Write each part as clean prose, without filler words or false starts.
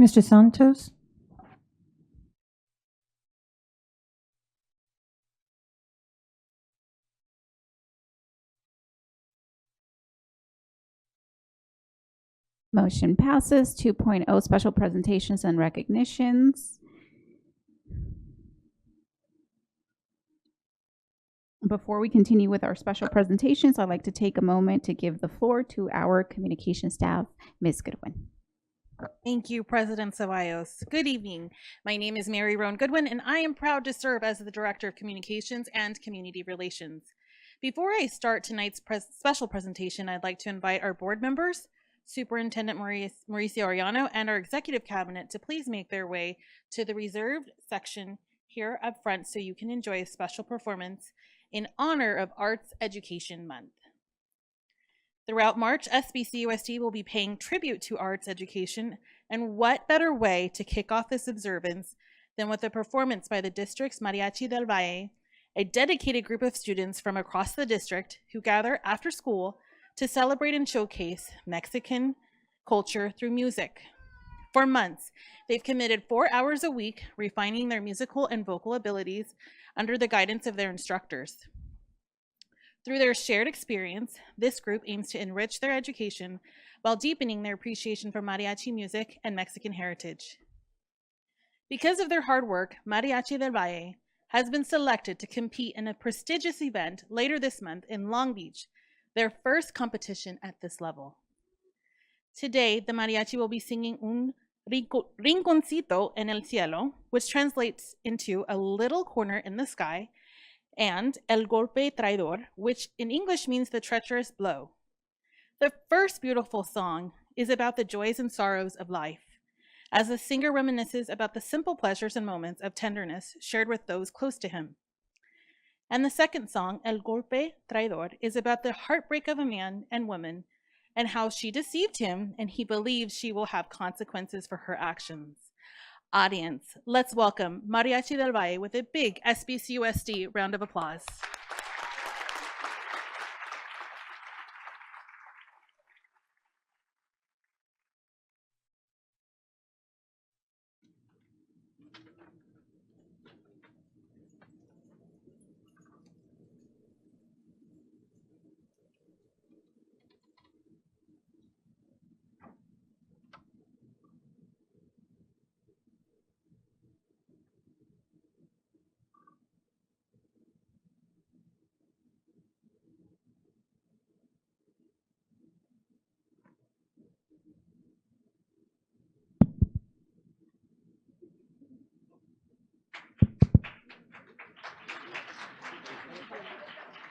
Mr. Santos? Motion passes. 2.0 special presentations and recognitions. Before we continue with our special presentations, I'd like to take a moment to give the floor to our communication staff, Ms. Goodwin. Thank you, President Ceballos. Good evening. My name is Mary Roan Goodwin, and I am proud to serve as the Director of Communications and Community Relations. Before I start tonight's special presentation, I'd like to invite our board members, Superintendent Mauricio Arellano, and our Executive Cabinet to please make their way to the reserved section here up front so you can enjoy a special performance in honor of Arts Education Month. Throughout March, SBCUSD will be paying tribute to arts education, and what better way to kick off this observance than with a performance by the district's Mariachi del Valle, a dedicated group of students from across the district who gather after school to celebrate and showcase Mexican culture through music. For months, they've committed 4 hours a week refining their musical and vocal abilities under the guidance of their instructors. Through their shared experience, this group aims to enrich their education while deepening their appreciation for mariachi music and Mexican heritage. Because of their hard work, Mariachi del Valle has been selected to compete in a prestigious event later this month in Long Beach, their first competition at this level. Today, the mariachi will be singing Un Rinconcito en el Cielo, which translates into a little corner in the sky, and El Golpe Traidor, which in English means the treacherous blow. The first beautiful song is about the joys and sorrows of life, as the singer reminisces about the simple pleasures and moments of tenderness shared with those close to him. And the second song, El Golpe Traidor, is about the heartbreak of a man and woman and how she deceived him and he believes she will have consequences for her actions. Audience, let's welcome Mariachi del Valle with a big SBCUSD round of applause.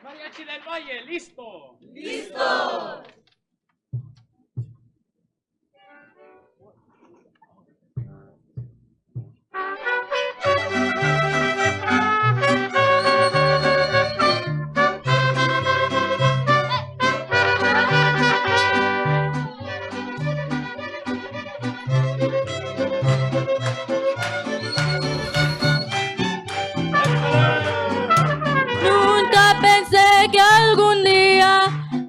Mariachi del Valle, listo. ¡Listo! Nunca pensé que algún día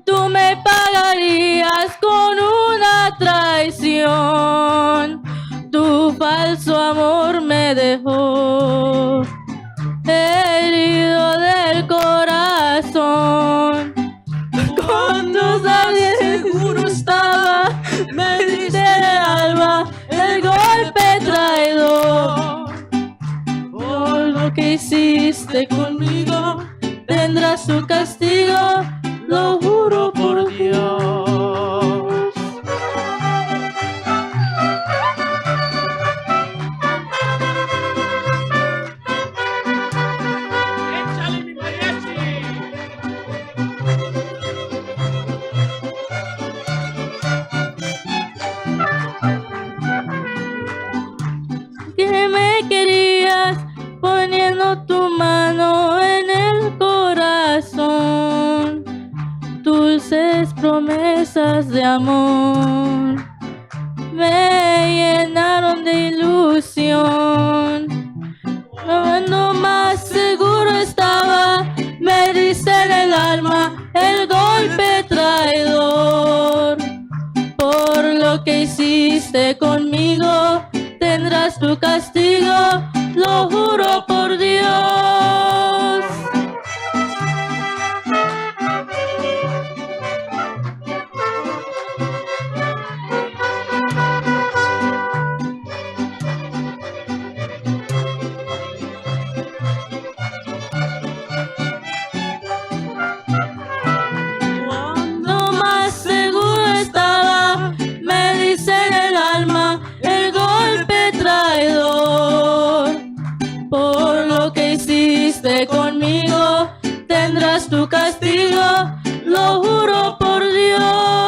tú me pagarías con una traición. Tu falso amor me dejó herido del corazón. Cuando nadie seguro estaba, me diste el alma, el golpe traidor. Por lo que hiciste conmigo, tendrás tu castigo, lo juro por Dios. Échale mi mariachi. Que me querías poniendo tu mano en el corazón, dulces promesas de amor me llenaron de ilusión. Cuando más seguro estaba, me diste en el alma el golpe traidor. Por lo que hiciste conmigo, conmigo, tendrás tu castigo, lo juro por Dios.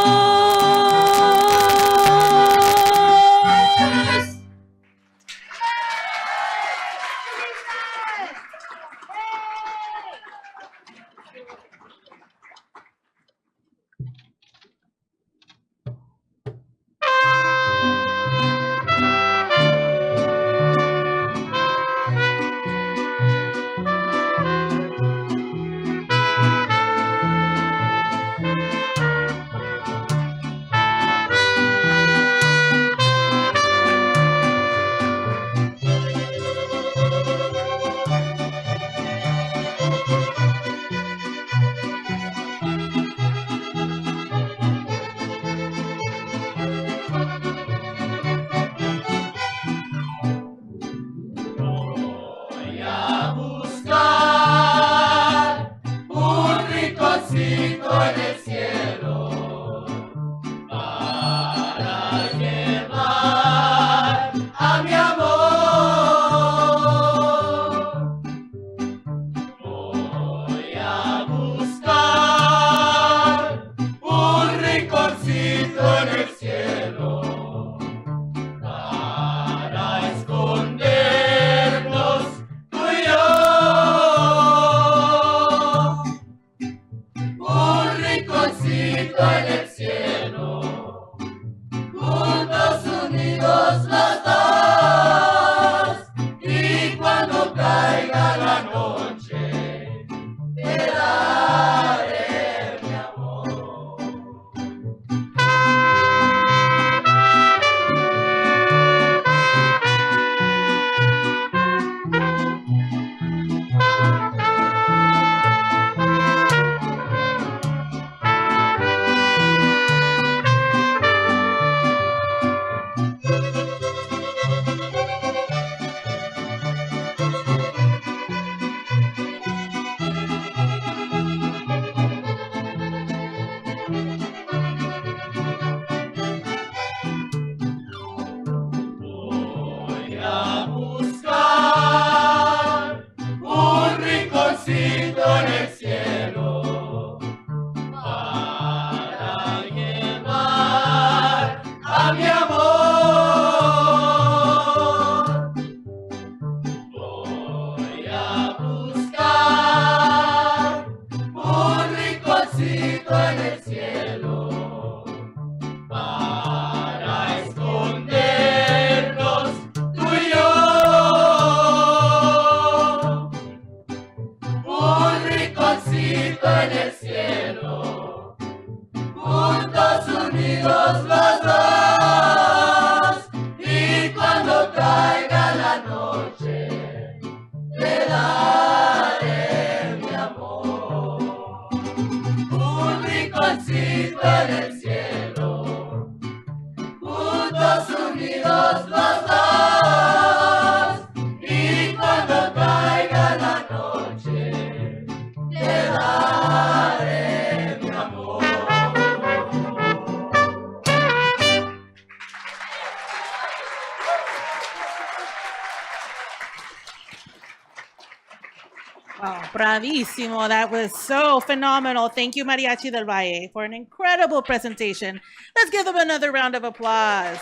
Wow, bravísimo. That was so phenomenal. Thank you, Mariachi del Valle, for an incredible presentation. Let's give them another round of applause.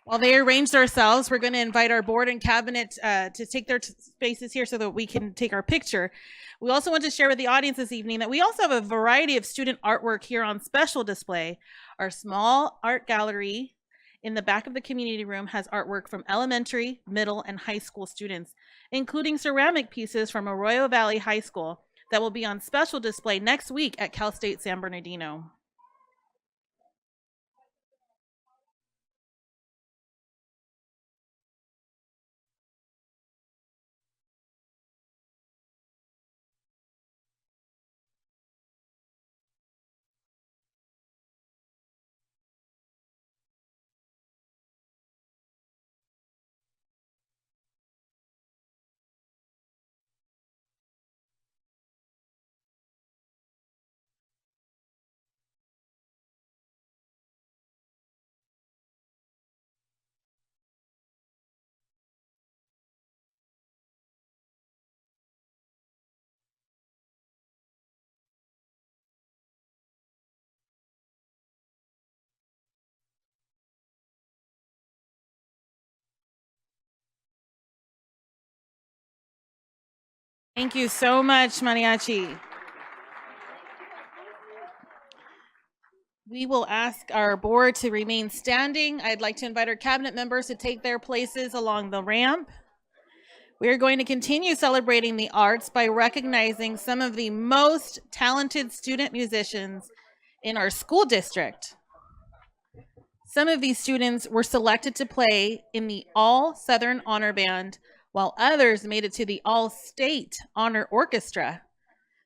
While they arrange themselves, we're going to invite our board and cabinet to take their spaces here so that we can take our picture. We also want to share with the audience this evening that we also have a variety of student artwork here on special display. Our small art gallery in the back of the community room has artwork from elementary, middle, and high school students, including ceramic pieces from Arroyo Valley High School that will be on special display next week at Cal State San Bernardino. Thank you so much, Mariachi. We will ask our board to remain standing. I'd like to invite our cabinet members to take their places along the ramp. We are going to continue celebrating the arts by recognizing some of the most talented student musicians in our school district. Some of these students were selected to play in the All Southern Honor Band, while others made it to the All State Honor Orchestra.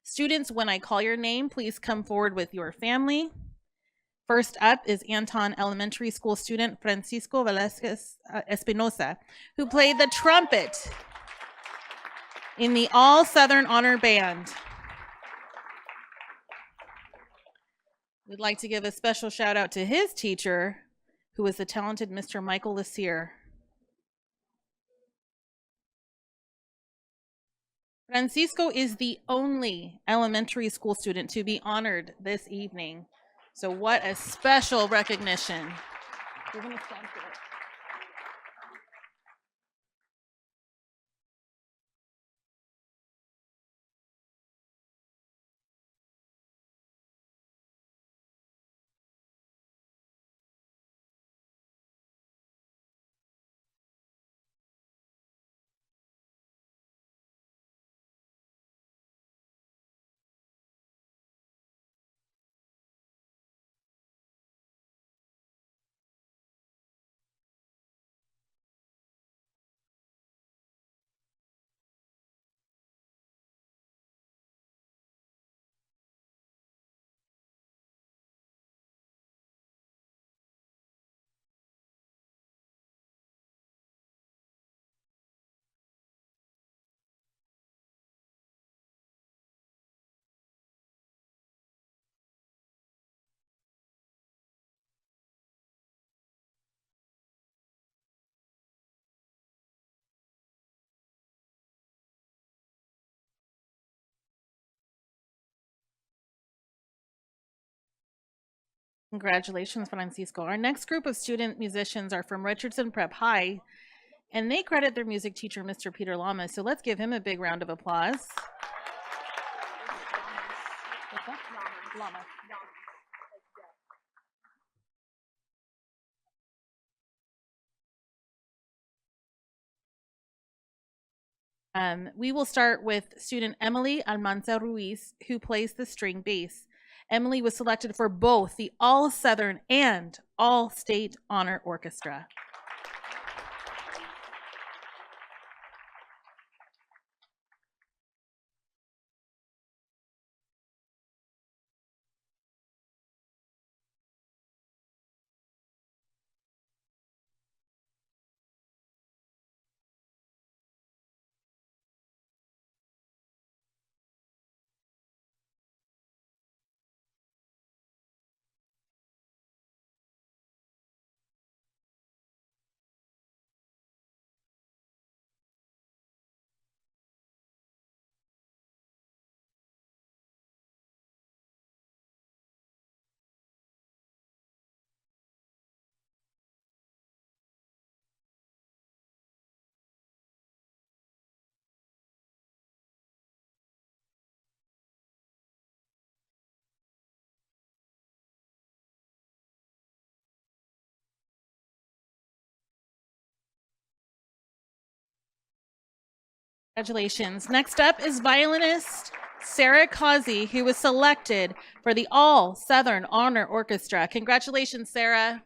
Students, when I call your name, please come forward with your family. First up is Anton Elementary School student Francisco Velasquez Espinosa, who played the trumpet in the All Southern Honor Band. We'd like to give a special shout out to his teacher, who is the talented Mr. Michael Lassier. Francisco is the only elementary school student to be honored this evening. So what a special recognition. You're gonna stand for it. Congratulations, Francisco. Our next group of student musicians are from Richardson Prep High, and they credit their music teacher, Mr. Peter Lamas. So let's give him a big round of applause. Lamas. We will start with student Emily Almanza Ruiz, who plays the string bass. Emily was selected for both the All Southern and All State Honor Orchestra. Congratulations. Next up is violinist Sarah Causey, who was selected for the All Southern Honor Orchestra. Congratulations, Sarah.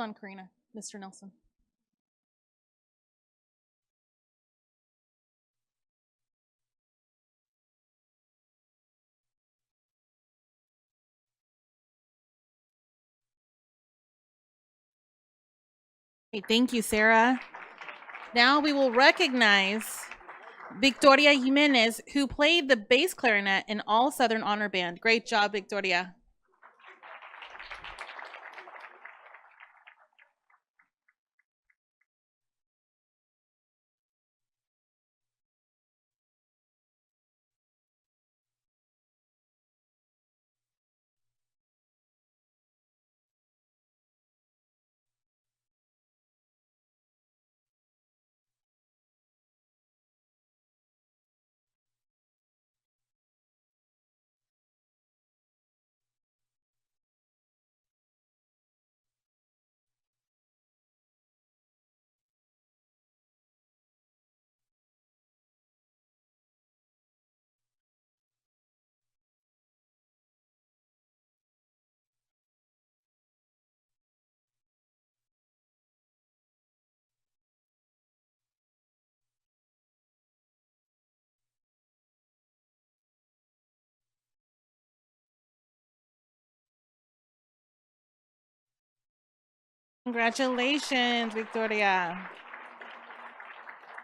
Hold on, Karina. Mr. Nelson. Okay, thank you, Sarah. Now we will recognize Victoria Jimenez, who played the bass clarinet in All Southern Honor Band. Great job, Victoria. Congratulations, Victoria.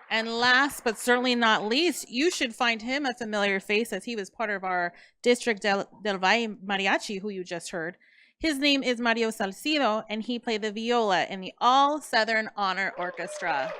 And last but certainly not least, you should find him a familiar face as he was part of our District del Valle Mariachi, who you just heard. His name is Mario Salcido, and he played the viola in the All Southern Honor Orchestra.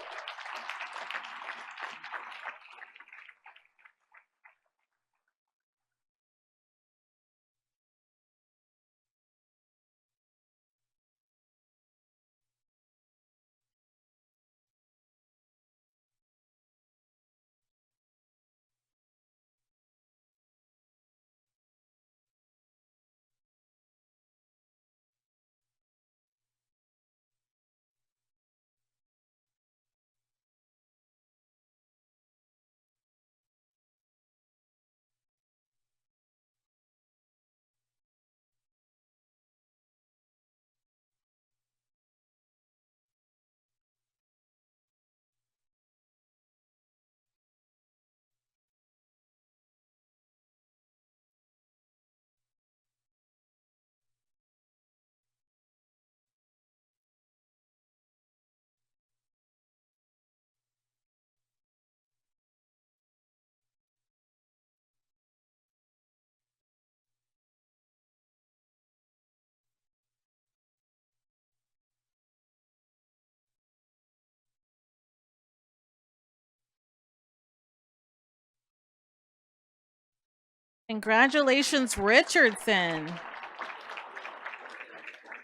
Congratulations, Richardson.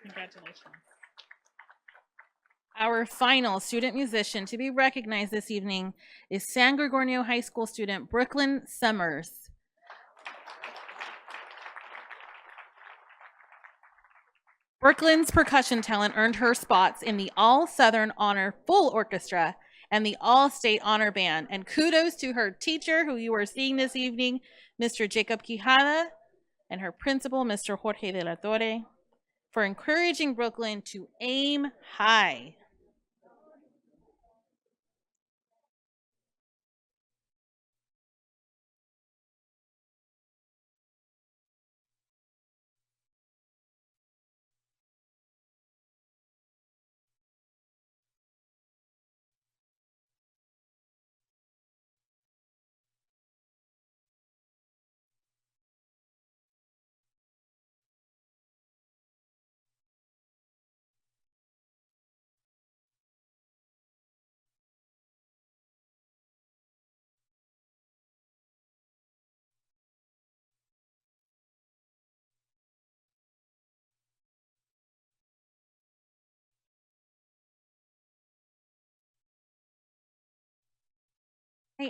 Congratulations. Our final student musician to be recognized this evening is San Gregorio High School student Brooklyn Summers. Brooklyn's percussion talent earned her spots in the All Southern Honor Full Orchestra and the All State Honor Band. And kudos to her teacher, who you are seeing this evening, Mr. Jacob Quijada, and her principal, Mr. Jorge de la Torre, for encouraging Brooklyn to aim high.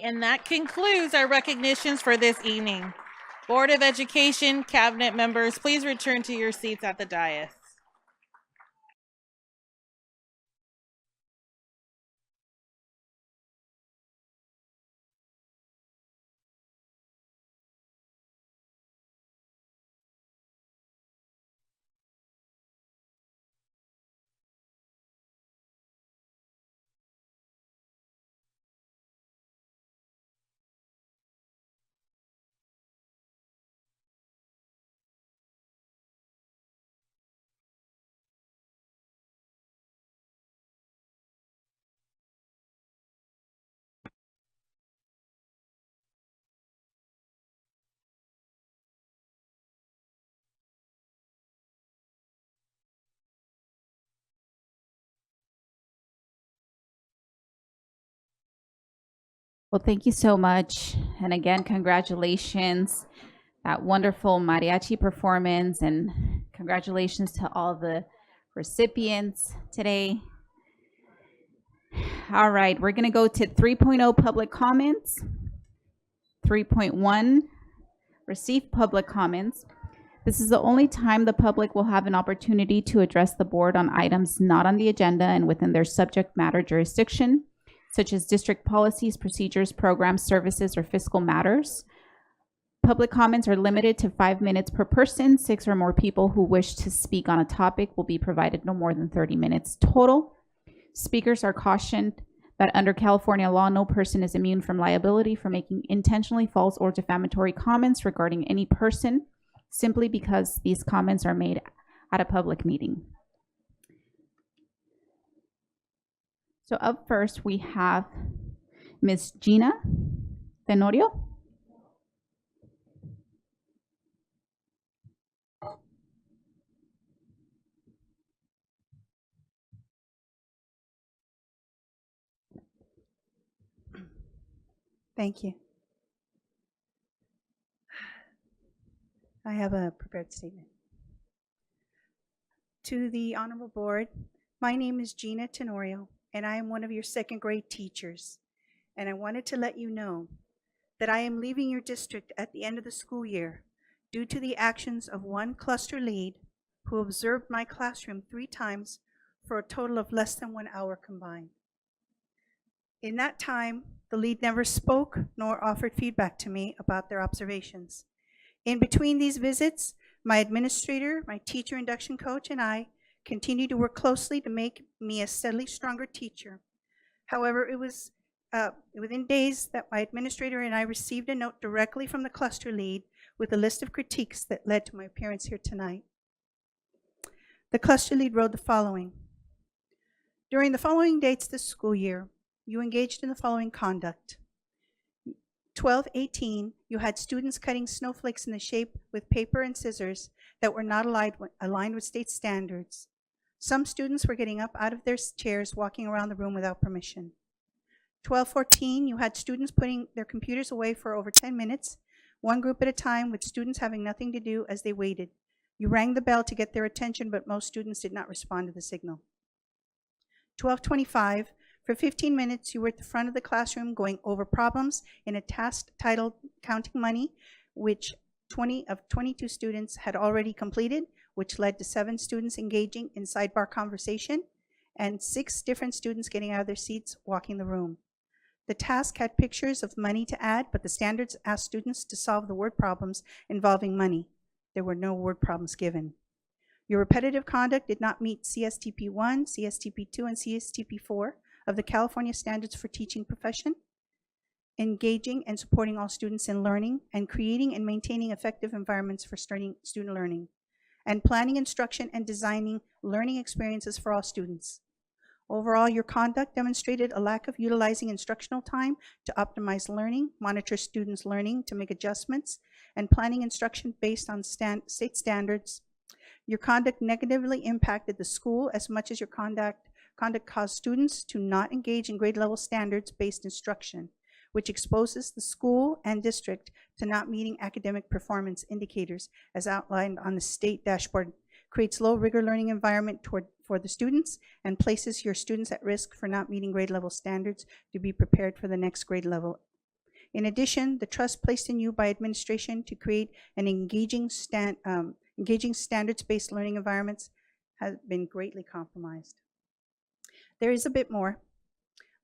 And that concludes our recognitions for this evening. Board of Education, cabinet members, please return to your seats at the dais. Well, thank you so much. And again, congratulations. That wonderful mariachi performance, and congratulations to all the recipients today. All right, we're going to go to 3.0 public comments. 3.1 receive public comments. This is the only time the public will have an opportunity to address the board on items not on the agenda and within their subject matter jurisdiction, such as district policies, procedures, programs, services, or fiscal matters. Public comments are limited to 5 minutes per person. 6 or more people who wish to speak on a topic will be provided no more than 30 minutes total. Speakers are cautioned that under California law, no person is immune from liability for making intentionally false or defamatory comments regarding any person simply because these comments are made at a public meeting. So up first, we have Ms. Gina Tenorio. Thank you. I have a prepared statement. To the Honorable Board, my name is Gina Tenorio, and I am one of your second grade teachers. And I wanted to let you know that I am leaving your district at the end of the school year due to the actions of one cluster lead who observed my classroom 3 times for a total of less than 1 hour combined. In that time, the lead never spoke nor offered feedback to me about their observations. In between these visits, my administrator, my teacher induction coach, and I continued to work closely to make me a steadily stronger teacher. However, it was within days that my administrator and I received a note directly from the cluster lead with a list of critiques that led to my appearance here tonight. The cluster lead wrote the following. During the following dates this school year, you engaged in the following conduct. 12/18, you had students cutting snowflakes in the shape with paper and scissors that were not aligned with state standards. Some students were getting up out of their chairs, walking around the room without permission. 12/14, you had students putting their computers away for over 10 minutes, one group at a time, with students having nothing to do as they waited. You rang the bell to get their attention, but most students did not respond to the signal. 12/25, for 15 minutes, you were at the front of the classroom going over problems in a task titled Counting Money, which 20 of 22 students had already completed, which led to 7 students engaging in sidebar conversation and 6 different students getting out of their seats, walking the room. The task had pictures of money to add, but the standards asked students to solve the word problems involving money. There were no word problems given. Your repetitive conduct did not meet CSTP 1, CSTP 2, and CSTP 4 of the California Standards for Teaching Profession, engaging and supporting all students in learning, and creating and maintaining effective environments for student learning, and planning instruction and designing learning experiences for all students. Overall, your conduct demonstrated a lack of utilizing instructional time to optimize learning, monitor students' learning to make adjustments, and planning instruction based on state standards. Your conduct negatively impacted the school as much as your conduct caused students to not engage in grade level standards-based instruction, which exposes the school and district to not meeting academic performance indicators as outlined on the state dashboard, creates low rigor learning environment for the students, and places your students at risk for not meeting grade level standards to be prepared for the next grade level. In addition, the trust placed in you by administration to create an engaging standards-based learning environments has been greatly compromised. There is a bit more,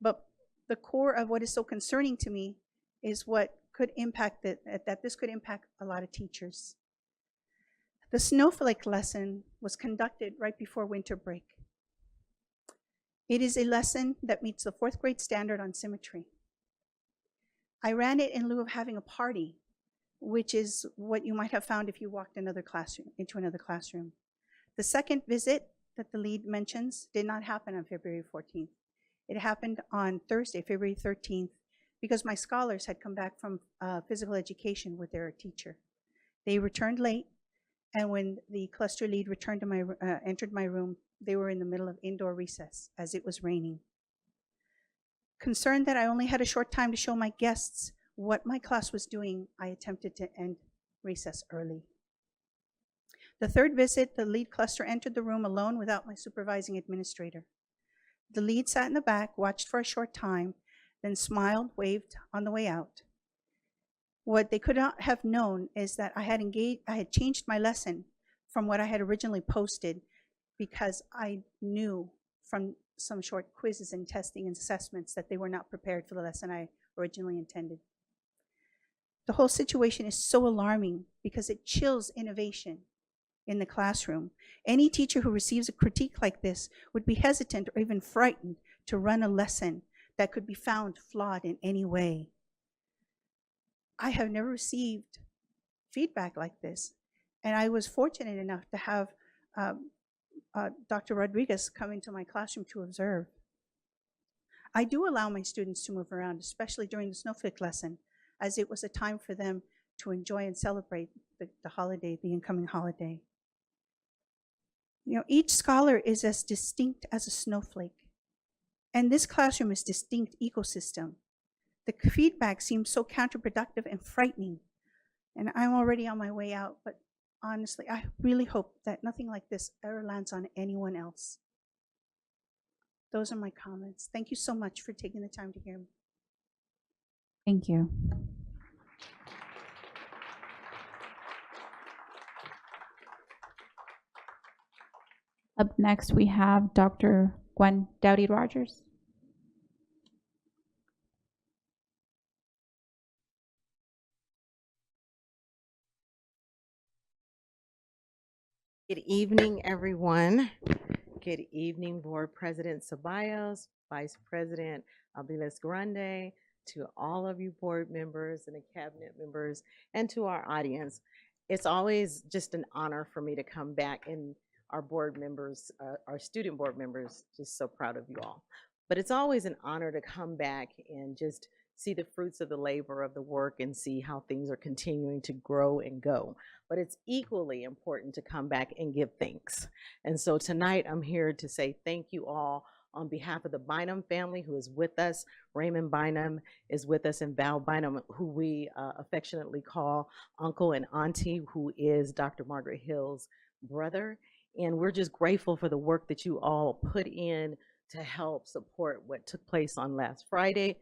but the core of what is so concerning to me is what could impact that this could impact a lot of teachers. The snowflake lesson was conducted right before winter break. It is a lesson that meets the 4th grade standard on symmetry. I ran it in lieu of having a party, which is what you might have found if you walked into another classroom. The second visit that the lead mentions did not happen on February 14th. It happened on Thursday, February 13th, because my scholars had come back from physical education with their teacher. They returned late, and when the cluster lead returned to entered my room, they were in the middle of indoor recess as it was raining. Concerned that I only had a short time to show my guests what my class was doing, I attempted to end recess early. The third visit, the lead cluster entered the room alone without my supervising administrator. The lead sat in the back, watched for a short time, then smiled, waved on the way out. What they could not have known is that I had changed my lesson from what I had originally posted because I knew from some short quizzes and testing and assessments that they were not prepared for the lesson I originally intended. The whole situation is so alarming because it chills innovation in the classroom. Any teacher who receives a critique like this would be hesitant or even frightened to run a lesson that could be found flawed in any way. I have never received feedback like this, and I was fortunate enough to have Dr. Rodriguez come into my classroom to observe. I do allow my students to move around, especially during the snowflake lesson, as it was a time for them to enjoy and celebrate the holiday, the incoming holiday. You know, each scholar is as distinct as a snowflake, and this classroom is a distinct ecosystem. The feedback seems so counterproductive and frightening, and I'm already on my way out, but honestly, I really hope that nothing like this ever lands on anyone else. Those are my comments. Thank you so much for taking the time to hear me. Thank you. Up next, we have Dr. Gwen Dowdy Rogers. Good evening, everyone. Good evening, Board President Ceballos, Vice President Aviles Grande, to all of you board members and the cabinet members, and to our audience. It's always just an honor for me to come back, and our board members, our student board members, just so proud of you all. But it's always an honor to come back and just see the fruits of the labor of the work and see how things are continuing to grow and go. But it's equally important to come back and give thanks. And so tonight I'm here to say thank you all on behalf of the Bynum family who is with us. Raymond Bynum is with us, and Val Bynum, who we affectionately call Uncle and Auntie, who is Dr. Margaret Hill's brother. And we're just grateful for the work that you all put in to help support what took place on last Friday.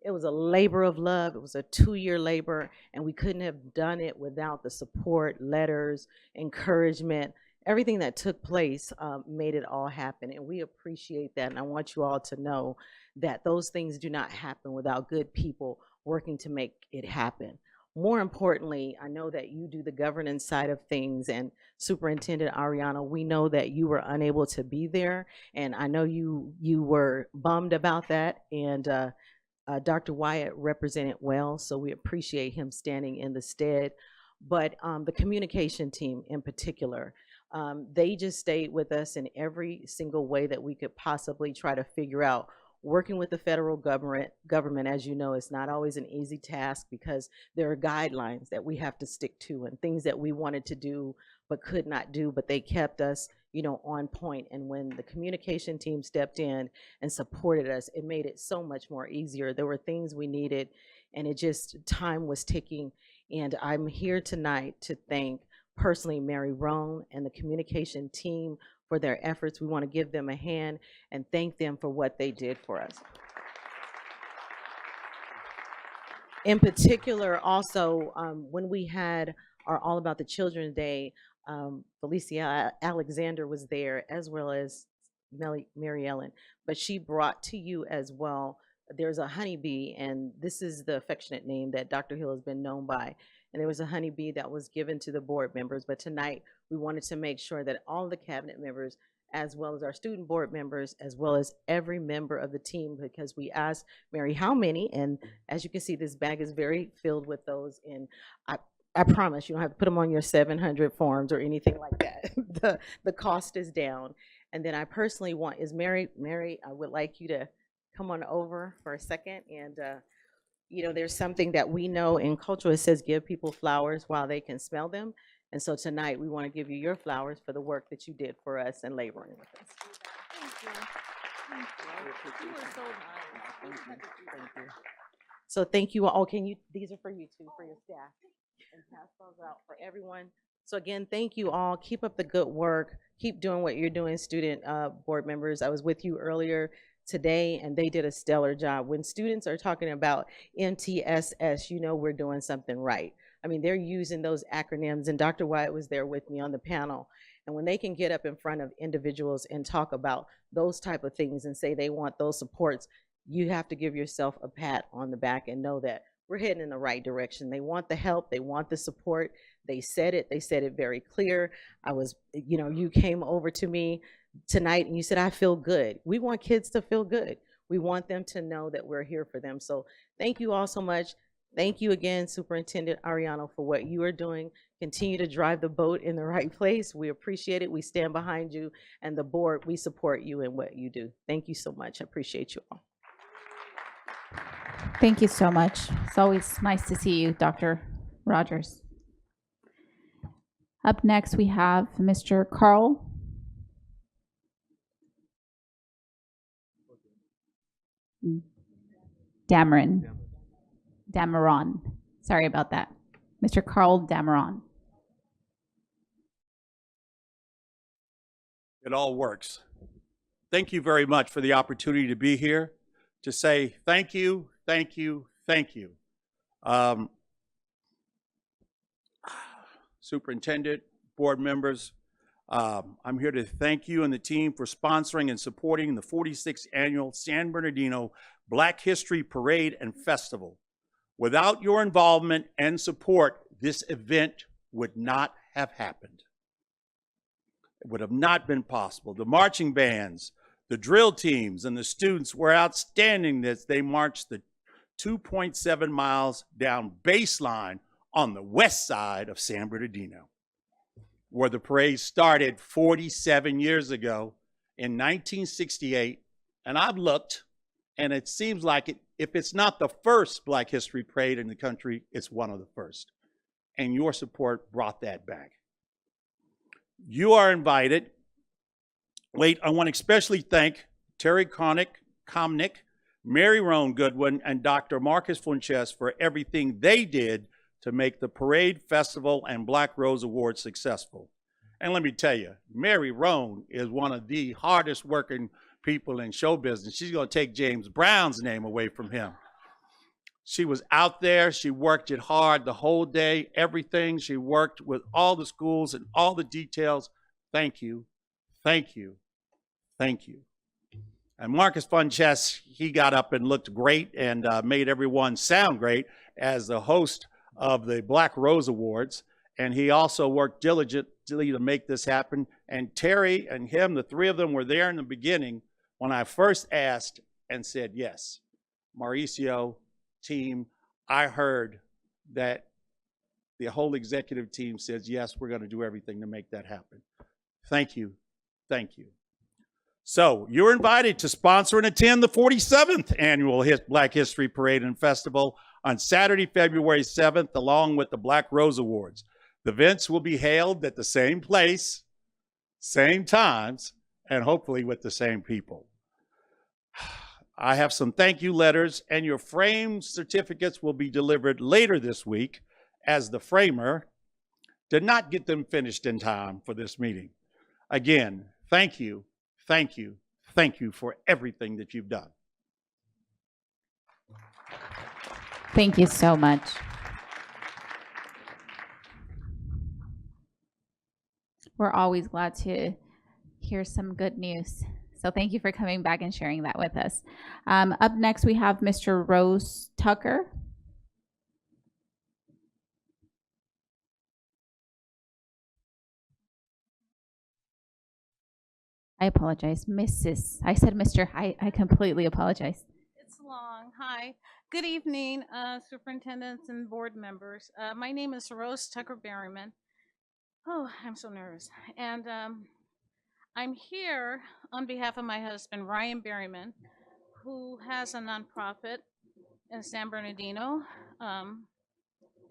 It was a labor of love. It was a 2-year labor, and we couldn't have done it without the support, letters, encouragement. Everything that took place made it all happen, and we appreciate that. And I want you all to know that those things do not happen without good people working to make it happen. More importantly, I know that you do the governance side of things, and Superintendent Ariana, we know that you were unable to be there, and I know you were bummed about that, and Dr. Wyatt represented well, so we appreciate him standing in the stead. But the communication team in particular, they just stayed with us in every single way that we could possibly try to figure out. Working with the federal government, as you know, is not always an easy task because there are guidelines that we have to stick to and things that we wanted to do but could not do, but they kept us, you know, on point. And when the communication team stepped in and supported us, it made it so much more easier. There were things we needed, and it just, time was ticking. And I'm here tonight to thank personally Mary Roan and the communication team for their efforts. We want to give them a hand and thank them for what they did for us. In particular, also, when we had our All About the Children Day, Felicia Alexander was there, as well as Mary Ellen, but she brought to you as well, there's a honeybee, and this is the affectionate name that Dr. Hill has been known by. And there was a honeybee that was given to the board members, but tonight we wanted to make sure that all the cabinet members, as well as our student board members, as well as every member of the team, because we asked Mary how many, and as you can see, this bag is very filled with those, and I promise you don't have to put them on your 700 forms or anything like that. The cost is down. And then I personally want, Mary, I would like you to come on over for a second. And you know, there's something that we know in culture, it says give people flowers while they can smell them. And so tonight we want to give you your flowers for the work that you did for us and laboring with us. Thank you. You were so nice. So thank you all. Can you, these are for you too, for your staff. And pass those out for everyone. So again, thank you all. Keep up the good work. Keep doing what you're doing, student board members. I was with you earlier today and they did a stellar job. When students are talking about MTSS, you know we're doing something right. I mean, they're using those acronyms and Dr. Wyatt was there with me on the panel. And when they can get up in front of individuals and talk about those type of things and say they want those supports, you have to give yourself a pat on the back and know that we're heading in the right direction. They want the help, they want the support. They said it very clear. I was, you know, you came over to me tonight and you said, I feel good. We want kids to feel good. We want them to know that we're here for them. So thank you all so much. Thank you again, Superintendent Ariano, for what you are doing. Continue to drive the boat in the right place. We appreciate it. We stand behind you, and the board, we support you in what you do. Thank you so much. I appreciate you all. Thank you so much. It's always nice to see you, Dr. Rogers. Up next, we have Mr. Carl Dameron. Sorry about that. Mr. Carl Dameron. It all works. Thank you very much for the opportunity to be here, to say thank you, thank you, thank you. Superintendent, board members, I'm here to thank you and the team for sponsoring and supporting the 46th Annual San Bernardino Black History Parade and Festival. Without your involvement and support, this event would not have happened. It would have not been possible. The marching bands, the drill teams, and the students were outstanding as they marched the 2.7 miles down baseline on the west side of San Bernardino, where the parade started 47 years ago in 1968. And I've looked, and it seems like if it's not the first Black History Parade in the country, it's one of the first. And your support brought that back. You are invited. Wait, I want to especially thank Terry Komnick, Mary Roan Goodwin, and Dr. Marcus Funches for everything they did to make the parade, festival, and Black Rose Awards successful. And let me tell you, Mary Roan is one of the hardest working people in show business. She's going to take James Brown's name away from him. She was out there. She worked it hard the whole day, everything. She worked with all the schools and all the details. Thank you, thank you, thank you. And Marcus Funches, he got up and looked great and made everyone sound great as the host of the Black Rose Awards. And he also worked diligently to make this happen. And Terry and him, the three of them were there in the beginning when I first asked and said, yes, Mauricio, team, I heard that the whole executive team says, yes, we're going to do everything to make that happen. Thank you. Thank you. So you're invited to sponsor and attend the 47th Annual Black History Parade and Festival on Saturday, February 7th, along with the Black Rose Awards. The events will be held at the same place, same times, and hopefully with the same people. I have some thank you letters, and your framed certificates will be delivered later this week, as the framer did not get them finished in time for this meeting. Again, thank you, thank you, thank you for everything that you've done. Thank you so much. We're always glad to hear some good news. So thank you for coming back and sharing that with us. Up next, we have Mr. Rose Tucker. I apologize, Mrs. I said Mr. I completely apologize. It's long. Hi. Good evening, superintendents and board members. My name is Rose Tucker Berryman. Oh, I'm so nervous. And I'm here on behalf of my husband, Ryan Berryman, who has a nonprofit in San Bernardino.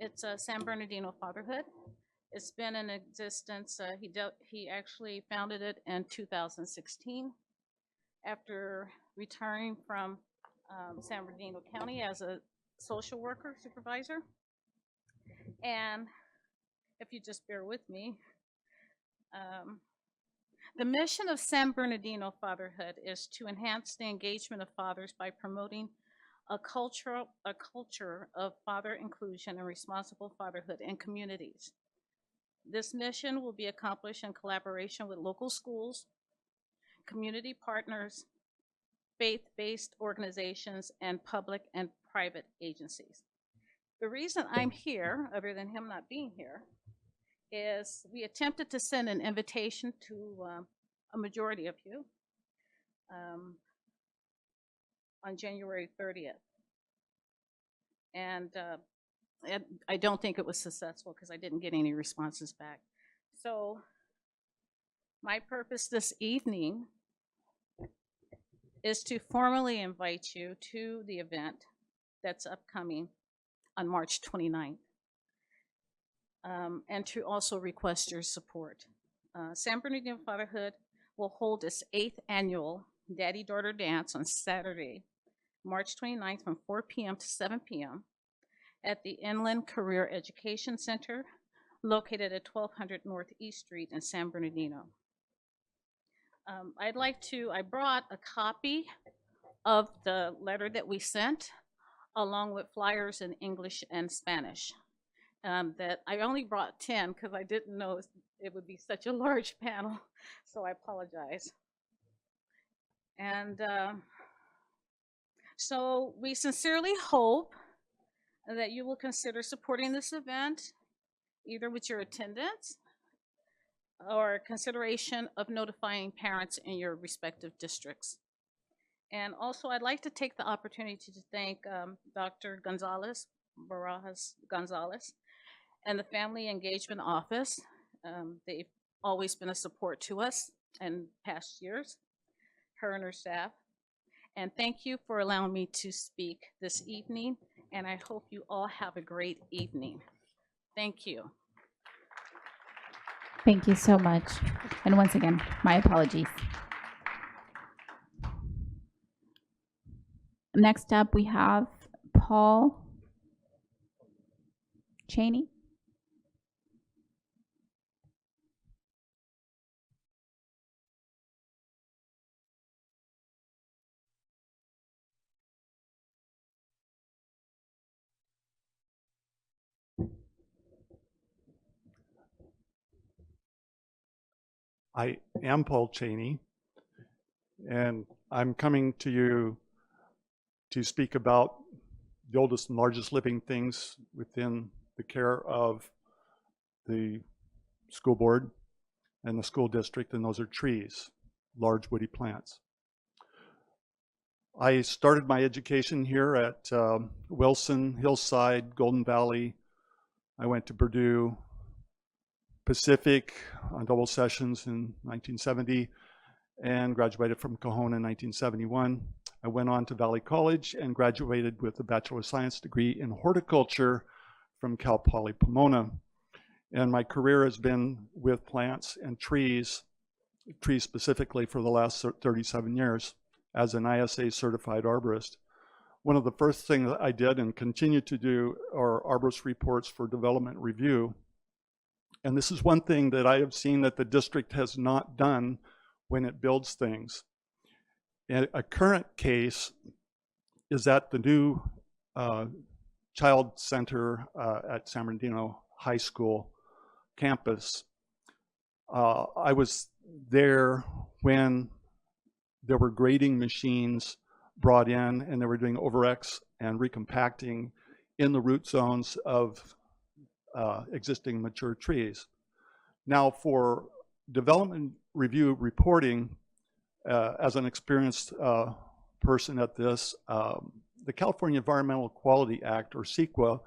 It's San Bernardino Fatherhood. It's been in existence. He actually founded it in 2016. after retiring from San Bernardino County as a social worker supervisor. And if you just bear with me, the mission of San Bernardino Fatherhood is to enhance the engagement of fathers by promoting a culture of father inclusion and responsible fatherhood in communities. This mission will be accomplished in collaboration with local schools, community partners, faith-based organizations, and public and private agencies. The reason I'm here, other than him not being here, is we attempted to send an invitation to a majority of you on January 30th. And I don't think it was successful because I didn't get any responses back. So my purpose this evening is to formally invite you to the event that's upcoming on March 29th, and to also request your support. San Bernardino Fatherhood will hold its 8th annual Daddy-Daughter Dance on Saturday, March 29th from 4 p.m. to 7 p.m. at the Inland Career Education Center, located at 1200 Northeast Street in San Bernardino. I brought a copy of the letter that we sent, along with flyers in English and Spanish. That I only brought 10 because I didn't know it would be such a large panel, so I apologize. And so we sincerely hope that you will consider supporting this event, either with your attendance or consideration of notifying parents in your respective districts. And also, I'd like to take the opportunity to thank Dr. Gonzalez, Barajas Gonzalez, and the Family Engagement Office. They've always been a support to us in past years, her and her staff. And thank you for allowing me to speak this evening, and I hope you all have a great evening. Thank you. Thank you so much. And once again, my apologies. Next up, we have Paul Cheney. I am Paul Cheney, and I'm coming to you to speak about the oldest and largest living things within the care of the school board and the school district, and those are trees, large woody plants. I started my education here at Wilson, Hillside, Golden Valley. I went to Purdue, Pacific on double sessions in 1970, and graduated from Kahona in 1971. I went on to Valley College and graduated with a Bachelor of Science degree in horticulture from Cal Poly Pomona. And my career has been with plants and trees specifically for the last 37 years as an ISA certified arborist. One of the first things that I did and continue to do are arborist reports for development review. And this is one thing that I have seen that the district has not done when it builds things. And a current case is at the new child center at San Bernardino High School campus. I was there when there were grading machines brought in, and they were doing over-X and recompacting in the root zones of existing mature trees. Now, for development review reporting, as an experienced person at this, the California Environmental Quality Act, or CEQA,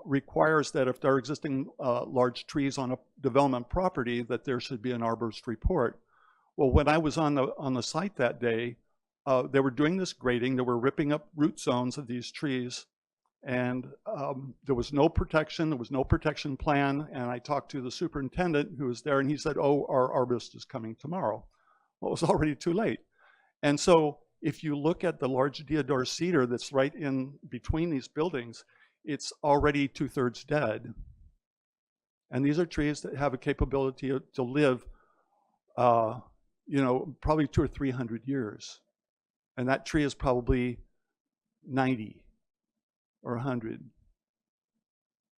requires that if there are existing large trees on a development property, that there should be an arborist report. Well, when I was on the site that day, they were doing this grading. They were ripping up root zones of these trees, and there was no protection. There was no protection plan. And I talked to the superintendent who was there, and he said, "Oh, our arborist is coming tomorrow." Well, it was already too late. And so if you look at the large deodar cedar that's right in between these buildings, it's already 2/3 dead. And these are trees that have a capability to live, probably 200 or 300 years. And that tree is probably 90 or 100.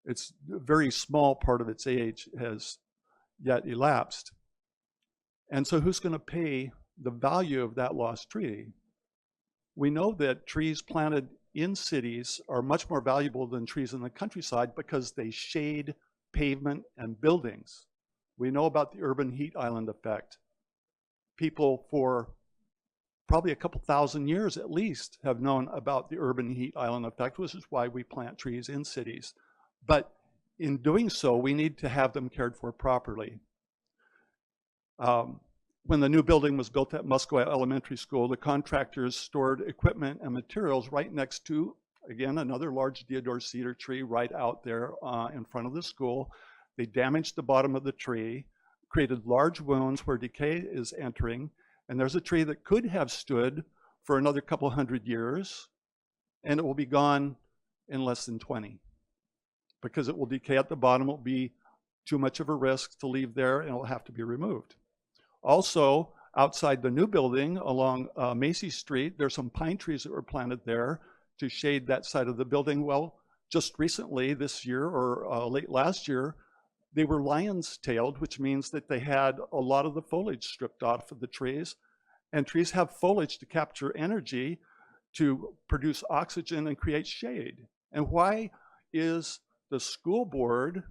It's a very small part of its age has yet elapsed. And so who's going to pay the value of that lost tree? We know that trees planted in cities are much more valuable than trees in the countryside because they shade pavement and buildings. We know about the urban heat island effect. People for probably a couple thousand years at least have known about the urban heat island effect, which is why we plant trees in cities. But in doing so, we need to have them cared for properly. When the new building was built at Musqueam Elementary School, the contractors stored equipment and materials right next to, again, another large deodar cedar tree right out there in front of the school. They damaged the bottom of the tree, created large wounds where decay is entering, and there's a tree that could have stood for another couple hundred years, and it will be gone in less than 20. Because it will decay at the bottom, it will be too much of a risk to leave there, and it will have to be removed. Also, outside the new building along Macy Street, there's some pine trees that were planted there to shade that side of the building. Well, just recently, this year or late last year, they were lion's-tailed, which means that they had a lot of the foliage stripped off of the trees. And trees have foliage to capture energy to produce oxygen and create shade. And why is the school board,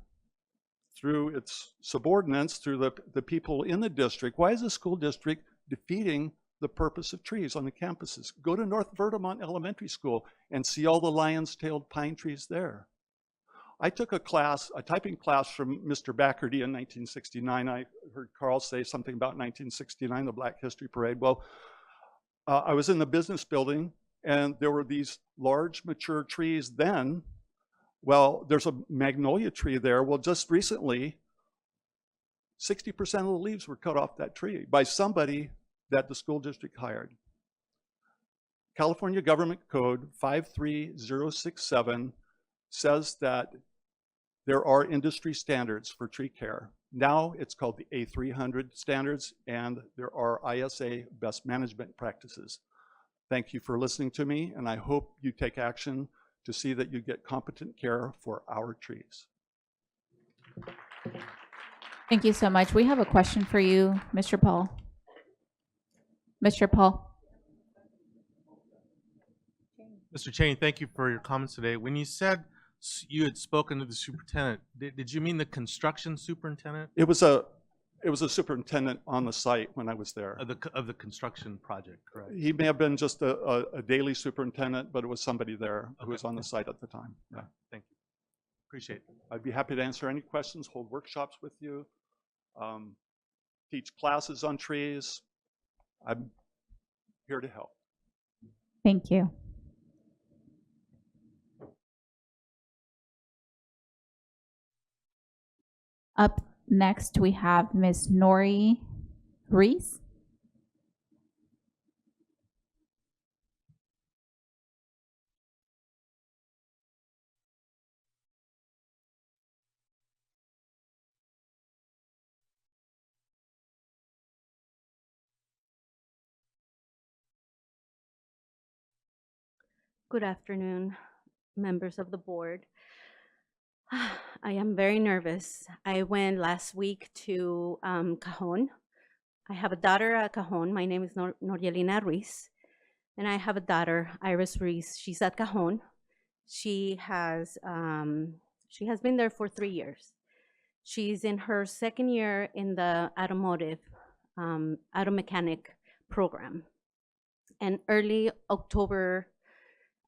through its subordinates, through the people in the district, why is the school district defeating the purpose of trees on the campuses? Go to North Vermont Elementary School and see all the lion's-tailed pine trees there. I took a typing class from Mr. Backerty in 1969. I heard Carl say something about 1969, the Black History Parade. Well, I was in the business building, and there were these large mature trees then. Well, there's a magnolia tree there. Well, just recently, 60% of the leaves were cut off that tree by somebody that the school district hired. California Government Code 53067 says that there are industry standards for tree care. Now it's called the A300 standards, and there are ISA best management practices. Thank you for listening to me, and I hope you take action to see that you get competent care for our trees. Thank you so much. We have a question for you, Mr. Paul. Mr. Paul. Mr. Cheney, thank you for your comments today. When you said you had spoken to the superintendent, did you mean the construction superintendent? It was a superintendent on the site when I was there. Of the construction project, correct? He may have been just a daily superintendent, but it was somebody there who was on the site at the time. Yeah. Thank you. Appreciate it. I'd be happy to answer any questions, hold workshops with you, teach classes on trees. I'm here to help. Thank you. Up next, we have Ms. Nori Reese. Good afternoon, members of the board. I am very nervous. I went last week to Cajon. I have a daughter at Cajon. My name is Norielina Ruiz, and I have a daughter, Iris Ruiz. She's at Cajon. She has been there for 3 years. She's in her second year in the automotive auto mechanic program. And early October,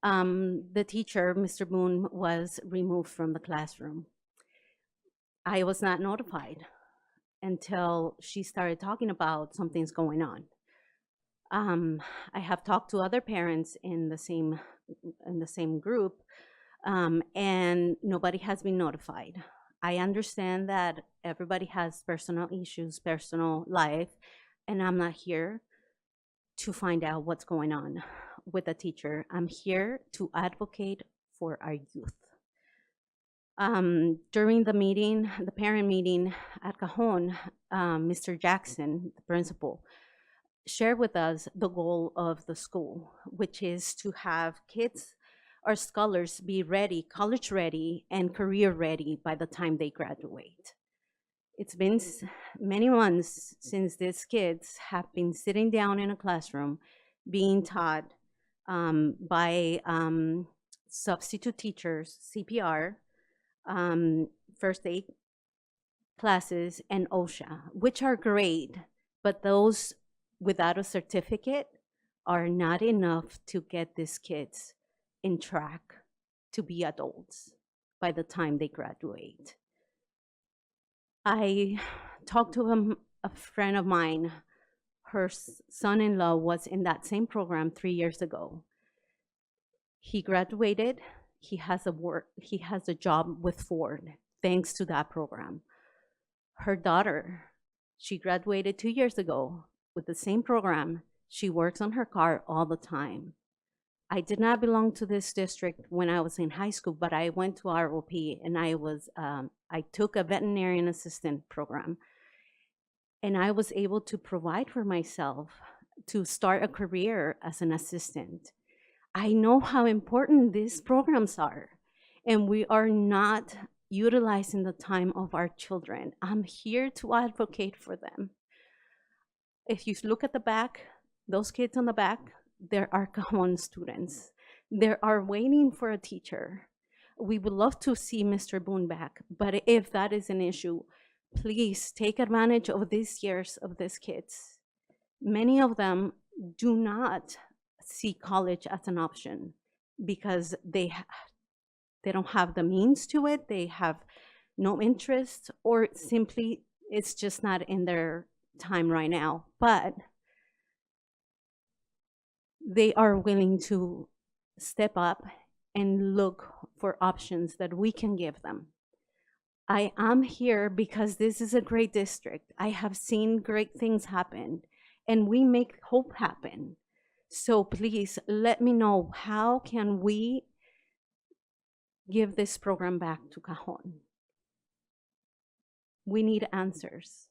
the teacher, Mr. Boone, was removed from the classroom. I was not notified until she started talking about something's going on. I have talked to other parents in the same group, and nobody has been notified. I understand that everybody has personal issues, personal life. and I'm not here to find out what's going on with a teacher. I'm here to advocate for our youth. During the meeting, the parent meeting at Cajon, Mr. Jackson, the principal, shared with us the goal of the school, which is to have kids or scholars be ready, college ready, and career ready by the time they graduate. It's been many months since these kids have been sitting down in a classroom being taught by substitute teachers, CPR, first aid classes, and OSHA, which are great, but those without a certificate are not enough to get these kids in track to be adults by the time they graduate. I talked to a friend of mine. Her son-in-law was in that same program 3 years ago. He graduated. He has a job with Ford thanks to that program. Her daughter, she graduated 2 years ago with the same program. She works on her car all the time. I did not belong to this district when I was in high school, but I went to ROP and I took a veterinarian assistant program, and I was able to provide for myself to start a career as an assistant. I know how important these programs are, and we are not utilizing the time of our children. I'm here to advocate for them. If you look at the back, those kids on the back, there are Cajon students. They are waiting for a teacher. We would love to see Mr. Boone back, but if that is an issue, please take advantage of these years of these kids. Many of them do not see college as an option because they don't have the means to it, they have no interest, or simply it's just not in their time right now. But they are willing to step up and look for options that we can give them. I am here because this is a great district. I have seen great things happen, and we make hope happen. So please let me know, how can we give this program back to Cajon? We need answers.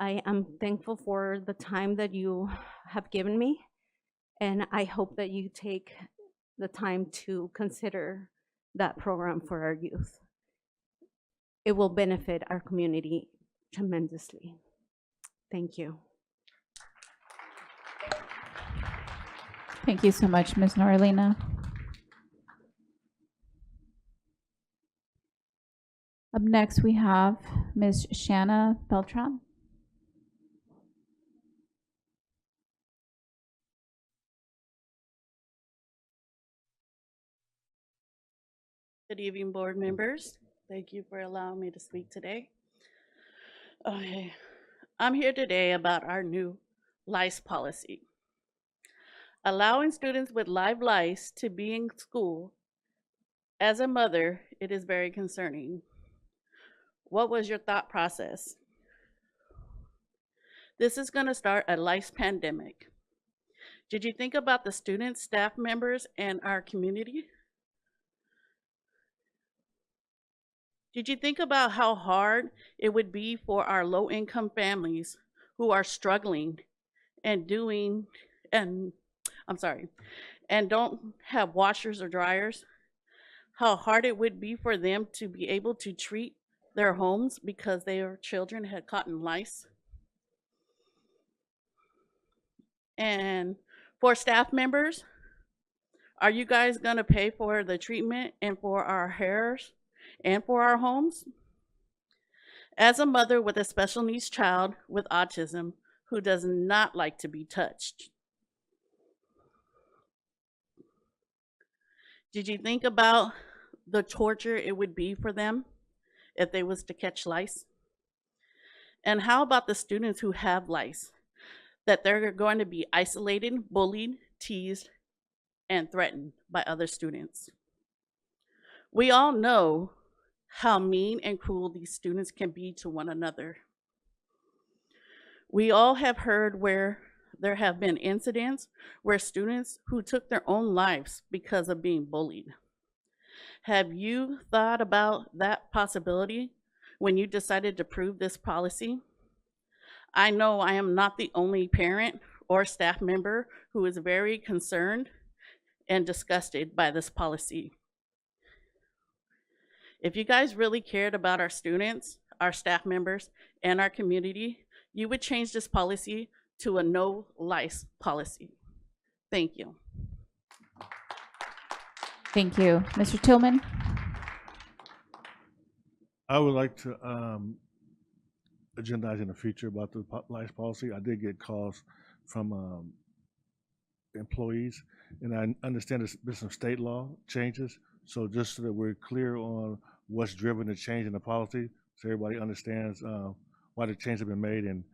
I am thankful for the time that you have given me, and I hope that you take the time to consider that program for our youth. It will benefit our community tremendously. Thank you. Thank you so much, Ms. Norlina. Up next, we have Ms. Shanna Beltran. Good evening, board members. Thank you for allowing me to speak today. Okay. I'm here today about our new lice policy. Allowing students with live lice to be in school, as a mother, it is very concerning. What was your thought process? This is going to start a lice pandemic. Did you think about the students, staff members, and our community? Did you think about how hard it would be for our low-income families who are struggling and don't have washers or dryers? How hard it would be for them to be able to treat their homes because their children had caught lice? And for staff members, are you guys gonna pay for the treatment and for our hairs and for our homes? As a mother with a special needs child with autism who does not like to be touched, did you think about the torture it would be for them if they was to catch lice? And how about the students who have lice, that they're going to be isolated, bullied, teased, and threatened by other students? We all know how mean and cruel these students can be to one another. We all have heard where there have been incidents where students who took their own lives because of being bullied. Have you thought about that possibility when you decided to approve this policy? I know I am not the only parent or staff member who is very concerned and disgusted by this policy. If you guys really cared about our students, our staff members, and our community, you would change this policy to a no lice policy. Thank you. Thank you. Mr. Tillman? I would like to agendize in the future about the lice policy. I did get calls from employees, and I understand there's been some state law changes. So just so that we're clear on what's driven the change in the policy, so everybody understands why the change has been made and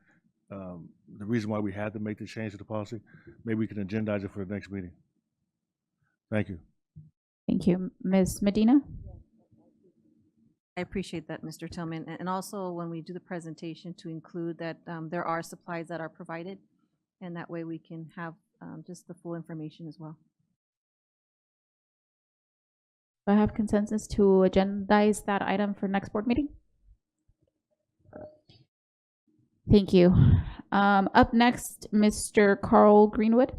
the reason why we had to make the change to the policy, maybe we can agendize it for the next meeting. Thank you. Thank you. Ms. Medina? I appreciate that, Mr. Tillman. And also when we do the presentation to include that there are supplies that are provided, and that way we can have just the full information as well. Do I have consensus to agendize that item for next board meeting? Thank you. Up next, Mr. Carl Greenwood.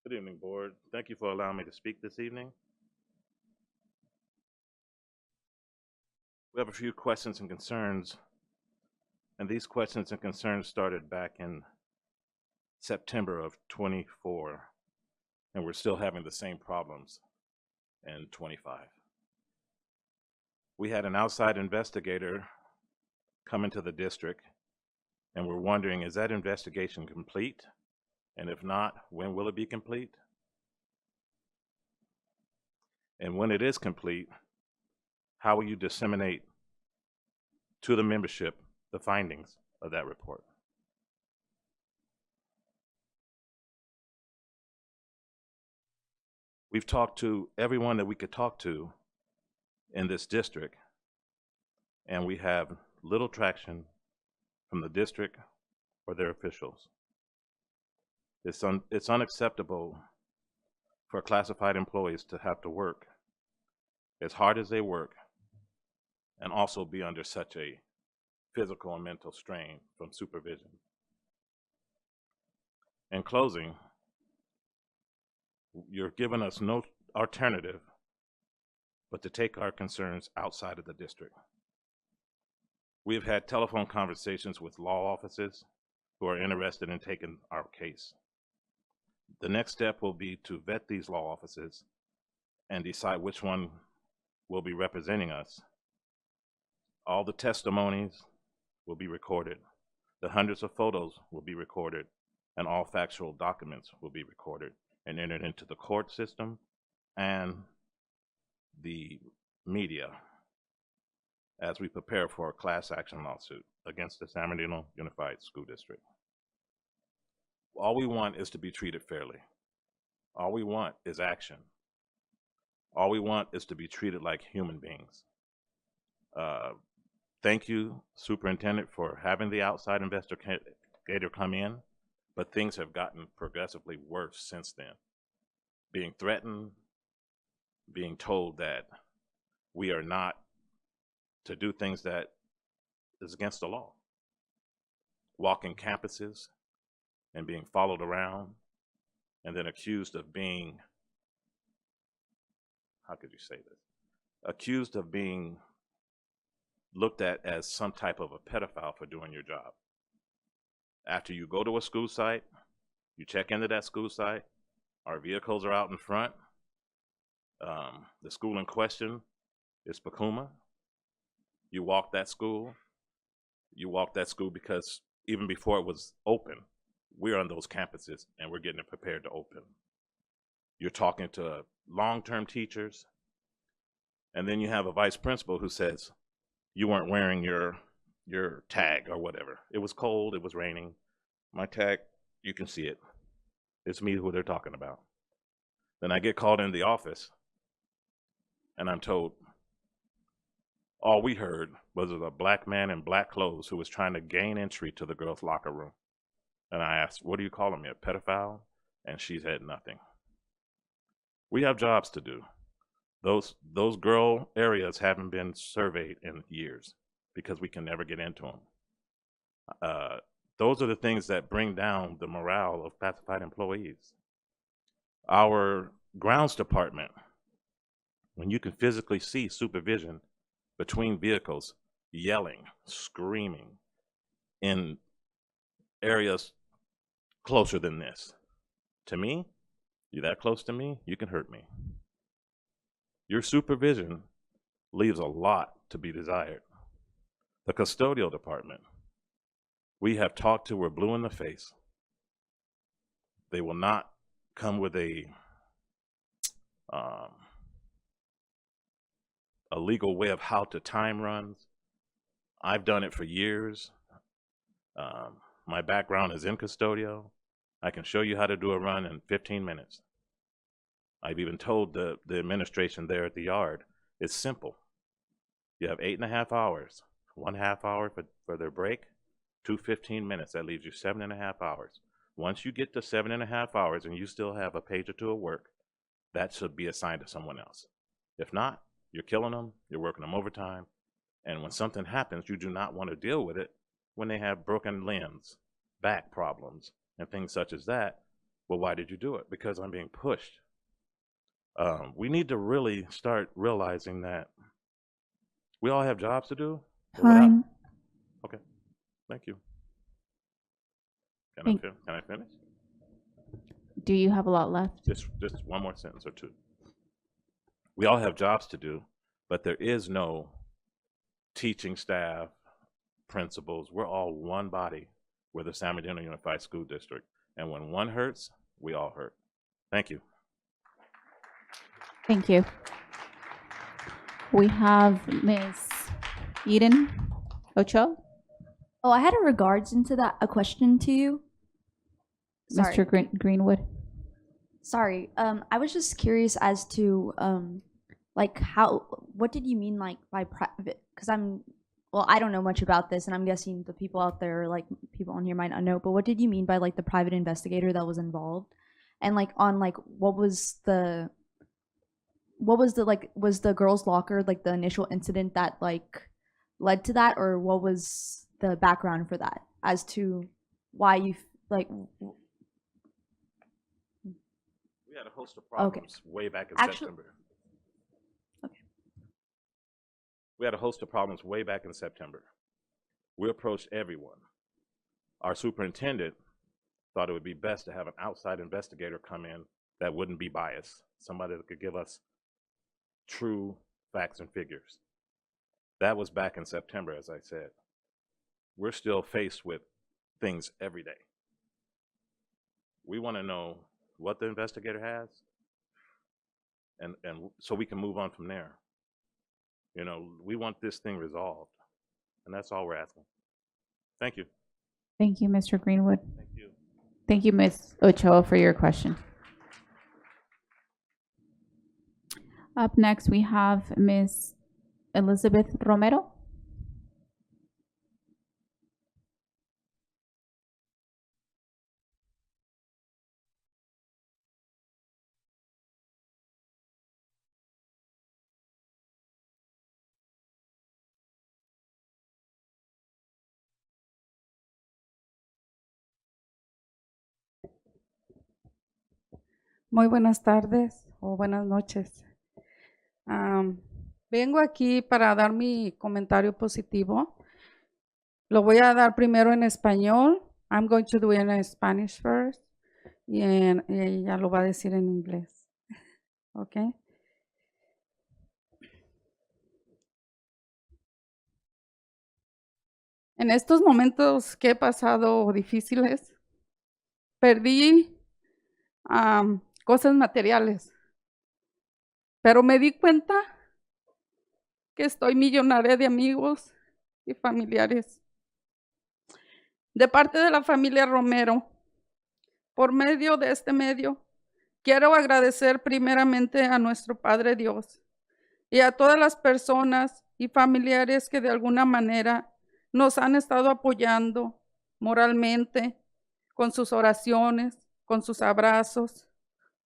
Good evening, Board. Thank you for allowing me to speak this evening. We have a few questions and concerns, and these questions and concerns started back in September of '24, and we're still having the same problems in '25. We had an outside investigator come into the district, and we're wondering, is that investigation complete? And if not, when will it be complete? And when it is complete, how will you disseminate to the membership the findings of that report? We've talked to everyone that we could talk to in this district, and we have little traction from the district or their officials. It's unacceptable for classified employees to have to work as hard as they work and also be under such a physical and mental strain from supervision. In closing, you're giving us no alternative but to take our concerns outside of the district. We have had telephone conversations with law offices who are interested in taking our case. The next step will be to vet these law offices and decide which one will be representing us. All the testimonies will be recorded. The hundreds of photos will be recorded, and all factual documents will be recorded and entered into the court system and the media as we prepare for a class action lawsuit against the San Bernardino Unified School District. All we want is to be treated fairly. All we want is action. All we want is to be treated like human beings. Thank you, Superintendent, for having the outside investigator come in, but things have gotten progressively worse since then. Being threatened, being told that we are not to do things that is against the law. Walking campuses and being followed around and then accused of being, how could you say this? Accused of being looked at as some type of a pedophile for doing your job. After you go to a school site, you check into that school site, our vehicles are out in front. The school in question is Pacuma. You walk that school because even before it was open, we're on those campuses and we're getting it prepared to open. You're talking to long-term teachers, and then you have a vice principal who says, you weren't wearing your tag or whatever. It was cold, it was raining. My tag, you can see it. It's me who they're talking about. Then I get called into the office, and I'm told, all we heard was a black man in black clothes who was trying to gain entry to the girls' locker room. And I asked, what are you calling me, a pedophile? And she said nothing. We have jobs to do. Those girl areas haven't been surveyed in years because we can never get into them. Those are the things that bring down the morale of classified employees. Our grounds department, when you can physically see supervision between vehicles, yelling, screaming in areas closer than this. To me, you're that close to me, you can hurt me. Your supervision leaves a lot to be desired. The custodial department, we have talked to, we're blue in the face. They will not come with a legal way of how to time runs. I've done it for years. My background is in custodial. I can show you how to do a run in 15 minutes. I've even told the administration there at the yard, it's simple. You have 8.5 hours, 1/2 hour for their break, 2 15 minutes. That leaves you 7.5 hours. Once you get to 7.5 hours and you still have a page or two of work, that should be assigned to someone else. If not, you're killing them, you're working them overtime, and when something happens, you do not want to deal with it when they have broken limbs, back problems, and things such as that. Well, why did you do it? Because I'm being pushed. We need to really start realizing that we all have jobs to do. Time. Okay, thank you. Can Thank- I finish? Do you have a lot left? Just one more sentence or two. We all have jobs to do, but there is no teaching staff, principals. We're all one body. We're the San Bernardino Unified School District. And when one hurts, we all hurt. Thank you. Thank you. We have Ms. Eden Ochoa. Oh, I had a regards into that, a question to you. Sorry. Mr. Greenwood. Sorry. I was just curious as to, like what did you mean like by private? Because I don't know much about this, and I'm guessing the people out there, like people on here might not know, but what did you mean by like the private investigator that was involved? And like on like, what was the like, was the girls' locker like the initial incident that like led to that, or what was the background for that as to why you like? We had a host of problems way back in September. Okay. We had a host of problems way back in September. We approached everyone. Our superintendent thought it would be best to have an outside investigator come in that wouldn't be biased, somebody that could give us true facts and figures. That was back in September, as I said. We're still faced with things every day. We want to know what the investigator has, and so we can move on from there. You know, we want this thing resolved, and that's all we're asking. Thank you. Thank you, Mr. Greenwood. Thank you. Thank you, Ms. Ochoa, for your question. Up next, we have Ms. Elizabeth Romero. Muy buenas tardes o buenas noches. Vengo aquí para dar mi comentario positivo. Lo voy a dar primero en español. I'm going to do it in Spanish first. Y ella lo va a decir en inglés. Okay. En estos momentos que he pasado difíciles, perdí cosas materiales, pero me di cuenta que estoy millonaria de amigos y familiares. De parte de la familia Romero, por medio de este medio, quiero agradecer primeramente a nuestro Padre Dios y a todas las personas y familiares que de alguna manera nos han estado apoyando moralmente, con sus oraciones, con sus abrazos,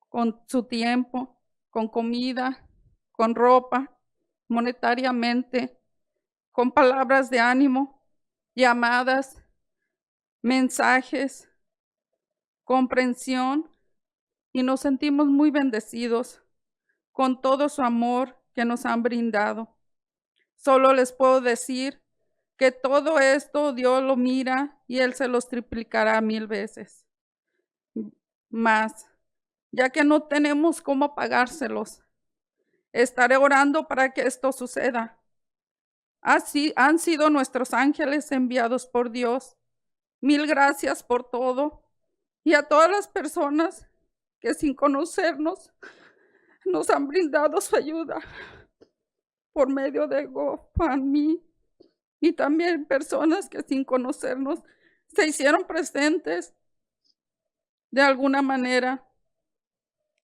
con su tiempo, con comida, con ropa, monetariamente, con palabras de ánimo, llamadas, mensajes, comprensión, y nos sentimos muy bendecidos con todo su amor que nos han brindado. Solo les puedo decir que todo esto Dios lo mira y Él se los triplicará 1000 veces más, ya que no tenemos cómo pagárselos. Estaré orando para que esto suceda. Así han sido nuestros ángeles enviados por Dios. 1000 gracias por todo, y a todas las personas que sin conocernos nos han brindado su ayuda por medio de GoFundMe, y también personas que sin conocernos se hicieron presentes de alguna manera.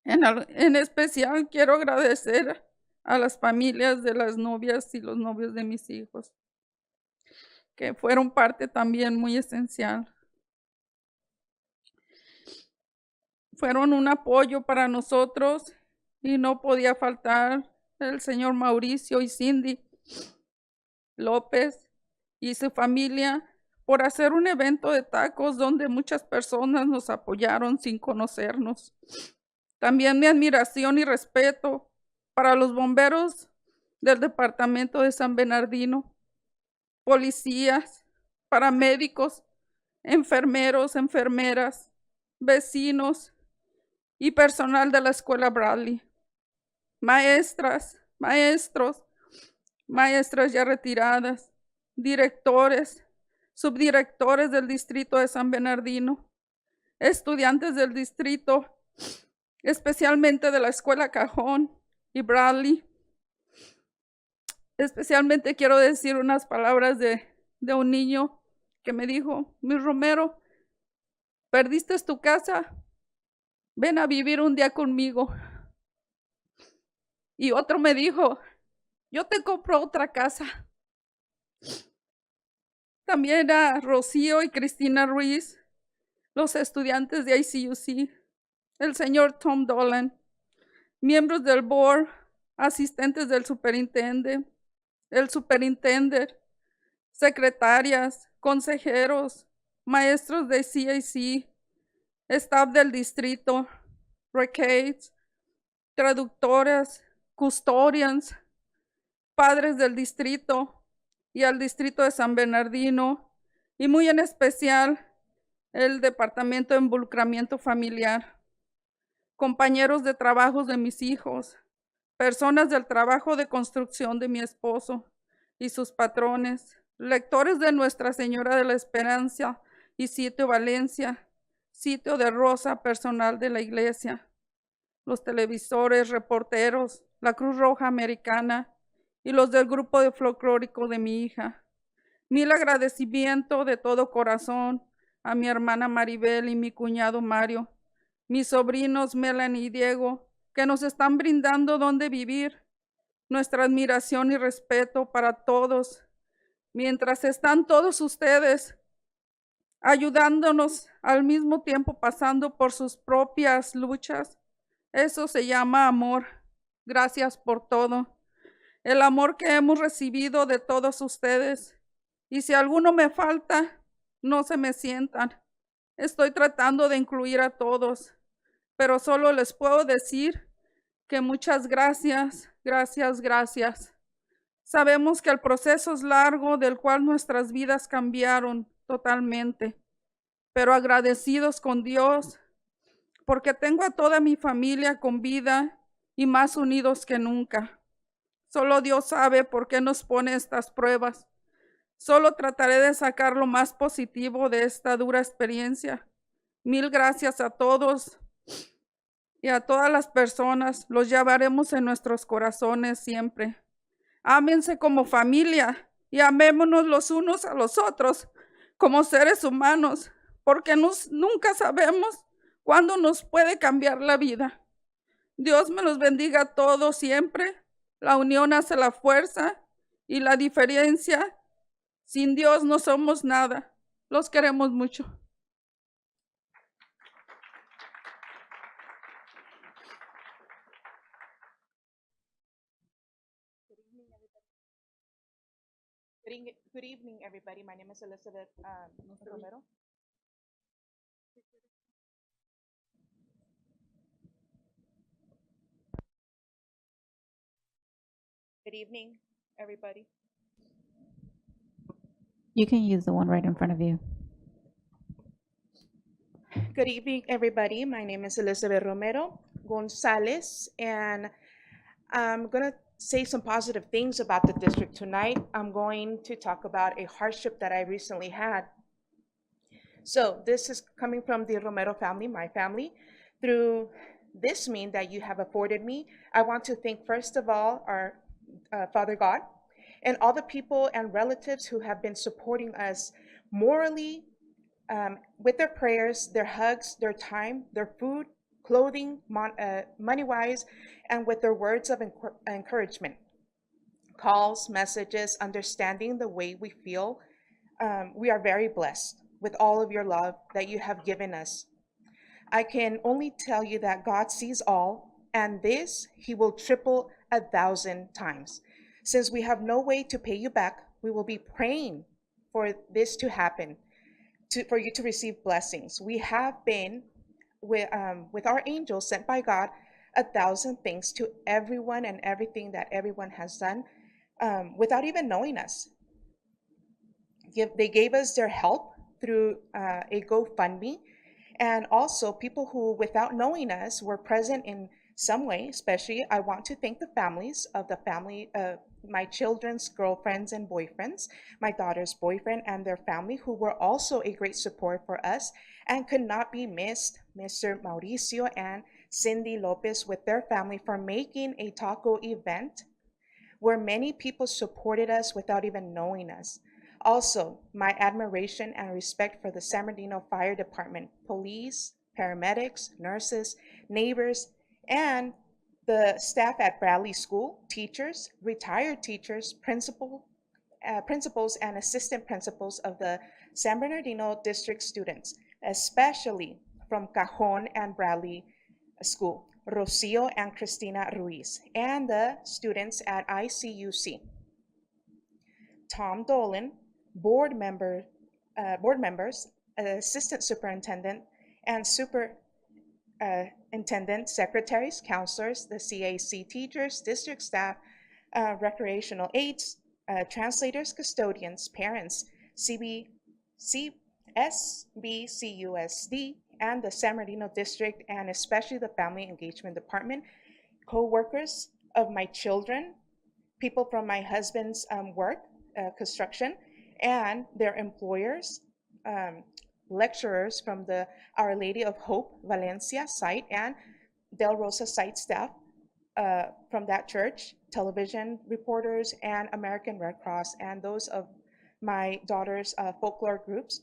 En especial quiero agradecer a las familias de las novias y los novios de mis hijos, que fueron parte también muy esencial. Fueron un apoyo para nosotros y no podía faltar el señor Mauricio y Cindy López y su familia por hacer un evento de tacos donde muchas personas nos apoyaron sin conocernos. También mi admiración y respeto para los bomberos del departamento de San Bernardino, policías, paramédicos, enfermeros, enfermeras, vecinos y personal de la escuela Bradley, maestras, maestros, maestras ya retiradas, directores, subdirectores del distrito de San Bernardino, estudiantes del distrito, especialmente de la escuela Cajón y Bradley. Especialmente quiero decir unas palabras de un niño que me dijo: Miss Romero, ¿perdiste tu casa? Ven a vivir un día conmigo. Y otro me dijo: yo te compro otra casa. También a Rocío y Cristina Ruiz, los estudiantes de ICUC, el señor Tom Dolan, miembros del board, asistentes del superintendente, el superintendente, secretarias, consejeros, maestros de CIC, staff del distrito, recates, traductoras, custodians, padres del distrito y al distrito de San Bernardino, y muy en especial el departamento de involucramiento familiar, compañeros de trabajos de mis hijos, personas del trabajo de construcción de mi esposo y sus patrones, lectores de Nuestra Señora de la Esperanza y Sitio Valencia, Sitio de Rosa, personal de la iglesia, los televisores, reporteros, la Cruz Roja Americana y los del grupo de folclórico de mi hija. 1000 agradecimiento de todo corazón a mi hermana Maribel y mi cuñado Mario, mis sobrinos Melanie y Diego, que nos están brindando donde vivir. Nuestra admiración y respeto para todos, mientras están todos ustedes ayudándonos, al mismo tiempo pasando por sus propias luchas. Eso se llama amor. Gracias por todo. El amor que hemos recibido de todos ustedes. Y si alguno me falta, no se me sientan. Estoy tratando de incluir a todos, pero solo les puedo decir que muchas gracias, gracias, gracias. Sabemos que el proceso es largo, del cual nuestras vidas cambiaron totalmente, pero agradecidos con Dios, porque tengo a toda mi familia con vida y más unidos que nunca. Solo Dios sabe por qué nos pone estas pruebas. Solo trataré de sacar lo más positivo de esta dura experiencia. Mil gracias a todos y a todas las personas. Los llevaremos en nuestros corazones siempre. Ámense como familia y amémonos los unos a los otros como seres humanos, porque nunca sabemos cuándo nos puede cambiar la vida. Dios me los bendiga a todos siempre. La unión hace la fuerza y la diferencia. Sin Dios no somos nada. Los queremos mucho. Good evening, everybody. My name is Elizabeth Romero. Good evening, everybody. You can use the one right in front of you. Good evening, everybody. My name is Elizabeth Romero Gonzalez, and I'm going to say some positive things about the district tonight. I'm going to talk about a hardship that I recently had. So this is coming from the Romero family, my family. Through this mean that you have afforded me, I want to thank first of all our Father God and all the people and relatives who have been supporting us morally, with their prayers, their hugs, their time, their food, clothing, money-wise, and with their words of encouragement. Calls, messages, understanding the way we feel. We are very blessed with all of your love that you have given us. I can only tell you that God sees all, and this He will triple 1,000 times. Since we have no way to pay you back, we will be praying for this to happen, for you to receive blessings. We have been with our angels sent by God 1,000 things to everyone and everything that everyone has done without even knowing us. They gave us their help through a GoFundMe, and also people who, without knowing us, were present in some way. Especially, I want to thank the families of my children's girlfriends and boyfriends, my daughter's boyfriend and their family, who were also a great support for us and could not be missed. Mr. Mauricio and Cindy Lopez with their family for making a taco event where many people supported us without even knowing us. Also, my admiration and respect for the San Bernardino Fire Department, police, paramedics, nurses, neighbors, and the staff at Bradley School, teachers, retired teachers, principals, and assistant principals of the San Bernardino district students, especially from Cajon and Bradley School, Rocio and Cristina Ruiz, and the students at ICUC. Tom Dolan, board members, assistant superintendent, and superintendent, secretaries, counselors, the CAC teachers, district staff, recreational aides, translators, custodians, parents, SBCUSD, and the San Bernardino district, and especially the family engagement department, co-workers of my children, people from my husband's work, construction, and their employers, lecturers from the Our Lady of Hope Valencia site and Del Rosa site staff from that church, television reporters, and American Red Cross, and those of my daughter's folklore groups.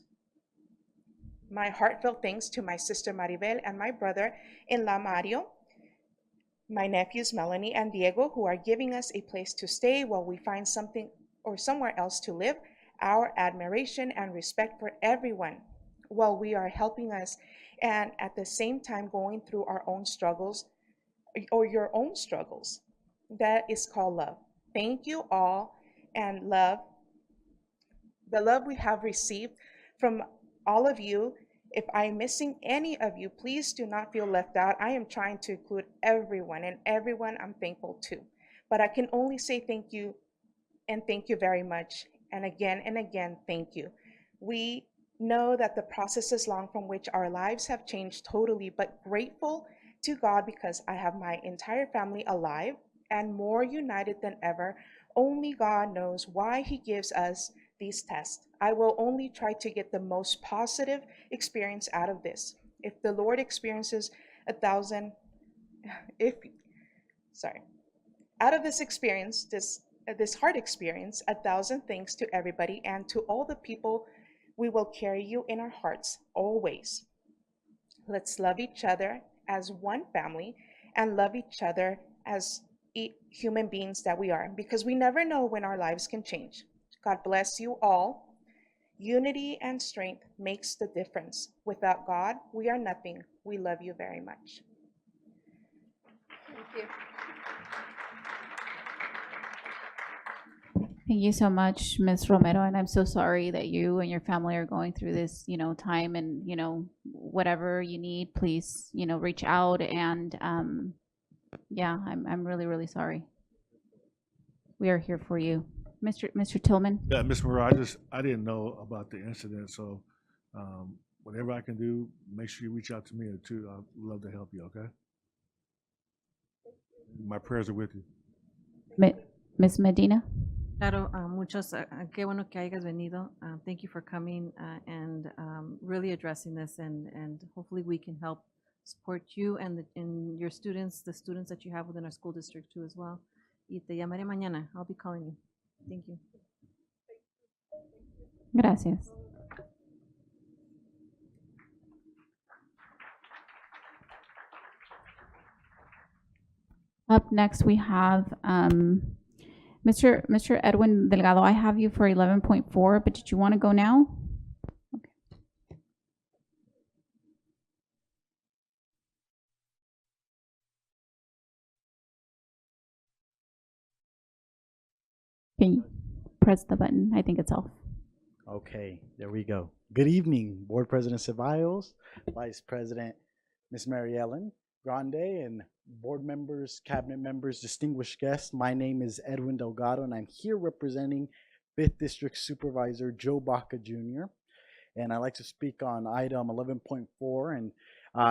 My heartfelt thanks to my sister Maribel and my brother-in-law Mario, my nephews Melanie and Diego, who are giving us a place to stay while we find something or somewhere else to live. Our admiration and respect for everyone while we are helping us and at the same time going through our own struggles or your own struggles. That is called love. Thank you all, and love, the love we have received from all of you. If I'm missing any of you, please do not feel left out. I am trying to include everyone, and everyone I'm thankful to. But I can only say thank you, and thank you very much. And again, thank you. We know that the process is long from which our lives have changed totally, but grateful to God because I have my entire family alive and more united than ever. Only God knows why He gives us these tests. I will only try to get the most positive experience out of this. If the Lord experiences 1,000, if, sorry, out of this experience, this hard experience, 1,000 thanks to everybody and to all the people. We will carry you in our hearts always. Let's love each other as one family and love each other as human beings that we are, because we never know when our lives can change. God bless you all. Unity and strength makes the difference. Without God, we are nothing. We love you very much. Thank you. Thank you so much, Ms. Romero, and I'm so sorry that you and your family are going through this, time, and, whatever you need, please, reach out, and, yeah, I'm really, really sorry. We are here for you. Mr. Tillman? Yeah, Ms. Moreau, I didn't know about the incident, so whatever I can do, make sure you reach out to me too. I'd love to help you, okay? My prayers are with you. Ms. Medina? Claro, qué bueno que hayas venido. Thank you for coming and really addressing this, and hopefully we can help support you and your students, the students that you have within our school district too as well. Y te llamaré mañana. I'll be calling you. Thank you. Gracias. Up next, we have Mr. Edwin Delgado. I have you for 11.4, but did you want to go now? Can you press the button? I think it's off. Okay, there we go. Good evening, Board President Ceballos, Vice President Ms. Mary Ellen Grande, and board members, cabinet members, distinguished guests. My name is Edwin Delgado, and I'm here representing 5th District Supervisor Joe Baca Jr. And I'd like to speak on item 11.4 and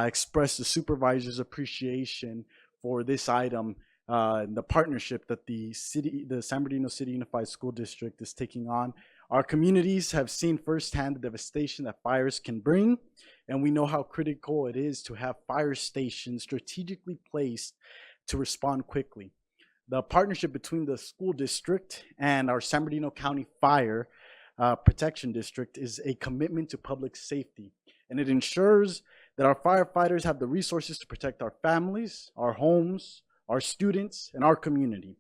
express the supervisor's appreciation for this item, the partnership that the San Bernardino City Unified School District is taking on. Our communities have seen firsthand the devastation that fires can bring, and we know how critical it is to have fire stations strategically placed to respond quickly. The partnership between the school district and our San Bernardino County Fire Protection District is a commitment to public safety, and it ensures that our firefighters have the resources to protect our families, our homes, our students, and our community.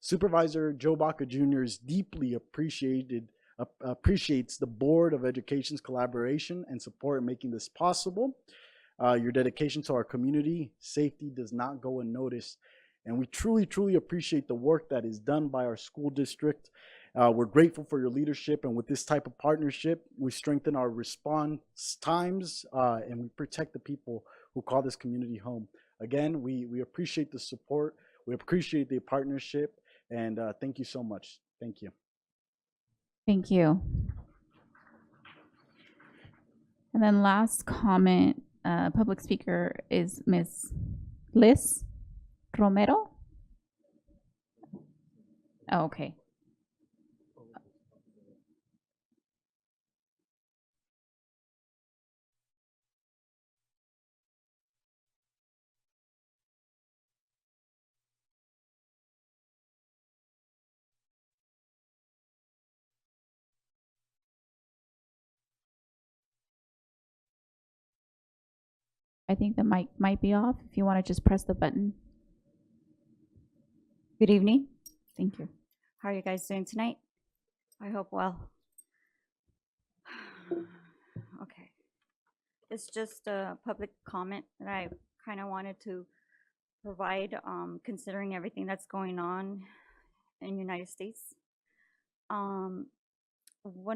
Supervisor Joe Baca Jr. is deeply appreciates the Board of Education's collaboration and support in making this possible. Your dedication to our community safety does not go unnoticed, and we truly, truly appreciate the work that is done by our school district. We're grateful for your leadership, and with this type of partnership, we strengthen our response times and we protect the people who call this community home. Again, we appreciate the support, we appreciate the partnership, and thank you so much. Thank you. Thank you. And then last comment, public speaker is Ms. Liz Romero. Oh, okay. I think the mic might be off. If you want to just press the button. Good evening. Thank you. How are you guys doing tonight? I hope well. Okay. It's just a public comment that I kind of wanted to provide, considering everything that's going on in the United States. One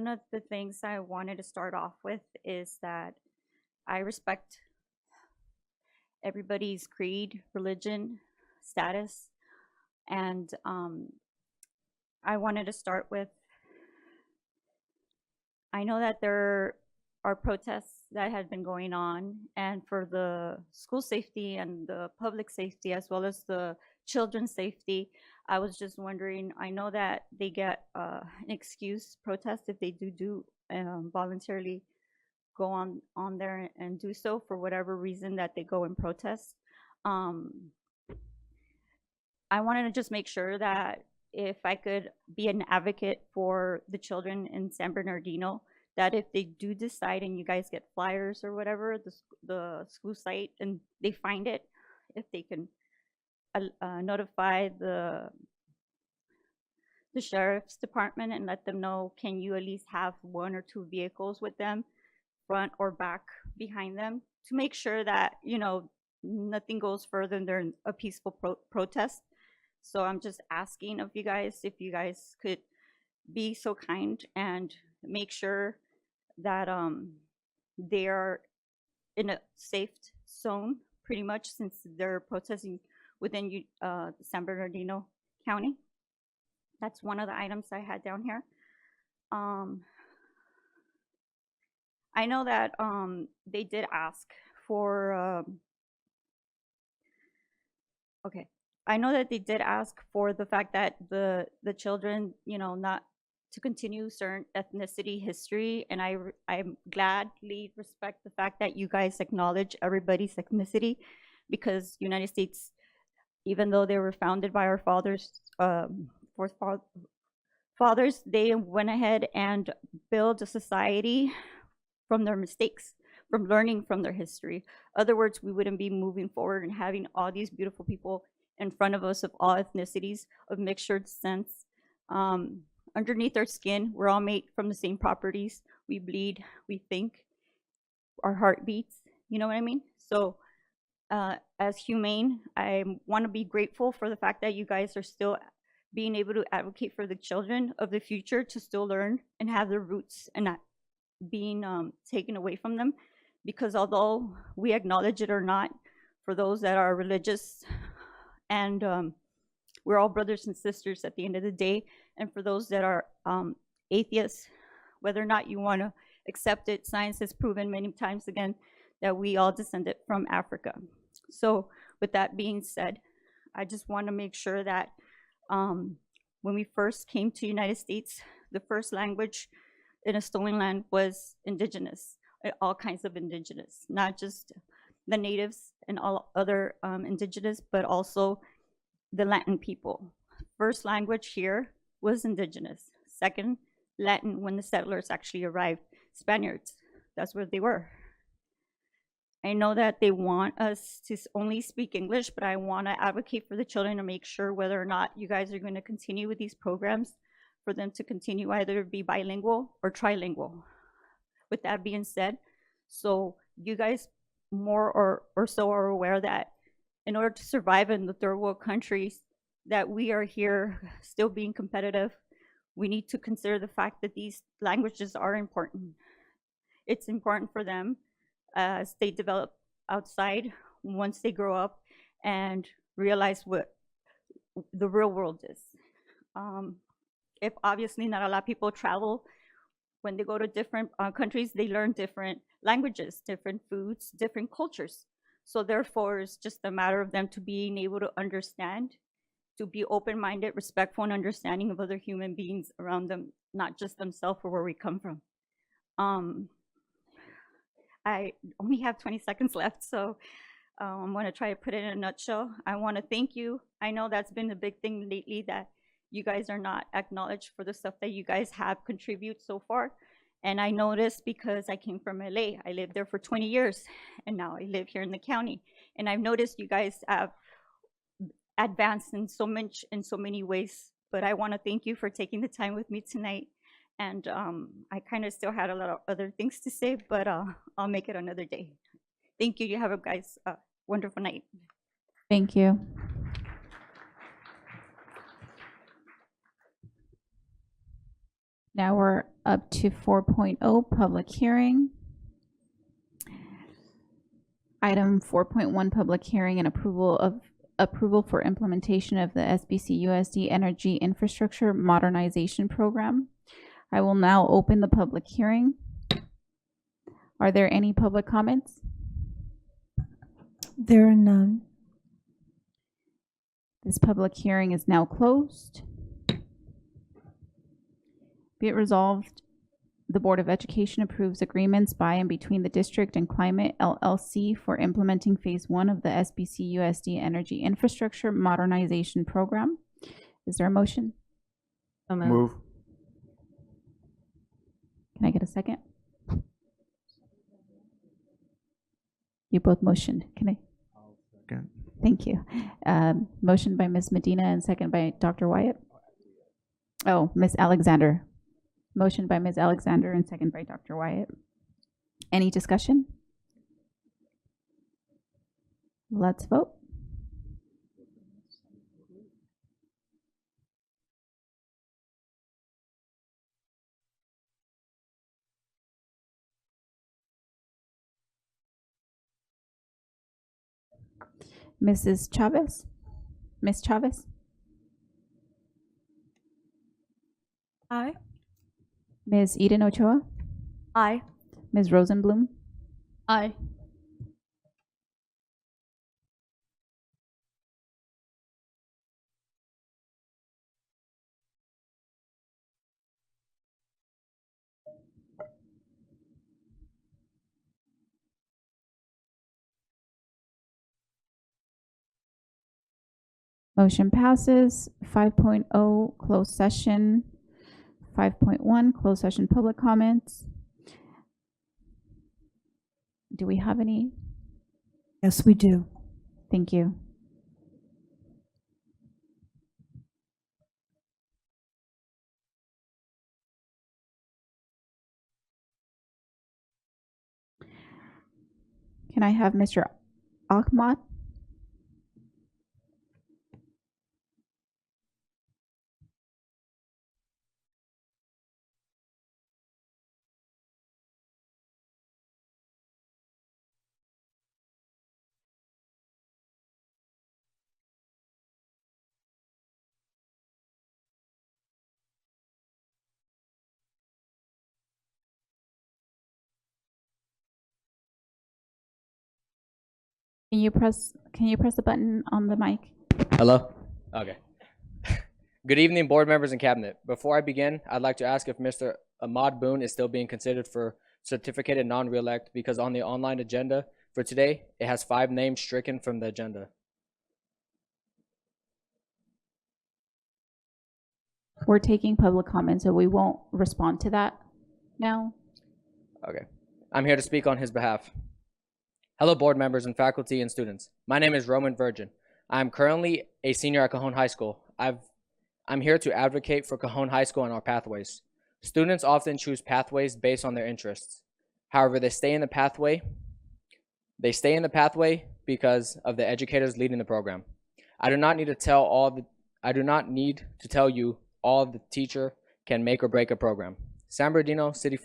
of the things I wanted to start off with is that I respect everybody's creed, religion, status, and I wanted to start with, I know that there are protests that have been going on, and for the school safety and the public safety as well as the children's safety, I was just wondering, I know that they get an excuse protest if they do voluntarily go on there and do so for whatever reason that they go and protest. I wanted to just make sure that if I could be an advocate for the children in San Bernardino, that if they do decide and you guys get flyers or whatever, the school site, and they find it, if they can notify the sheriff's department and let them know, can you at least have 1 or 2 vehicles with them, front or back behind them, to make sure that, you know, nothing goes further than a peaceful protest. So I'm just asking of you guys if you guys could be so kind and make sure that they are in a safe zone, pretty much, since they're protesting within San Bernardino County. That's one of the items I had down here. I know that they did ask for okay. I know that they did ask for the fact that the children, you know, not to continue certain ethnicity history, and I gladly respect the fact that you guys acknowledge everybody's ethnicity, because United States, even though they were founded by our fathers, they went ahead and built a society from their mistakes, from learning from their history. Other words, we wouldn't be moving forward and having all these beautiful people in front of us of all ethnicities, of mixed descents. Underneath our skin, we're all made from the same properties. We bleed, we think, our heart beats, you know what I mean? So as humane, I want to be grateful for the fact that you guys are still being able to advocate for the children of the future to still learn and have their roots and not being taken away from them. Because although we acknowledge it or not, for those that are religious, and we're all brothers and sisters at the end of the day, and for those that are atheists, whether or not you want to accept it, science has proven many times again that we all descended from Africa. So with that being said, I just want to make sure that when we first came to United States, the first language in a stolen land was indigenous, all kinds of indigenous, not just the natives and all other indigenous, but also the Latin people. First language here was indigenous. Second, Latin when the settlers actually arrived. Spaniards, that's where they were. I know that they want us to only speak English, but I want to advocate for the children to make sure whether or not you guys are going to continue with these programs, for them to continue either be bilingual or trilingual. With that being said, so you guys more or so are aware that in order to survive in the third world countries, that we are here still being competitive, we need to consider the fact that these languages are important. It's important for them as they develop outside, once they grow up and realize what the real world is. If obviously not a lot of people travel, when they go to different countries, they learn different languages, different foods, different cultures. So therefore, it's just a matter of them to being able to understand, to be open-minded, respectful, and understanding of other human beings around them, not just themselves or where we come from. I only have 20 seconds left, so I'm going to try to put it in a nutshell. I want to thank you. I know that's been a big thing lately, that you guys are not acknowledged for the stuff that you guys have contributed so far. And I noticed because I came from LA. I lived there for 20 years, and now I live here in the county. And I've noticed you guys have advanced in so many ways. But I want to thank you for taking the time with me tonight. And I kind of still had a lot of other things to say, but I'll make it another day. Thank you. You have a guys wonderful night. Thank you. Now we're up to 4.0, public hearing. Item 4.1, public hearing and approval for implementation of the SBC USD Energy Infrastructure Modernization Program. I will now open the public hearing. Are there any public comments? There are none. This public hearing is now closed. Be it resolved the Board of Education approves agreements by and between the district and Climate LLC for implementing Phase 1 of the SBC USD Energy Infrastructure Modernization Program. Is there a motion? Move. Can I get a second? You both motioned. Can I? Second. Thank you. Motion by Ms. Medina and second by Dr. Wyatt. Oh, Ms. Alexander. Motion by Ms. Alexander and second by Dr. Wyatt. Any discussion? Let's vote. Mrs. Chavez? Ms. Chavez? Aye. Ms. Eden Ochoa? Aye. Ms. Rosenblum? Aye. Motion passes. 5.0 closed session. 5.1 closed session public comments. Do we have any? Yes, we do. Thank you. Can I have Mr. Ahmad? Can you press the button on the mic? Hello? Okay. Good evening, board members and cabinet. Before I begin, I'd like to ask if Mr. Ahmad Boone is still being considered for certificated non-reelect because on the online agenda for today, it has 5 names stricken from the agenda. We're taking public comment, so we won't respond to that now. Okay. I'm here to speak on his behalf. Hello, board members and faculty and students. My name is Roman Virgin. I'm currently a senior at Cajon High School. I'm here to advocate for Cajon High School and our pathways. Students often choose pathways based on their interests. However, they stay in the pathway because of the educators leading the program. I do not need to tell you all the teacher can make or break a program. San Bernardino City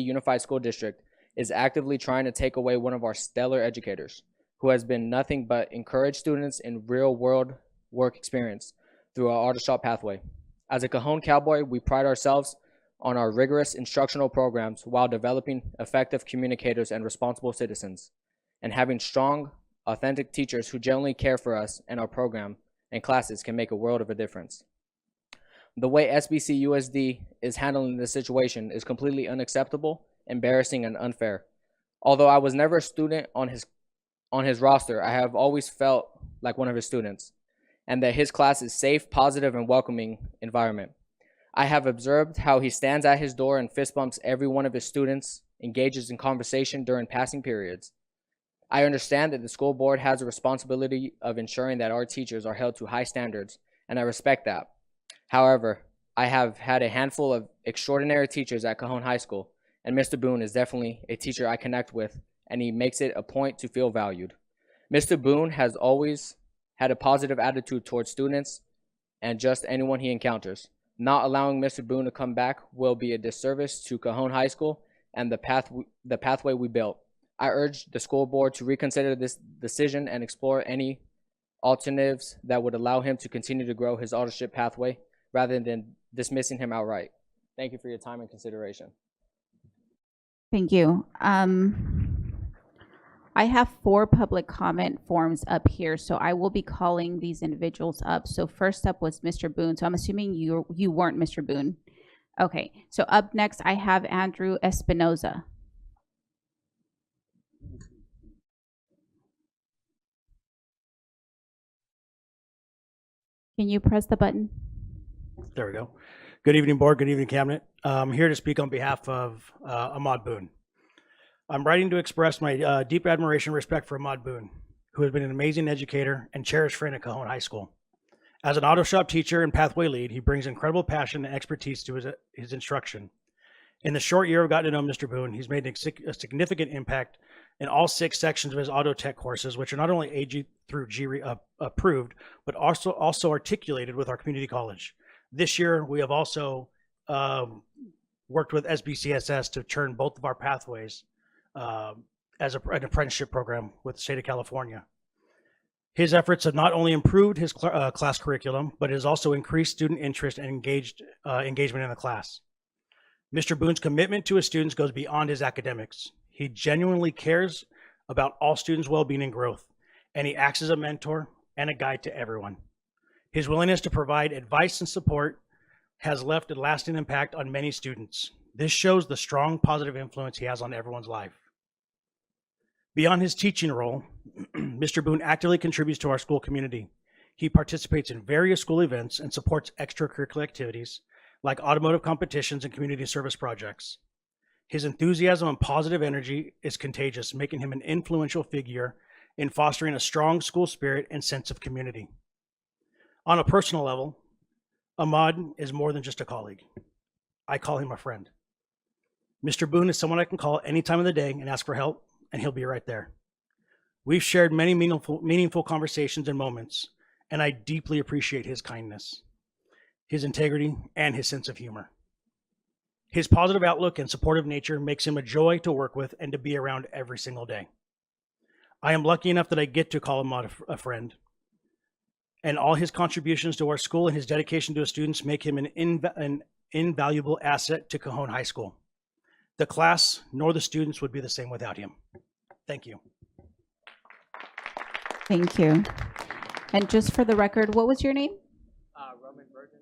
Unified School District is actively trying to take away one of our stellar educators who has been nothing but encourage students in real world work experience through our Aldershot pathway. As a Cajon Cowboy, we pride ourselves on our rigorous instructional programs while developing effective communicators and responsible citizens, and having strong, authentic teachers who genuinely care for us and our program and classes can make a world of a difference. The way SBC USD is handling this situation is completely unacceptable, embarrassing, and unfair. Although I was never a student on his roster, I have always felt like one of his students, and that his class is safe, positive, and welcoming environment. I have observed how he stands at his door and fist bumps every one of his students, engages in conversation during passing periods. I understand that the school board has a responsibility of ensuring that our teachers are held to high standards, and I respect that. However, I have had a handful of extraordinary teachers at Cajon High School, and Mr. Boone is definitely a teacher I connect with, and he makes it a point to feel valued. Mr. Boone has always had a positive attitude towards students and just anyone he encounters. Not allowing Mr. Boone to come back will be a disservice to Cajon High School and the pathway we built. I urge the school board to reconsider this decision and explore any alternatives that would allow him to continue to grow his authorship pathway rather than dismissing him outright. Thank you for your time and consideration. Thank you. I have 4 public comment forms up here, so I will be calling these individuals up. So first up was Mr. Boone. So I'm assuming you weren't Mr. Boone. Okay, so up next, I have Andrew Espinoza. Can you press the button? There we go. Good evening, board. Good evening, cabinet. I'm here to speak on behalf of Ahmad Boone. I'm writing to express my deep admiration and respect for Ahmad Boone, who has been an amazing educator and cherished friend at Cajon High School. As an auto shop teacher and pathway lead, he brings incredible passion and expertise to his instruction. In the short year I've gotten to know Mr. Boone, he's made a significant impact in all 6 sections of his auto tech courses, which are not only AG through G approved, but also articulated with our community college. This year, we have also worked with SBCSS to turn both of our pathways as an apprenticeship program with the state of California. His efforts have not only improved his class curriculum, but it has also increased student interest and engagement in the class. Mr. Boone's commitment to his students goes beyond his academics. He genuinely cares about all students' well-being and growth, and he acts as a mentor and a guide to everyone. His willingness to provide advice and support has left a lasting impact on many students. This shows the strong positive influence he has on everyone's life. Beyond his teaching role, Mr. Boone actively contributes to our school community. He participates in various school events and supports extracurricular activities like automotive competitions and community service projects. His enthusiasm and positive energy is contagious, making him an influential figure in fostering a strong school spirit and sense of community. On a personal level, Ahmad is more than just a colleague. I call him a friend. Mr. Boone is someone I can call any time of the day and ask for help, and he'll be right there. We've shared many meaningful conversations and moments, and I deeply appreciate his kindness, his integrity, and his sense of humor. His positive outlook and supportive nature makes him a joy to work with and to be around every single day. I am lucky enough that I get to call him a friend, and all his contributions to our school and his dedication to his students make him an invaluable asset to Cajon High School. The class nor the students would be the same without him. Thank you. Thank you. And just for the record, what was your name? Roman Virgin.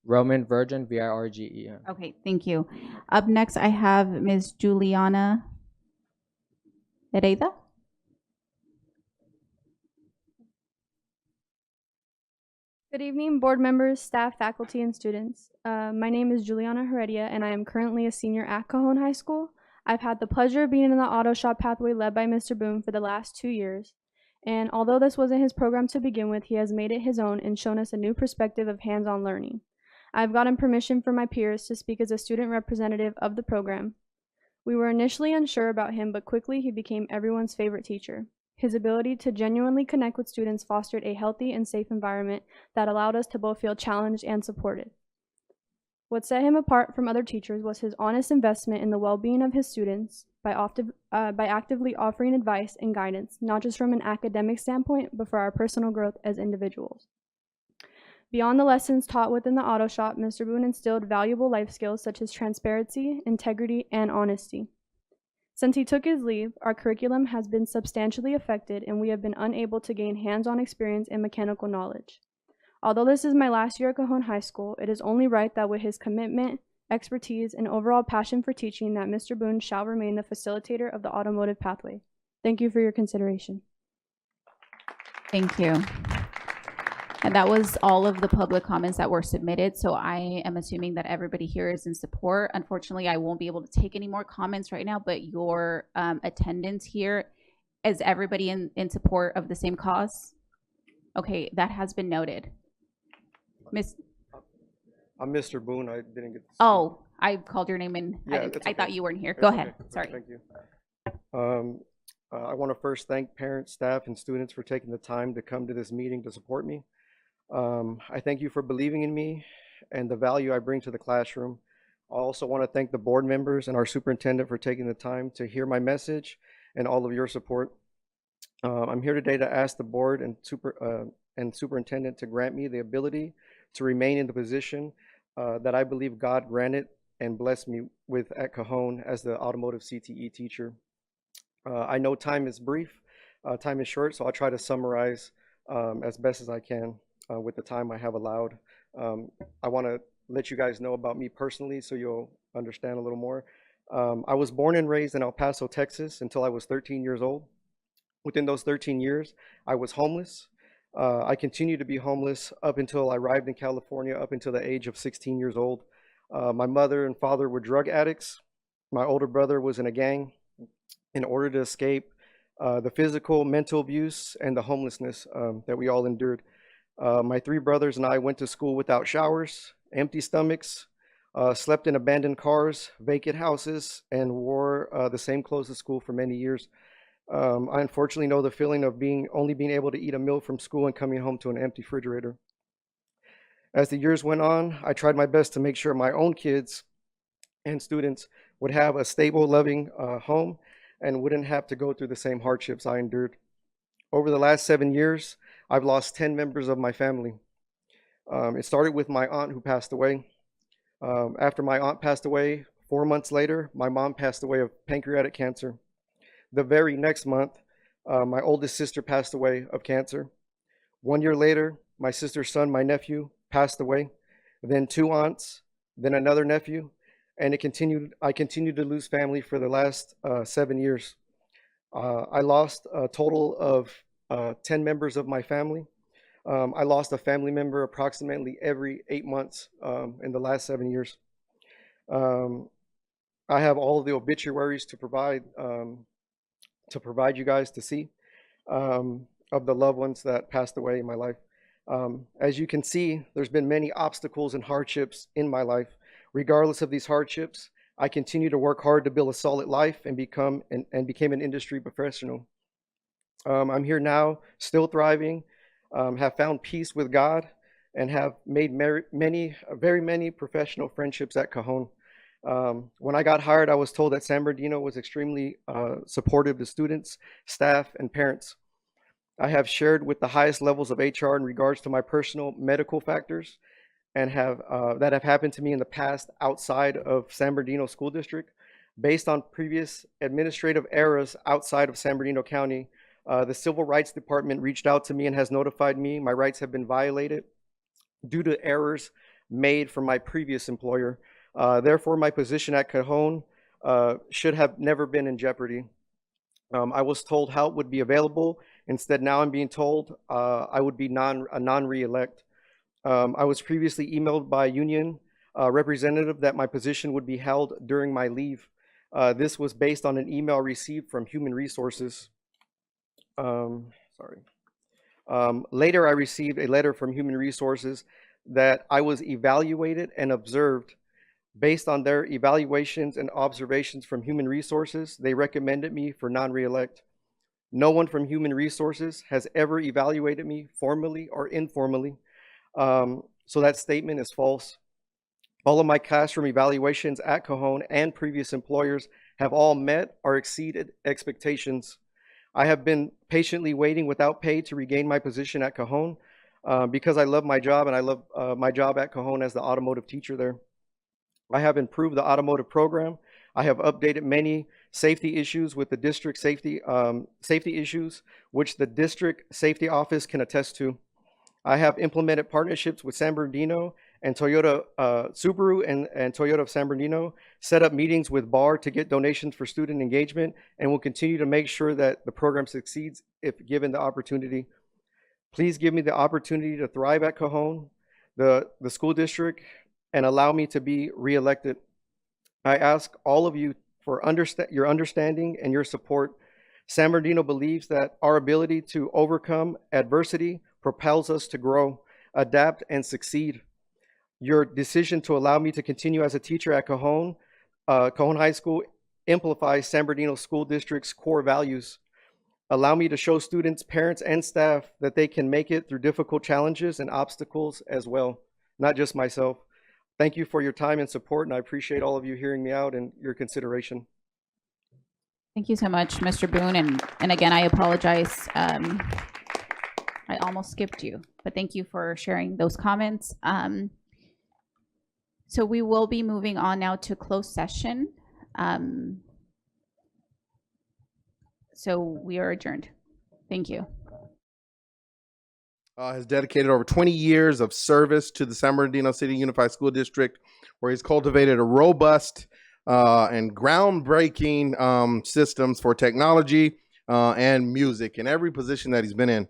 Roman Virgin, Virgen. Okay, thank you. Up next, I have Ms. Juliana Hereda. Good evening, board members, staff, faculty, and students. My name is Juliana Heredia, and I am currently a senior at Cajon High School. I've had the pleasure of being in the auto shop pathway led by Mr. Boone for the last 2 years. And although this wasn't his program to begin with, he has made it his own and shown us a new perspective of hands-on learning. I've gotten permission from my peers to speak as a student representative of the program. We were initially unsure about him, but quickly he became everyone's favorite teacher. His ability to genuinely connect with students fostered a healthy and safe environment that allowed us to both feel challenged and supported. What set him apart from other teachers was his honest investment in the well-being of his students by actively offering advice and guidance, not just from an academic standpoint, but for our personal growth as individuals. Beyond the lessons taught within the auto shop, Mr. Boone instilled valuable life skills such as transparency, integrity, and honesty. Since he took his leave, our curriculum has been substantially affected and we have been unable to gain hands-on experience and mechanical knowledge. Although this is my last year at Cajon High School, it is only right that with his commitment, expertise, and overall passion for teaching that Mr. Boone shall remain the facilitator of the automotive pathway. Thank you for your consideration. Thank you. And that was all of the public comments that were submitted. So I am assuming that everybody here is in support. Unfortunately, I won't be able to take any more comments right now, but your attendance here, is everybody in support of the same cause? Okay, that has been noted. I'm Mr. Boone. I didn't get to Oh, I called your name and Yeah, I thought you weren't here. It's Go okay. ahead. It's Sorry. okay. Thank you. I want to first thank parents, staff, and students for taking the time to come to this meeting to support me. I thank you for believing in me and the value I bring to the classroom. I also want to thank the board members and our superintendent for taking the time to hear my message and all of your support. I'm here today to ask the board and superintendent to grant me the ability to remain in the position that I believe God granted and blessed me with at Cajon as the automotive CTE teacher. I know time is brief, time is short, so I'll try to summarize as best as I can. with the time I have allowed. I want to let you guys know about me personally so you'll understand a little more. I was born and raised in El Paso, Texas until I was 13 years old. Within those 13 years, I was homeless. I continued to be homeless up until I arrived in California, up until the age of 16 years old. My mother and father were drug addicts. My older brother was in a gang. In order to escape the physical, mental abuse, and the homelessness that we all endured, my three brothers and I went to school without showers, empty stomachs, slept in abandoned cars, vacant houses, and wore the same clothes to school for many years. I unfortunately know the feeling of only being able to eat a meal from school and coming home to an empty refrigerator. As the years went on, I tried my best to make sure my own kids and students would have a stable, loving home and wouldn't have to go through the same hardships I endured. Over the last 7 years, I've lost 10 members of my family. It started with my aunt who passed away. After my aunt passed away, 4 months later, my mom passed away of pancreatic cancer. The very next month, my oldest sister passed away of cancer. 1 year later, my sister's son, my nephew, passed away. Then 2 aunts, then another nephew, and I continued to lose family for the last 7 years. I lost a total of 10 members of my family. I lost a family member approximately every 8 months in the last 7 years. I have all of the obituaries to provide you guys to see of the loved ones that passed away in my life. As you can see, there's been many obstacles and hardships in my life. Regardless of these hardships, I continue to work hard to build a solid life and became an industry professional. I'm here now, still thriving, have found peace with God, and have made very many professional friendships at Cajon. When I got hired, I was told that San Bernardino was extremely supportive to students, staff, and parents. I have shared with the highest levels of HR in regards to my personal medical factors and that have happened to me in the past outside of San Bernardino School District. Based on previous administrative errors outside of San Bernardino County, the Civil Rights Department reached out to me and has notified me my rights have been violated due to errors made from my previous employer. Therefore, my position at Cajon should have never been in jeopardy. I was told help would be available. Instead, now I'm being told I would be a non-reelect. I was previously emailed by a union representative that my position would be held during my leave. This was based on an email received from Human Resources. Later, I received a letter from Human Resources that I was evaluated and observed. Based on their evaluations and observations from Human Resources, they recommended me for non-reelect. No one from Human Resources has ever evaluated me formally or informally, so that statement is false. All of my classroom evaluations at Cajon and previous employers have all met or exceeded expectations. I have been patiently waiting without pay to regain my position at Cajon because I love my job, and I love my job at Cajon as the automotive teacher there. I have improved the automotive program. I have updated many safety issues with the district safety issues, which the district safety office can attest to. I have implemented partnerships with San Bernardino and Toyota Subaru and Toyota of San Bernardino, set up meetings with BAR to get donations for student engagement, and will continue to make sure that the program succeeds if given the opportunity. Please give me the opportunity to thrive at Cajon, the school district, and allow me to be reelected. I ask all of you for your understanding and your support. San Bernardino believes that our ability to overcome adversity propels us to grow, adapt, and succeed. Your decision to allow me to continue as a teacher at Cajon High School amplifies San Bernardino School District's core values. Allow me to show students, parents, and staff that they can make it through difficult challenges and obstacles as well, not just myself. Thank you for your time and support, and I appreciate all of you hearing me out and your consideration. Thank you so much, Mr. Boone. And again, I apologize. I almost skipped you, but thank you for sharing those comments. So we will be moving on now to closed session. So we are adjourned. Thank you. has dedicated over 20 years of service to the San Bernardino City Unified School District, where he's cultivated a robust and groundbreaking systems for technology and music in every position that he's been in.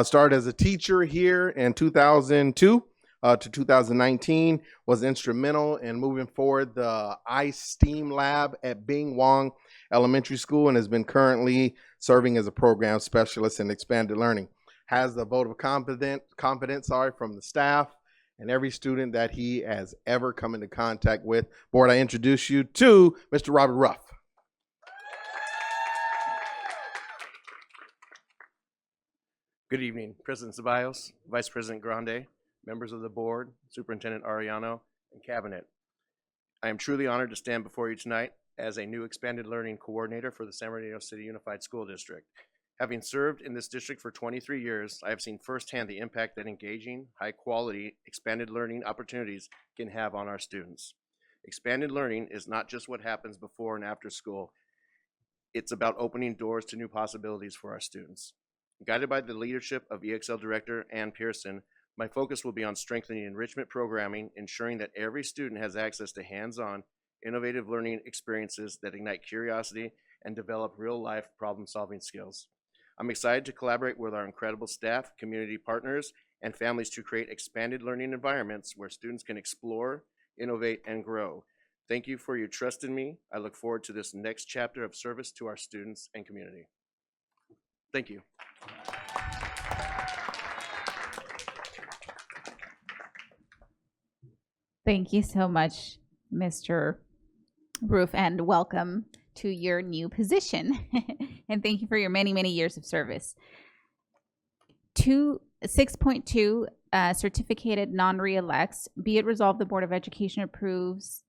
Started as a teacher here in 2002 to 2019, was instrumental in moving forward the ICE STEAM lab at Bing Wong Elementary School, and has been currently serving as a program specialist in expanded learning. Has the vote of confidence from the staff and every student that he has ever come into contact with. Board, I introduce you to Mr. Robert Ruff. Good evening, President Ceballos, Vice President Grande, members of the board, Superintendent Arellano, and Cabinet. I am truly honored to stand before you tonight as a new expanded learning coordinator for the San Bernardino City Unified School District. Having served in this district for 23 years, I have seen firsthand the impact that engaging, high-quality, expanded learning opportunities can have on our students. Expanded learning is not just what happens before and after school. It's about opening doors to new possibilities for our students. Guided by the leadership of EXL Director Ann Pearson, my focus will be on strengthening enrichment programming, ensuring that every student has access to hands-on, innovative learning experiences that ignite curiosity and develop real-life problem-solving skills. I'm excited to collaborate with our incredible staff, community partners, and families to create expanded learning environments where students can explore, innovate, and grow. Thank you for your trust in me. I look forward to this next chapter of service to our students and community. Thank you. Thank you so much, Mr. Roof, and welcome to your new position. And thank you for your many, many years of service. 6.2, certificated non-reelects. Be it resolved, the Board of Education approves,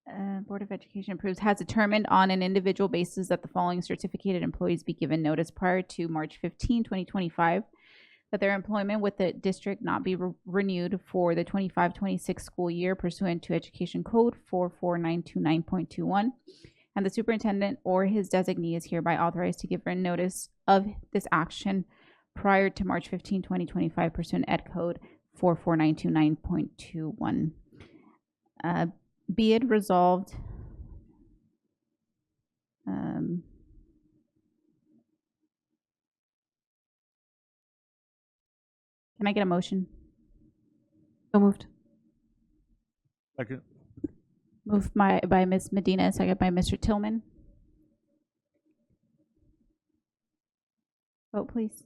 has determined on an individual basis that the following certificated employees be given notice prior to March 15, 2025, that their employment with the district not be renewed for the 25-26 school year pursuant to Education Code 44929.21, and the superintendent or his designee is hereby authorized to give written notice of this action prior to March 15, 2025, pursuant Ed Code 44929.21. Be it resolved, can I get a motion? So moved. Second. Moved by Ms. Medina, second by Mr. Tillman. Vote, please.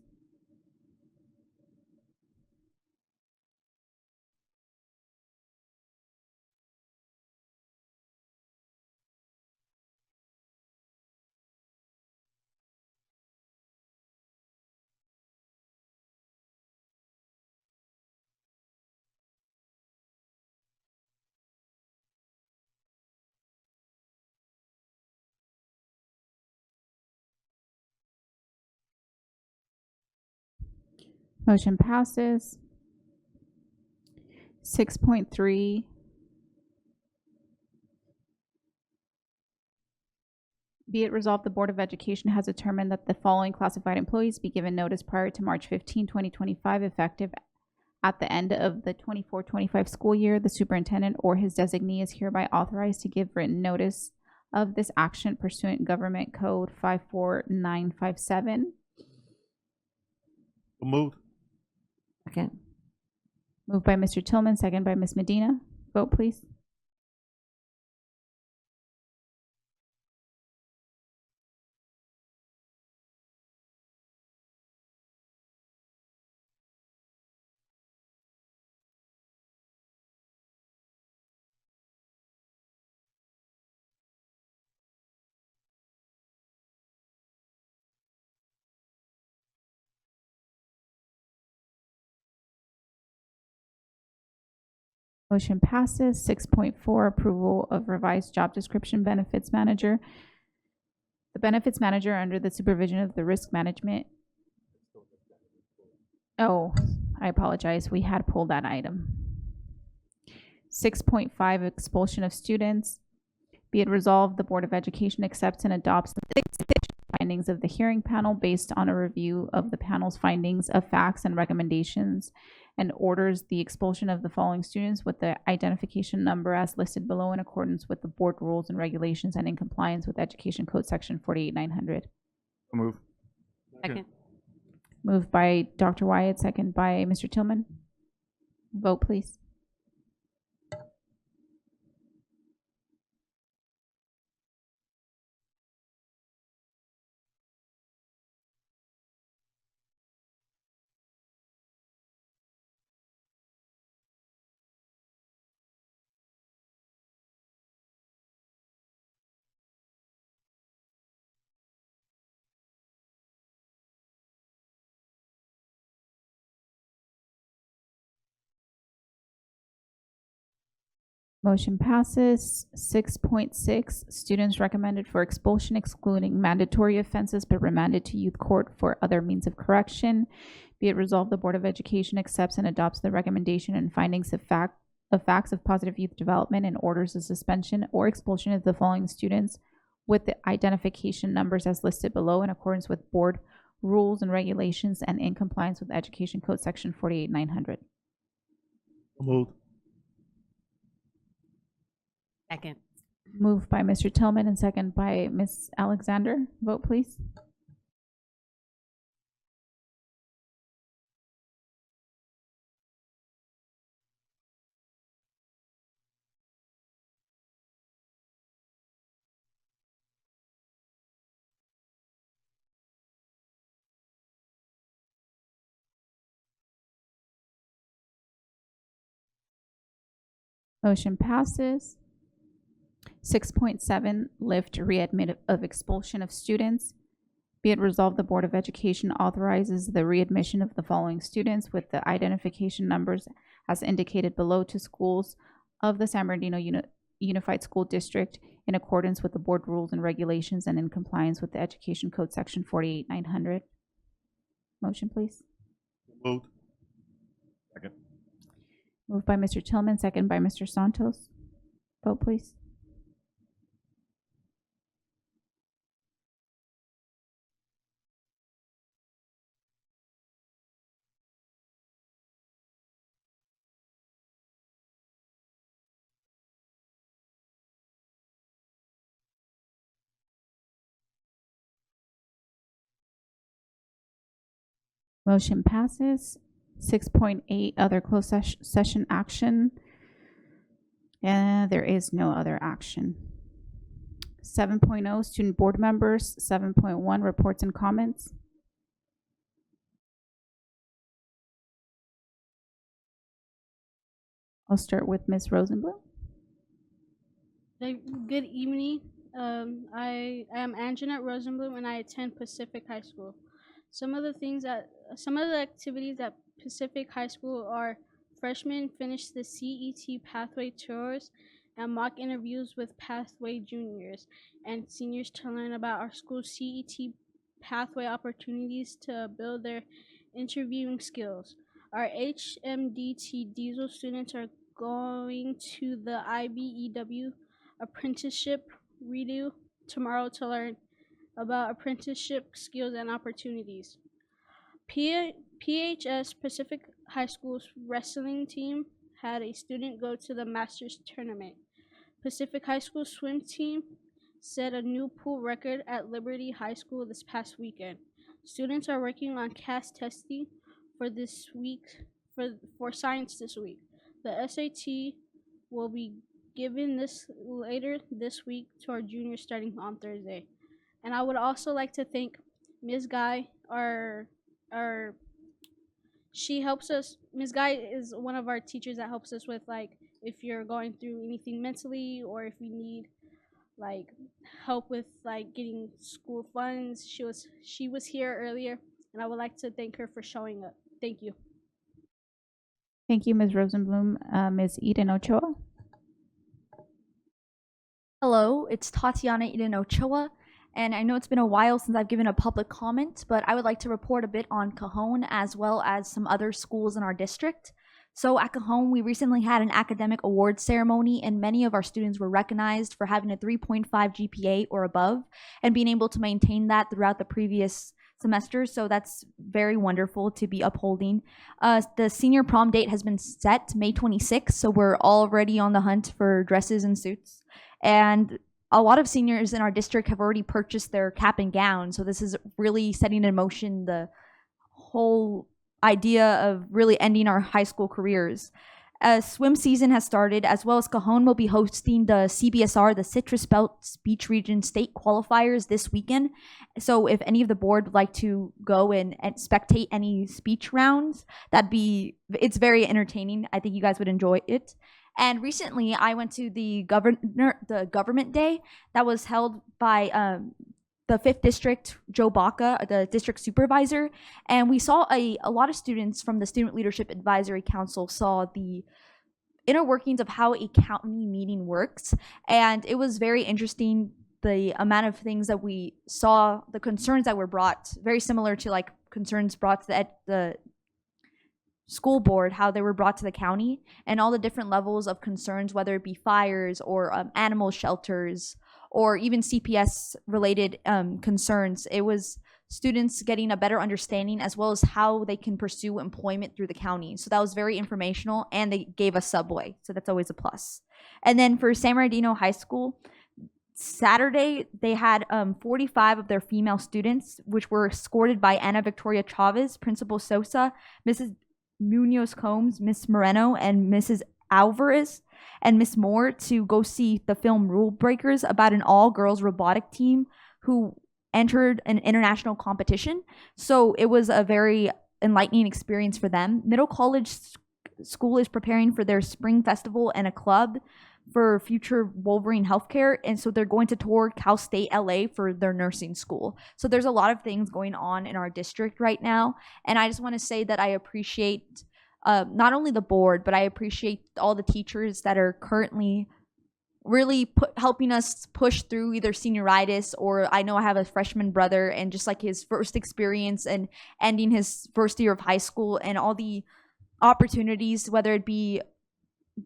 Motion passes. 6.3. Be it resolved, the Board of Education has determined that the following classified employees be given notice prior to March 15, 2025, effective at the end of the 24-25 school year. The superintendent or his designee is hereby authorized to give written notice of this action pursuant Government Code 54957. Moved. Second. Moved by Mr. Tillman, second by Ms. Medina. Vote, please. Motion passes. 6.4, approval of revised job description, benefits manager. The benefits manager, under the supervision of the risk management. Oh, I apologize. We had pulled that item. 6.5, expulsion of students. Be it resolved, the Board of Education accepts and adopts the decision by findings of the hearing panel based on a review of the panel's findings of facts and recommendations, and orders the expulsion of the following students with the identification number as listed below in accordance with the board rules and regulations and in compliance with Education Code Section 48900. Move. Second. Moved by Dr. Wyatt, second by Mr. Tillman. Vote, please. Motion passes. 6.6, students recommended for expulsion excluding mandatory offenses but remanded to youth court for other means of correction. Be it resolved, the Board of Education accepts and adopts the recommendation and findings of facts of positive youth development and orders the suspension or expulsion of the following students with the identification numbers as listed below in accordance with board rules and regulations and in compliance with Education Code Section 48900. Moved. Second. Moved by Mr. Tillman and second by Ms. Alexander. Vote, please. Motion passes. 6.7, lift readmit of expulsion of students. Be it resolved, the Board of Education authorizes the readmission of the following students with the identification numbers as indicated below to schools of the San Bernardino Unified School District in accordance with the board rules and regulations and in compliance with the Education Code Section 48900. Motion, please. Moved. Second. Moved by Mr. Tillman, second by Mr. Santos. Vote, please. Motion passes. 6.8, other closed session action. And there is no other action. 7.0, student board members. 7.1, reports and comments. I'll start with Ms. Rosenblum. Good evening. I am Anjanette Rosenblum and I attend Pacific High School. Some of the activities at Pacific High School are freshmen finish the CET pathway tours and mock interviews with pathway juniors and seniors to learn about our school's CET pathway opportunities to build their interviewing skills. Our HMDT Diesel students are going to the IBEW apprenticeship redo tomorrow to learn about apprenticeship skills and opportunities. PHS Pacific High School's wrestling team had a student go to the Masters tournament. Pacific High School swim team set a new pool record at Liberty High School this past weekend. Students are working on CAS testing for this week for science this week. The SAT will be given later this week to our juniors starting on Thursday. And I would also like to thank Ms. Guy, she helps us. Ms. Guy is one of our teachers that helps us with, like, if you're going through anything mentally or if we need, like, help with, like, getting school funds. She was here earlier, and I would like to thank her for showing up. Thank you. Thank you, Ms. Rosenblum. Ms. Eden Ochoa. Hello, it's Tatiana Eden Ochoa, and I know it's been a while since I've given a public comment, but I would like to report a bit on Cajon as well as some other schools in our district. So at Cajon, we recently had an academic awards ceremony, and many of our students were recognized for having a 3.5 GPA or above and being able to maintain that throughout the previous semester. So that's very wonderful to be upholding. The senior prom date has been set May 26th, so we're already on the hunt for dresses and suits. And a lot of seniors in our district have already purchased their cap and gown, so this is really setting in motion the whole idea of really ending our high school careers. Swim season has started, as well as Cajon will be hosting the CBSR, the Citrus Belt Beach Region State Qualifiers this weekend. So if any of the board would like to go and spectate any speech rounds, it's very entertaining. I think you guys would enjoy it. And recently I went to the government day that was held by the 5th District, Joe Baca, the district supervisor, and we saw a lot of students from the Student Leadership Advisory Council saw the inner workings of how a county meeting works, and it was very interesting, the amount of things that we saw, the concerns that were brought, very similar to like concerns brought to the school board, how they were brought to the county, and all the different levels of concerns, whether it be fires or animal shelters, or even CPS related concerns. It was students getting a better understanding as well as how they can pursue employment through the county. So that was very informational, and they gave us Subway, so that's always a plus. And then for San Bernardino High School, Saturday they had 45 of their female students, which were escorted by Ana Victoria Chavez, Principal Sosa, Mrs. Munoz Combs, Miss Moreno, and Mrs. Alvarez and Miss Moore to go see the film Rule Breakers, about an all-girls robotic team who entered an international competition. So it was a very enlightening experience for them. Middle College School is preparing for their spring festival and a club for future Wolverine Healthcare, and so they're going to tour Cal State LA for their nursing school. So there's a lot of things going on in our district right now, and I just want to say that I appreciate not only the board, but I appreciate all the teachers that are currently really helping us push through either senioritis, or I know I have a freshman brother, and just like his first experience and ending his first year of high school, and all the opportunities, whether it be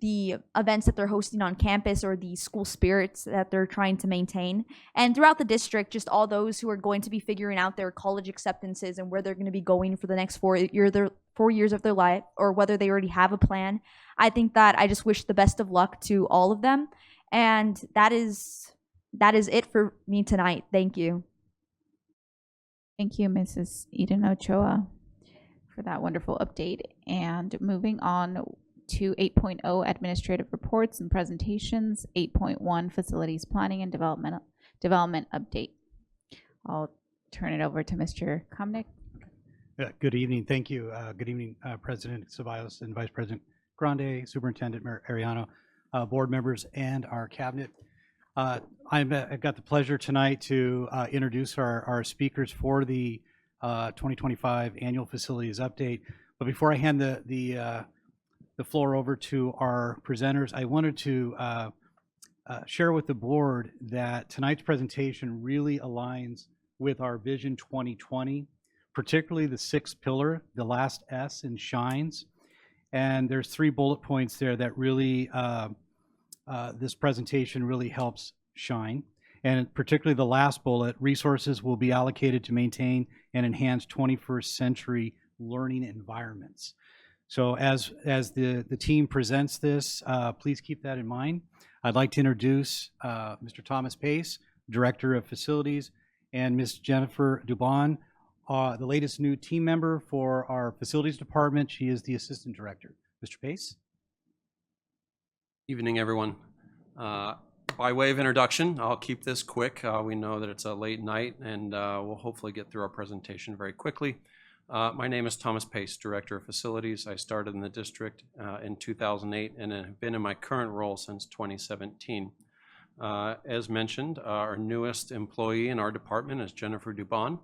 the events that they're hosting on campus or the school spirits that they're trying to maintain. And throughout the district, just all those who are going to be figuring out their college acceptances and where they're going to be going for the next 4 years of their life, or whether they already have a plan. I think that I just wish the best of luck to all of them. And that is it for me tonight. Thank you. Thank you, Mrs. Eden Ochoa, for that wonderful update. And moving on to 8.0 administrative reports and presentations, 8.1 facilities planning and development update. I'll turn it over to Mr. Komnick. Good evening. Thank you. Good evening, President Ceballos and Vice President Grande, Superintendent Ariano, board members, and our cabinet. I've got the pleasure tonight to introduce our speakers for the 2025 annual facilities update. But before I hand the floor over to our presenters, I wanted to share with the board that tonight's presentation really aligns with our Vision 2020, particularly the sixth pillar, the last S in shines. And there's 3 bullet points there that really, this presentation really helps shine. And particularly the last bullet, resources will be allocated to maintain and enhance 21st century learning environments. So as the team presents this, please keep that in mind. I'd like to introduce Mr. Thomas Pace, Director of Facilities, and Ms. Jennifer Dubon, the latest new team member for our Facilities Department. She is the Assistant Director. Mr. Pace? Evening, everyone. By way of introduction, I'll keep this quick. We know that it's a late night, and we'll hopefully get through our presentation very quickly. My name is Thomas Pace, Director of Facilities. I started in the district in 2008 and have been in my current role since 2017. As mentioned, our newest employee in our department is Jennifer Dubon.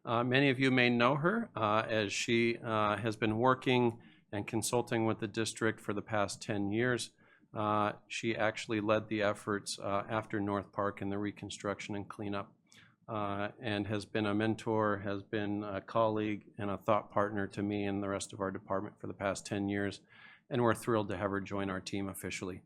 Many of you may know her as she has been working and consulting with the district for the past 10 years. She actually led the efforts after North Park and the reconstruction and cleanup. And has been a mentor, has been a colleague, and a thought partner to me and the rest of our department for the past 10 years. and we're thrilled to have her join our team officially.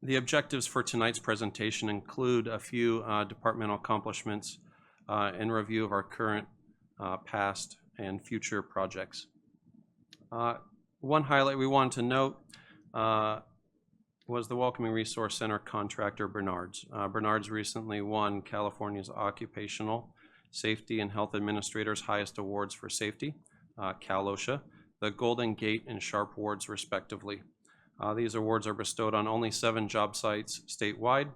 The objectives for tonight's presentation include a few departmental accomplishments and review of our current, past, and future projects. One highlight we wanted to note was the Welcoming Resource Center contractor, Bernard's. Bernard's recently won California's Occupational Safety and Health Administrators' highest awards for safety, Cal OSHA, the Golden Gate and Sharp Awards, respectively. These awards are bestowed on only 7 job sites statewide.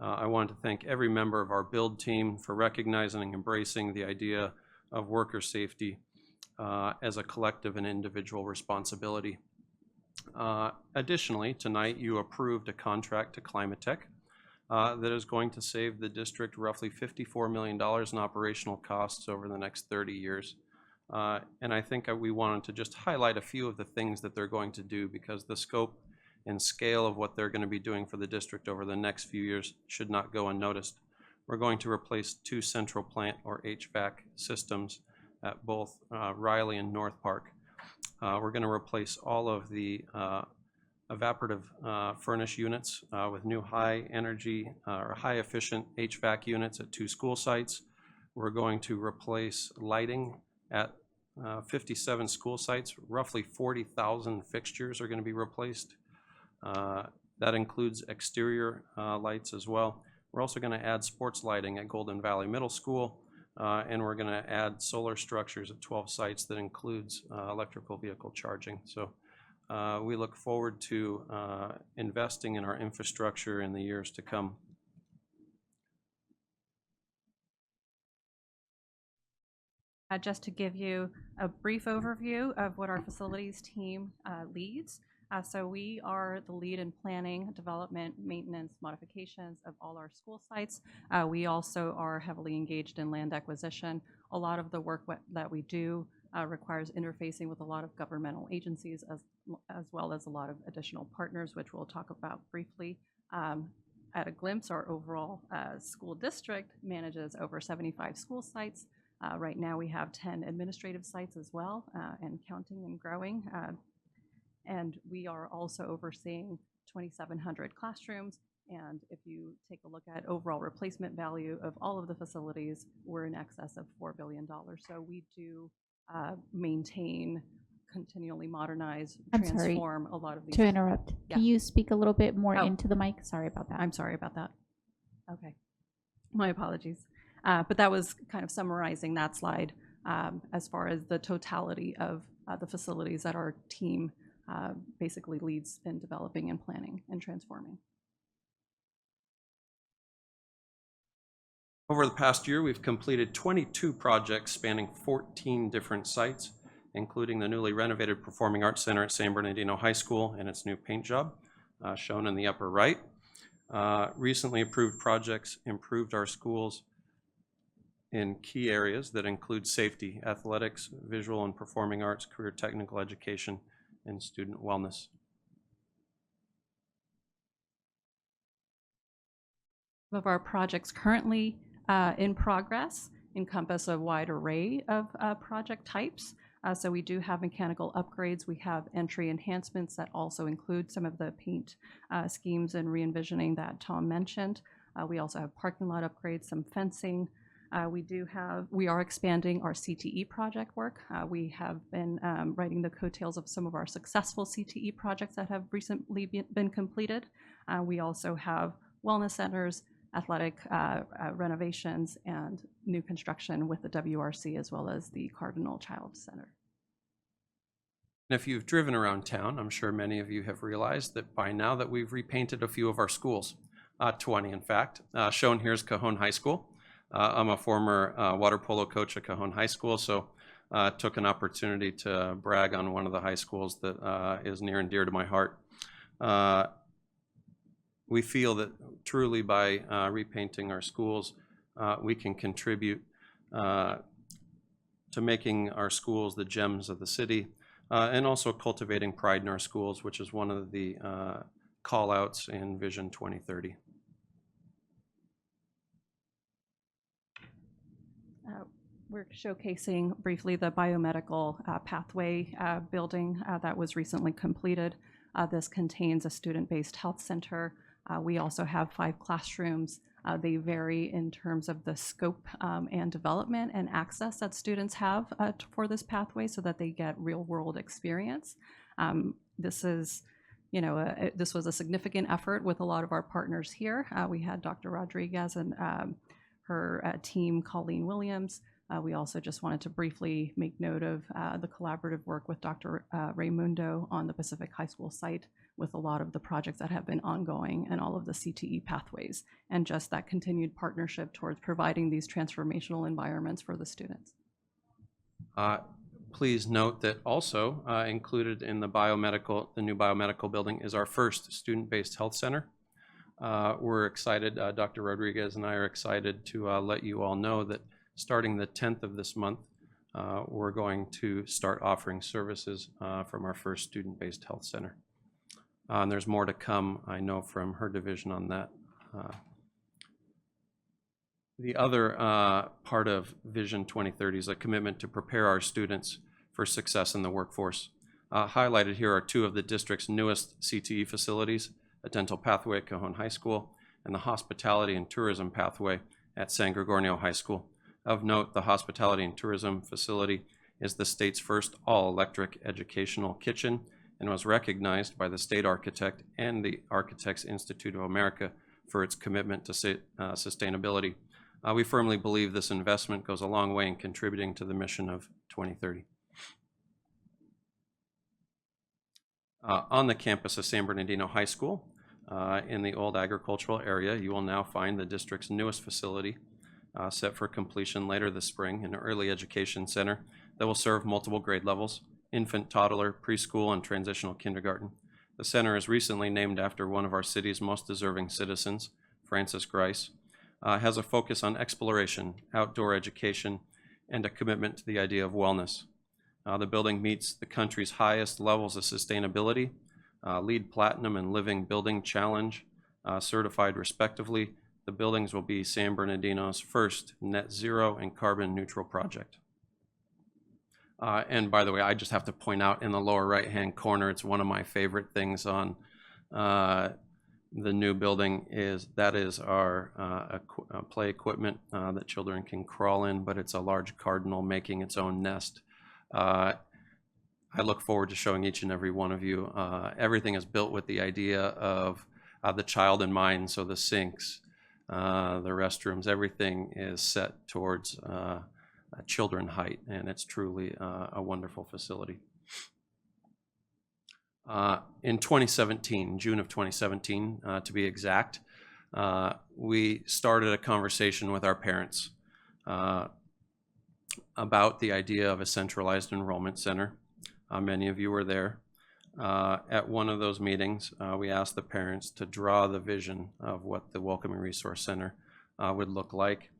I wanted to thank every member of our build team for recognizing and embracing the idea of worker safety as a collective and individual responsibility. Additionally, tonight you approved a contract to Climatech that is going to save the district roughly $54 million in operational costs over the next 30 years. And I think we wanted to just highlight a few of the things that they're going to do, because the scope and scale of what they're going to be doing for the district over the next few years should not go unnoticed. We're going to replace 2 central plant or HVAC systems at both Riley and North Park. We're going to replace all of the evaporative furnace units with new high energy or high efficient HVAC units at 2 school sites. We're going to replace lighting at 57 school sites. Roughly 40,000 fixtures are going to be replaced. That includes exterior lights as well. We're also going to add sports lighting at Golden Valley Middle School, and we're going to add solar structures at 12 sites that includes electrical vehicle charging. So we look forward to investing in our infrastructure in the years to come. Just to give you a brief overview of what our facilities team leads. So we are the lead in planning, development, maintenance, modifications of all our school sites. We also are heavily engaged in land acquisition. A lot of the work that we do requires interfacing with a lot of governmental agencies as well as a lot of additional partners, which we'll talk about briefly. At a glimpse, our overall school district manages over 75 school sites. Right now we have 10 administrative sites as well, and counting and growing. And we are also overseeing 2,700 classrooms. And if you take a look at overall replacement value of all of the facilities, we're in excess of $4 billion. So we do maintain, continually modernize, transform a lot of these. To interrupt. Yeah. Can you speak a little bit more into the mic? Sorry about that. I'm sorry about that. Okay. My apologies. But that was kind of summarizing that slide as far as the totality of the facilities that our team basically leads in developing and planning and transforming. Over the past year, we've completed 22 projects spanning 14 different sites, including the newly renovated Performing Arts Center at San Bernardino High School and its new paint job, shown in the upper right. Recently approved projects improved our schools in key areas that include safety, athletics, visual and performing arts, career technical education, and student wellness. Some of our projects currently in progress encompass a wide array of project types. So we do have mechanical upgrades. We have entry enhancements that also include some of the paint schemes and re-envisioning that Tom mentioned. We also have parking lot upgrades, some fencing. We are expanding our CTE project work. We have been writing the coattails of some of our successful CTE projects that have recently been completed. We also have wellness centers, athletic renovations, and new construction with the WRC as well as the Cardinal Child Center. And if you've driven around town, I'm sure many of you have realized that by now that we've repainted a few of our schools, 20 in fact. Shown here is Cajon High School. I'm a former water polo coach at Cajon High School, so took an opportunity to brag on one of the high schools that is near and dear to my heart. We feel that truly by repainting our schools, we can contribute to making our schools the gems of the city, and also cultivating pride in our schools, which is one of the call-outs in Vision 2030. We're showcasing briefly the biomedical pathway building that was recently completed. This contains a student-based health center. We also have 5 classrooms. They vary in terms of the scope and development and access that students have for this pathway so that they get real-world experience. This is, this was a significant effort with a lot of our partners here. We had Dr. Rodriguez and her team, Colleen Williams. We also just wanted to briefly make note of the collaborative work with Dr. Raimundo on the Pacific High School site with a lot of the projects that have been ongoing and all of the CTE pathways, and just that continued partnership towards providing these transformational environments for the students. Please note that also included in the new biomedical building is our first student-based health center. We're excited, Dr. Rodriguez and I are excited to let you all know that starting the 10th of this month, we're going to start offering services from our first student-based health center. And there's more to come, I know, from her division on that. The other part of Vision 2030 is a commitment to prepare our students for success in the workforce. Highlighted here are 2 of the district's newest CTE facilities, a dental pathway at Cajon High School and the hospitality and tourism pathway at San Gregorio High School. Of note, the hospitality and tourism facility is the state's first all-electric educational kitchen and was recognized by the state architect and the Architects Institute of America for its commitment to sustainability. We firmly believe this investment goes a long way in contributing to the mission of 2030. On the campus of San Bernardino High School, in the old agricultural area, you will now find the district's newest facility, set for completion later this spring, an early education center that will serve multiple grade levels, infant, toddler, preschool, and transitional kindergarten. The center is recently named after one of our city's most deserving citizens, Francis Grice. Has a focus on exploration, outdoor education, and a commitment to the idea of wellness. The building meets the country's highest levels of sustainability, LEED Platinum and Living Building Challenge, certified respectively. The buildings will be San Bernardino's first net zero and carbon neutral project. And by the way, I just have to point out in the lower right-hand corner, it's one of my favorite things on the new building is our play equipment that children can crawl in, but it's a large cardinal making its own nest. I look forward to showing each and every one of you. Everything is built with the idea of the child in mind, so the sinks, the restrooms, everything is set towards children height, and it's truly a wonderful facility. In 2017, June of 2017, to be exact, we started a conversation with our parents about the idea of a centralized enrollment center. Many of you were there. At one of those meetings, we asked the parents to draw the vision of what the Welcoming Resource Center would look like.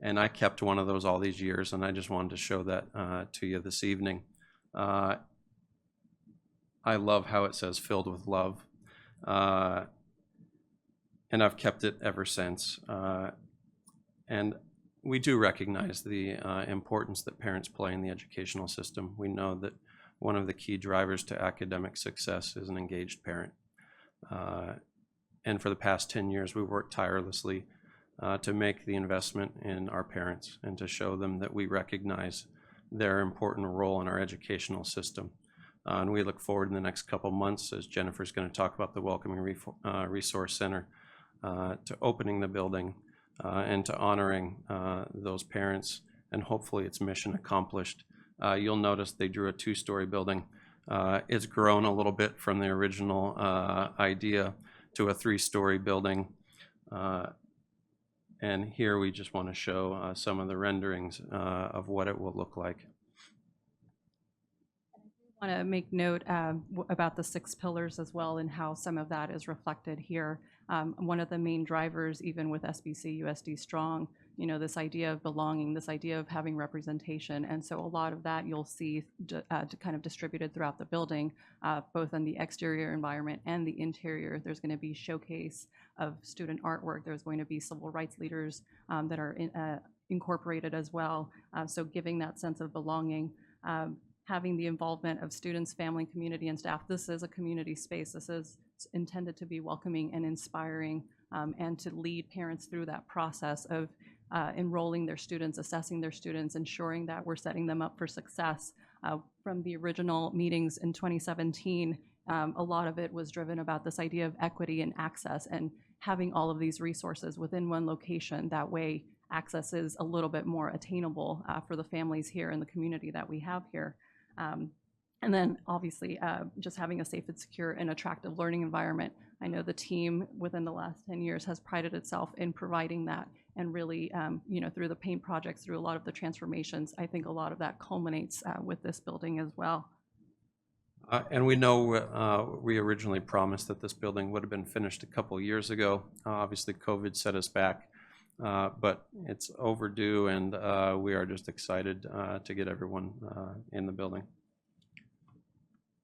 And I kept one of those all these years, and I just wanted to show that to you this evening. I love how it says filled with love. And I've kept it ever since. And we do recognize the importance that parents play in the educational system. We know that one of the key drivers to academic success is an engaged parent. And for the past 10 years, we've worked tirelessly to make the investment in our parents and to show them that we recognize their important role in our educational system. And we look forward in the next couple months, as Jennifer's going to talk about the Welcoming Resource Center, to opening the building and to honoring those parents, and hopefully its mission accomplished. You'll notice they drew a 2-story building. It's grown a little bit from the original idea to a 3-story building. And here we just want to show some of the renderings of what it will look like. I want to make note about the 6 pillars as well and how some of that is reflected here. One of the main drivers, even with SBC USD Strong, you know, this idea of belonging, this idea of having representation. And so a lot of that you'll see kind of distributed throughout the building, both in the exterior environment and the interior. There's going to be showcase of student artwork. There's going to be civil rights leaders that are incorporated as well. So giving that sense of belonging, having the involvement of students, family, community, and staff. This is a community space. This is intended to be welcoming and inspiring, and to lead parents through that process of enrolling their students, assessing their students, ensuring that we're setting them up for success. From the original meetings in 2017, a lot of it was driven about this idea of equity and access and having all of these resources within one location. That way, access is a little bit more attainable for the families here in the community that we have here. And then obviously just having a safe and secure and attractive learning environment. I know the team within the last 10 years has prided itself in providing that, and really, through the paint projects, through a lot of the transformations, I think a lot of that culminates with this building as well. And we know we originally promised that this building would have been finished a couple years ago. Obviously, COVID set us back, but it's overdue, and we are just excited to get everyone in the building.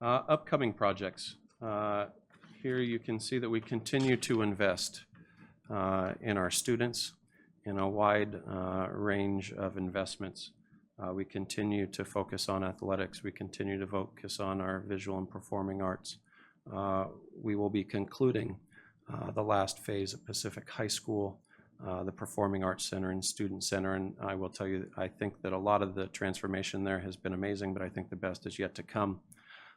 Upcoming projects. Here you can see that we continue to invest in our students in a wide range of investments. We continue to focus on athletics. We continue to focus on our visual and performing arts. We will be concluding the last phase of Pacific High School, the Performing Arts Center and Student Center. And I will tell you, I think that a lot of the transformation there has been amazing, but I think the best is yet to come.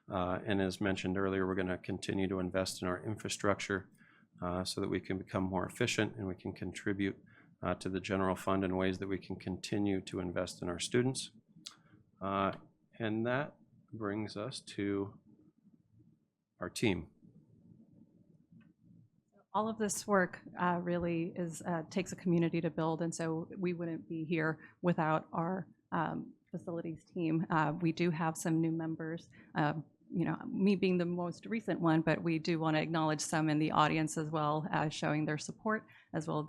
And as mentioned earlier, we're going to continue to invest in our infrastructure so that we can become more efficient and we can contribute to the general fund in ways that we can continue to invest in our students. And that brings us to our team. All of this work really takes a community to build, and so we wouldn't be here without our facilities team. We do have some new members, me being the most recent one, but we do want to acknowledge some in the audience as well, showing their support, as well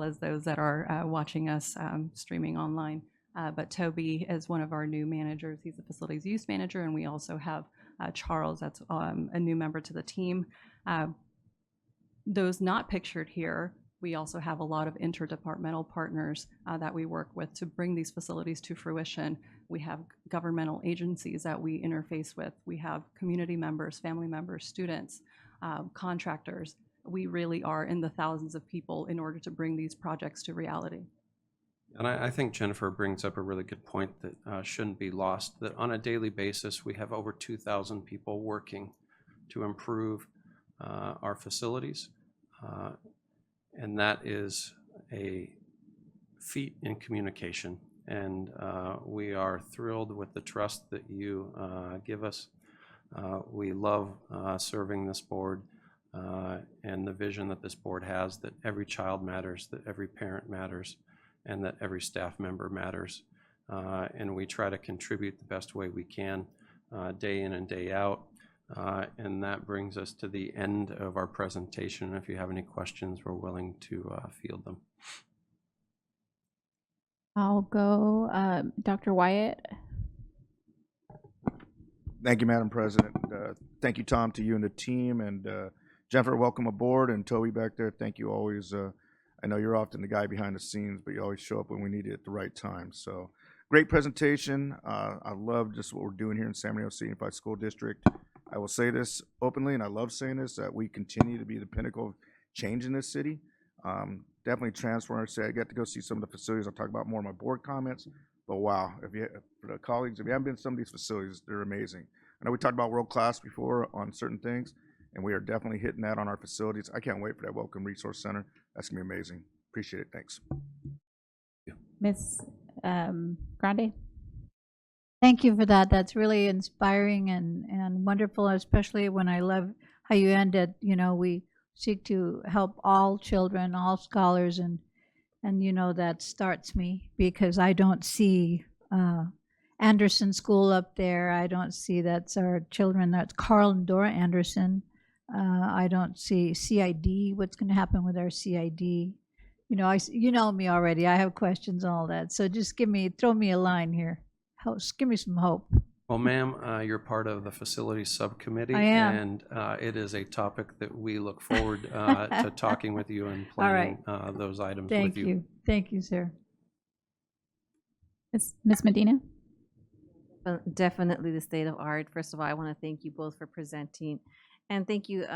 as those that are watching us streaming online. But Toby is one of our new managers. He's a facilities use manager, and we also have Charles, that's a new member to the team. Those not pictured here, we also have a lot of interdepartmental partners that we work with to bring these facilities to fruition. We have governmental agencies that we interface with. We have community members, family members, students, contractors. We really are in the thousands of people in order to bring these projects to reality. And I think Jennifer brings up a really good point that shouldn't be lost, that on a daily basis, we have over 2,000 people working to improve our facilities. And that is a feat in communication. And we are thrilled with the trust that you give us. We love serving this board and the vision that this board has, that every child matters, that every parent matters, and that every staff member matters. And we try to contribute the best way we can, day in and day out. And that brings us to the end of our presentation. If you have any questions, we're willing to field them. I'll go, Dr. Wyatt. Thank you, Madam President. Thank you, Tom, to you and the team. And Jennifer, welcome aboard. And Toby back there, thank you always. I know you're often the guy behind the scenes, but you always show up when we need you at the right time. So great presentation. I love just what we're doing here in San Bernardino City Unified School District. I will say this openly, and I love saying this, that we continue to be the pinnacle of change in this city. Definitely transform. I got to go see some of the facilities. I'll talk about more in my board comments. But wow, for the colleagues, if you haven't been to some of these facilities, they're amazing. I know we talked about world class before on certain things, and we are definitely hitting that on our facilities. I can't wait for that Welcome Resource Center. That's gonna be amazing. Appreciate it. Thanks. Ms. Grande. Thank you for that. That's really inspiring and wonderful, especially when I love how you ended. We seek to help all children, all scholars, and that starts me because I don't see Anderson School up there. I don't see that's our children. That's Carl and Dora Anderson. I don't see CID. What's going to happen with our CID? You know me already. I have questions and all that. So just throw me a line here. Give me some hope. Well, ma'am, you're part of the facilities subcommittee. I am. And it is a topic that we look forward to talking with you and planning those items with you. Thank you, sir. Ms. Medina? Definitely the state of art. First of all, I want to thank you both for presenting, and thank you,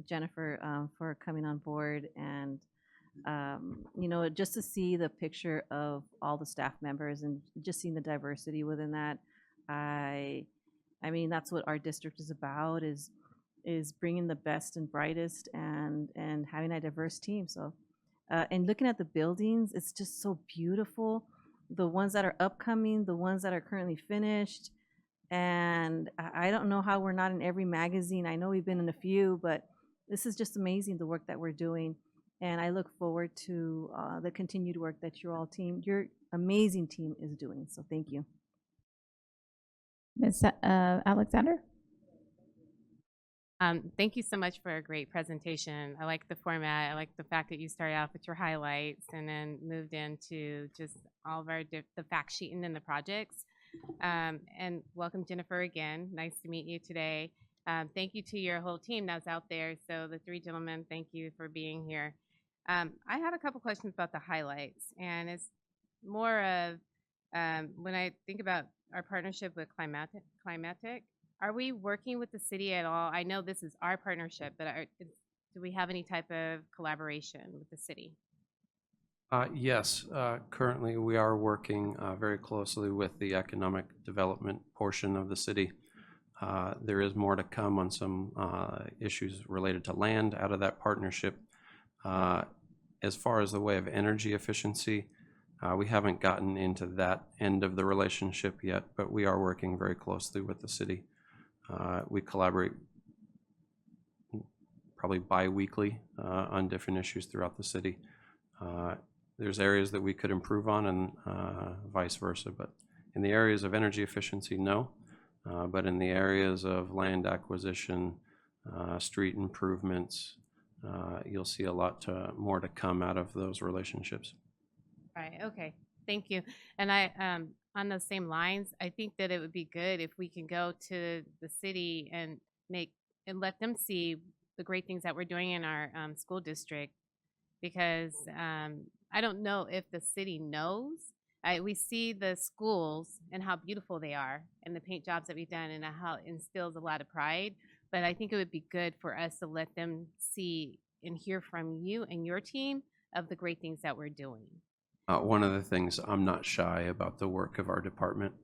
Jennifer, for coming on board. And just to see the picture of all the staff members and just seeing the diversity within that, I mean that's what our district is about, is bringing the best and brightest and having a diverse team. So, and looking at the buildings, it's just so beautiful. The ones that are upcoming, the ones that are currently finished. And I don't know how we're not in every magazine. I know we've been in a few, but this is just amazing, the work that we're doing. And I look forward to the continued work that your amazing team is doing. So thank you. Ms. Alexander? Thank you so much for a great presentation. I like the format. I like the fact that you started off with your highlights and then moved into just all of our the fact sheet and then the projects. And welcome, Jennifer, again. Nice to meet you today. Thank you to your whole team that's out there. So the three gentlemen, thank you for being here. I have a couple questions about the highlights, and it's more of when I think about our partnership with Climatic. Are we working with the city at all? I know this is our partnership, but do we have any type of collaboration with the city? Yes, currently we are working very closely with the economic development portion of the city. There is more to come on some issues related to land out of that partnership. As far as the way of energy efficiency, we haven't gotten into that end of the relationship yet, but we are working very closely with the city. We collaborate probably bi-weekly on different issues throughout the city. There's areas that we could improve on and vice versa, but in the areas of energy efficiency, no. But in the areas of land acquisition, street improvements, you'll see a lot more to come out of those relationships. Right, okay, thank you. And I, on those same lines, I think that it would be good if we can go to the city and let them see the great things that we're doing in our school district, because I don't know if the city knows. We see the schools and how beautiful they are and the paint jobs that we've done and how it instills a lot of pride, but I think it would be good for us to let them see and hear from you and your team of the great things that we're doing. One of the things, I'm not shy about the work of our department.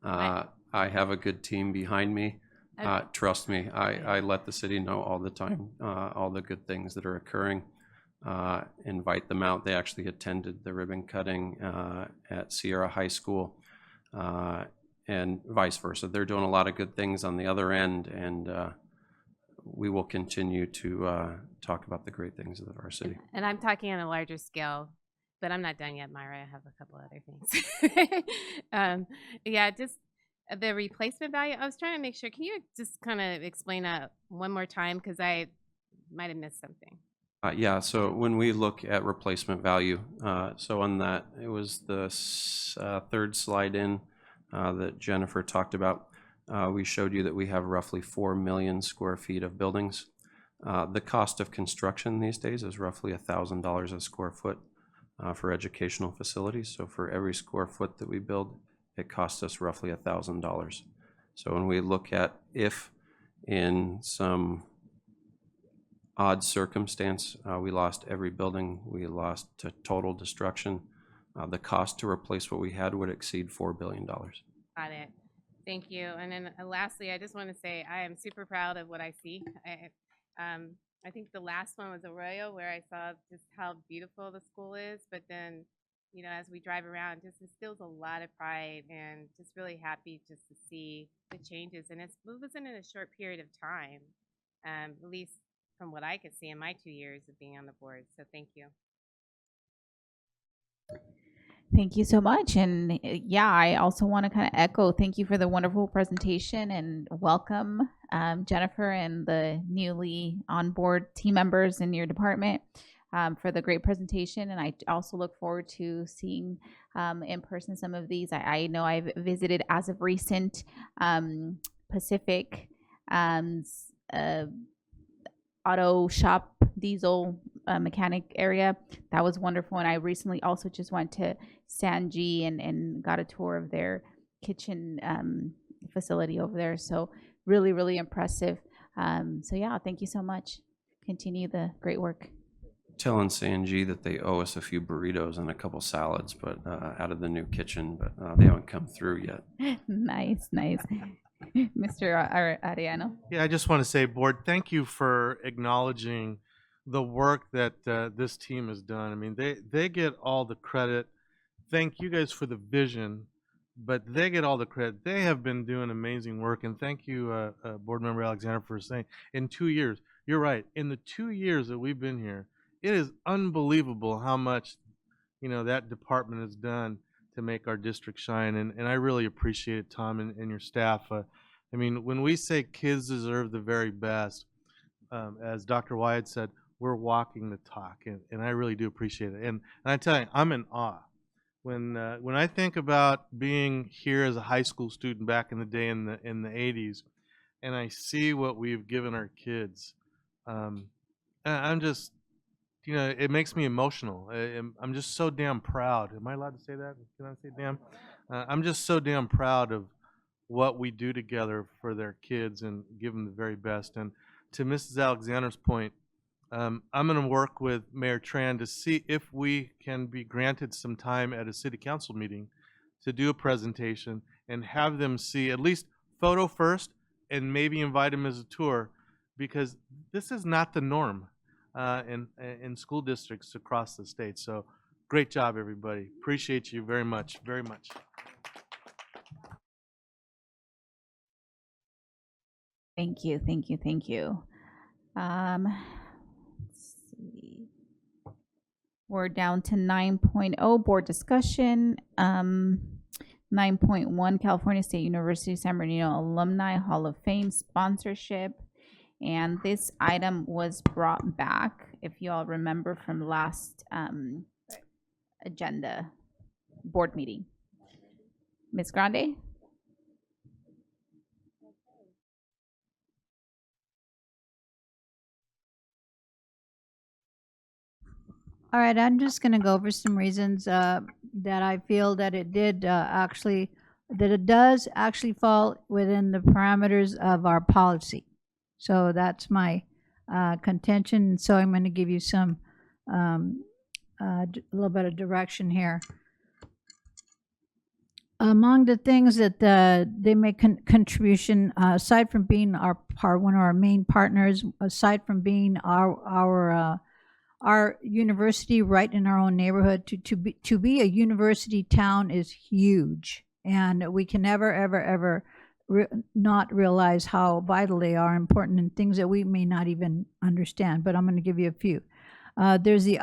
I have a good team behind me. Trust me, I let the city know all the time, all the good things that are occurring. Invite them out. They actually attended the ribbon cutting at Sierra High School, and vice versa. They're doing a lot of good things on the other end, and we will continue to talk about the great things of our city. And I'm talking on a larger scale. But I'm not done yet, Myra. I have a couple other things. Yeah, just the replacement value. I was trying to make sure. Can you just kind of explain that one more time? Because I might have missed something. Yeah, so when we look at replacement value, so on that, it was the third slide in that Jennifer talked about. We showed you that we have roughly 4 million square feet of buildings. The cost of construction these days is roughly $1,000 a square foot. For educational facilities. So for every square foot that we build, it costs us roughly $1,000. So when we look at if in some odd circumstance we lost every building, we lost to total destruction, the cost to replace what we had would exceed $4 billion. Got it. Thank you. And then lastly, I just want to say I am super proud of what I see. I think the last one was Arroyo, where I saw just how beautiful the school is. But then, as we drive around, just instills a lot of pride, and just really happy just to see the changes. And it wasn't in a short period of time, at least from what I could see in my 2 years of being on the board. So thank you. Thank you so much. And yeah, I also want to kind of echo, thank you for the wonderful presentation, and welcome Jennifer and the newly on board team members in your department for the great presentation. And I also look forward to seeing in person some of these. I know I've visited as of recent Pacific auto shop diesel mechanic area. That was wonderful. And I recently also just went to Sanji and got a tour of their kitchen facility over there. So really, really impressive. So yeah, thank you so much. Continue the great work. Telling Sanji that they owe us a few burritos and a couple salads, but out of the new kitchen, but they haven't come through yet. Nice, nice. Mr. Ariano. Yeah, I just want to say, board, thank you for acknowledging the work that this team has done. I mean, they get all the credit. Thank you guys for the vision, but they get all the credit. They have been doing amazing work, and thank you, Board Member Alexander, for saying in 2 years. You're right. In the 2 years that we've been here, it is unbelievable how much, that department has done to make our district shine, and I really appreciate it, Tom, and your staff. I mean, when we say kids deserve the very best, as Dr. Wyatt said, we're walking the talk, and I really do appreciate it. And I tell you, I'm in awe. When I think about being here as a high school student back in the day in the 80s, and I see what we've given our kids, I'm just, it makes me emotional. I'm just so damn proud. Am I allowed to say that? Can I say damn? I'm just so damn proud of what we do together for their kids and give them the very best. And to Mrs. Alexander's point, I'm going to work with Mayor Tran to see if we can be granted some time at a city council meeting to do a presentation and have them see at least photo first and maybe invite them as a tour, because this is not the norm in school districts across the state. So great job, everybody. Appreciate you very much, very much. Thank you, thank you, thank you. Let's see. We're down to 9.0 board discussion. 9.1 California State University San Bernardino Alumni Hall of Fame sponsorship. And this item was brought back, if you all remember, from last agenda board meeting. Ms. Grande? All right, I'm just going to go over some reasons that I feel that it does actually fall within the parameters of our policy. So that's my contention. So I'm going to give you some a little bit of direction here. Among the things that they make contribution, aside from being one of our main partners, aside from being our university right in our own neighborhood, to be a university town is huge, and we can never not realize how vital they are, important, and things that we may not even understand. But I'm going to give you a few. There's the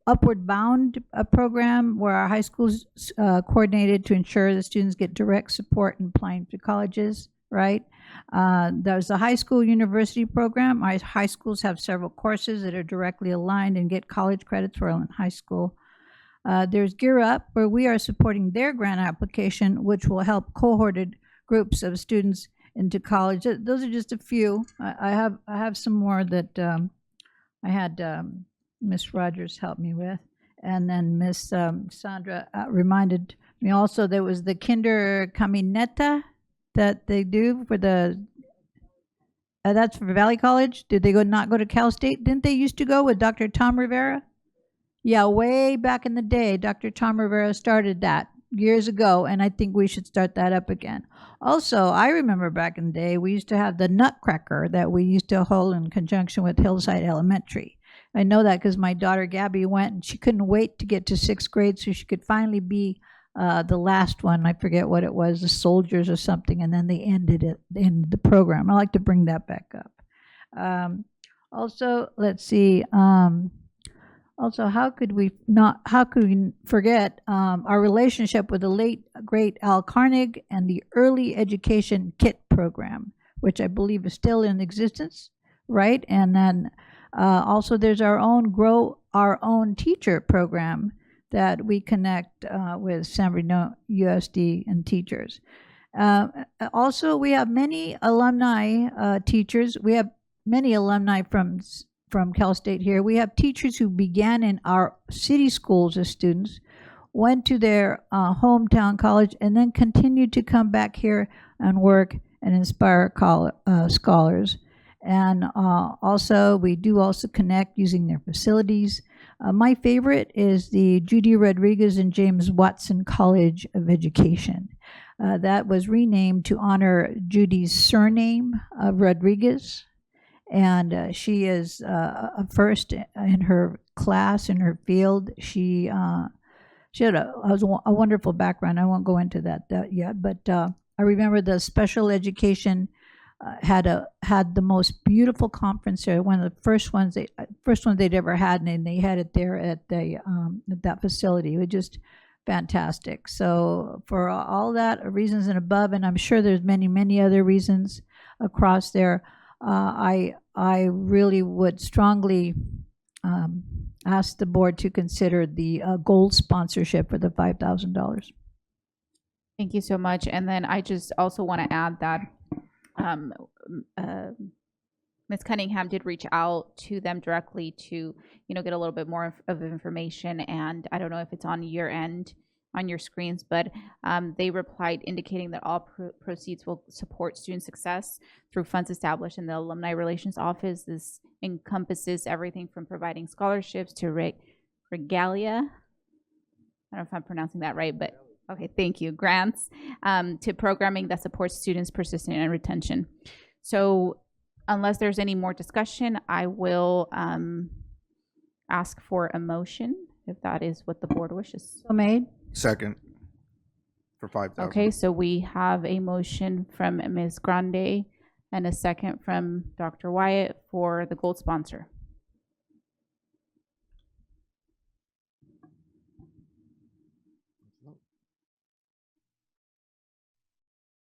Upward Bound program, where our high schools coordinated to ensure the students get direct support in applying to colleges, right? There's the high school university program. Our high schools have several courses that are directly aligned and get college credits while in high school. There's Gear Up, where we are supporting their grant application, which will help cohorted groups of students into college. Those are just a few. I have some more that I had Miss Rogers help me with, and then Miss Sandra reminded me also there was the Kinder Camineta that they do for the that's for Valley College. Did they not go to Cal State? Didn't they used to go with Dr. Tom Rivera? Yeah, way back in the day, Dr. Tom Rivera started that years ago, and I think we should start that up again. Also, I remember back in the day, we used to have the Nutcracker that we used to hold in conjunction with Hillside Elementary. I know that because my daughter Gabby went, and she couldn't wait to get to 6th grade so she could finally be the last one. I forget what it was, the soldiers or something, and then they ended the program. I like to bring that back up. Also, let's see. Also, how could we forget our relationship with the late great Al Carnegie and the Early Education Kit program, which I believe is still in existence, right? And then also there's our own Grow Our Own Teacher program that we connect with San Bernardino USD and teachers. Also, we have many alumni teachers. We have many alumni from from Cal State here. We have teachers who began in our city schools as students, went to their hometown college, and then continued to come back here and work and inspire scholars. And also, we do also connect using their facilities. My favorite is the Judy Rodriguez and James Watson College of Education. That was renamed to honor Judy's surname of Rodriguez. And she is a first in her class, in her field. She had a wonderful background. I won't go into that yet, but I remember the special education had the most beautiful conference there. One of the first ones they'd ever had, and they had it there at that facility. It was just fantastic. So for all that reasons and above, and I'm sure there's many other reasons across there, I really would strongly ask the board to consider the gold sponsorship for the $5,000. Thank you so much. And then I just also want to add that Ms. Cunningham did reach out to them directly to, get a little bit more of information. And I don't know if it's on your end, on your screens, but they replied indicating that all proceeds will support student success through funds established in the Alumni Relations Office. This encompasses everything from providing scholarships to regalia. I don't know if I'm pronouncing that right, but okay, thank you. Grants to programming that supports students' persistence and retention. So unless there's any more discussion, I will ask for a motion, if that is what the board wishes. So made. Second for 5,000. Okay, so we have a motion from Ms. Grande and a second from Dr. Wyatt for the gold sponsor.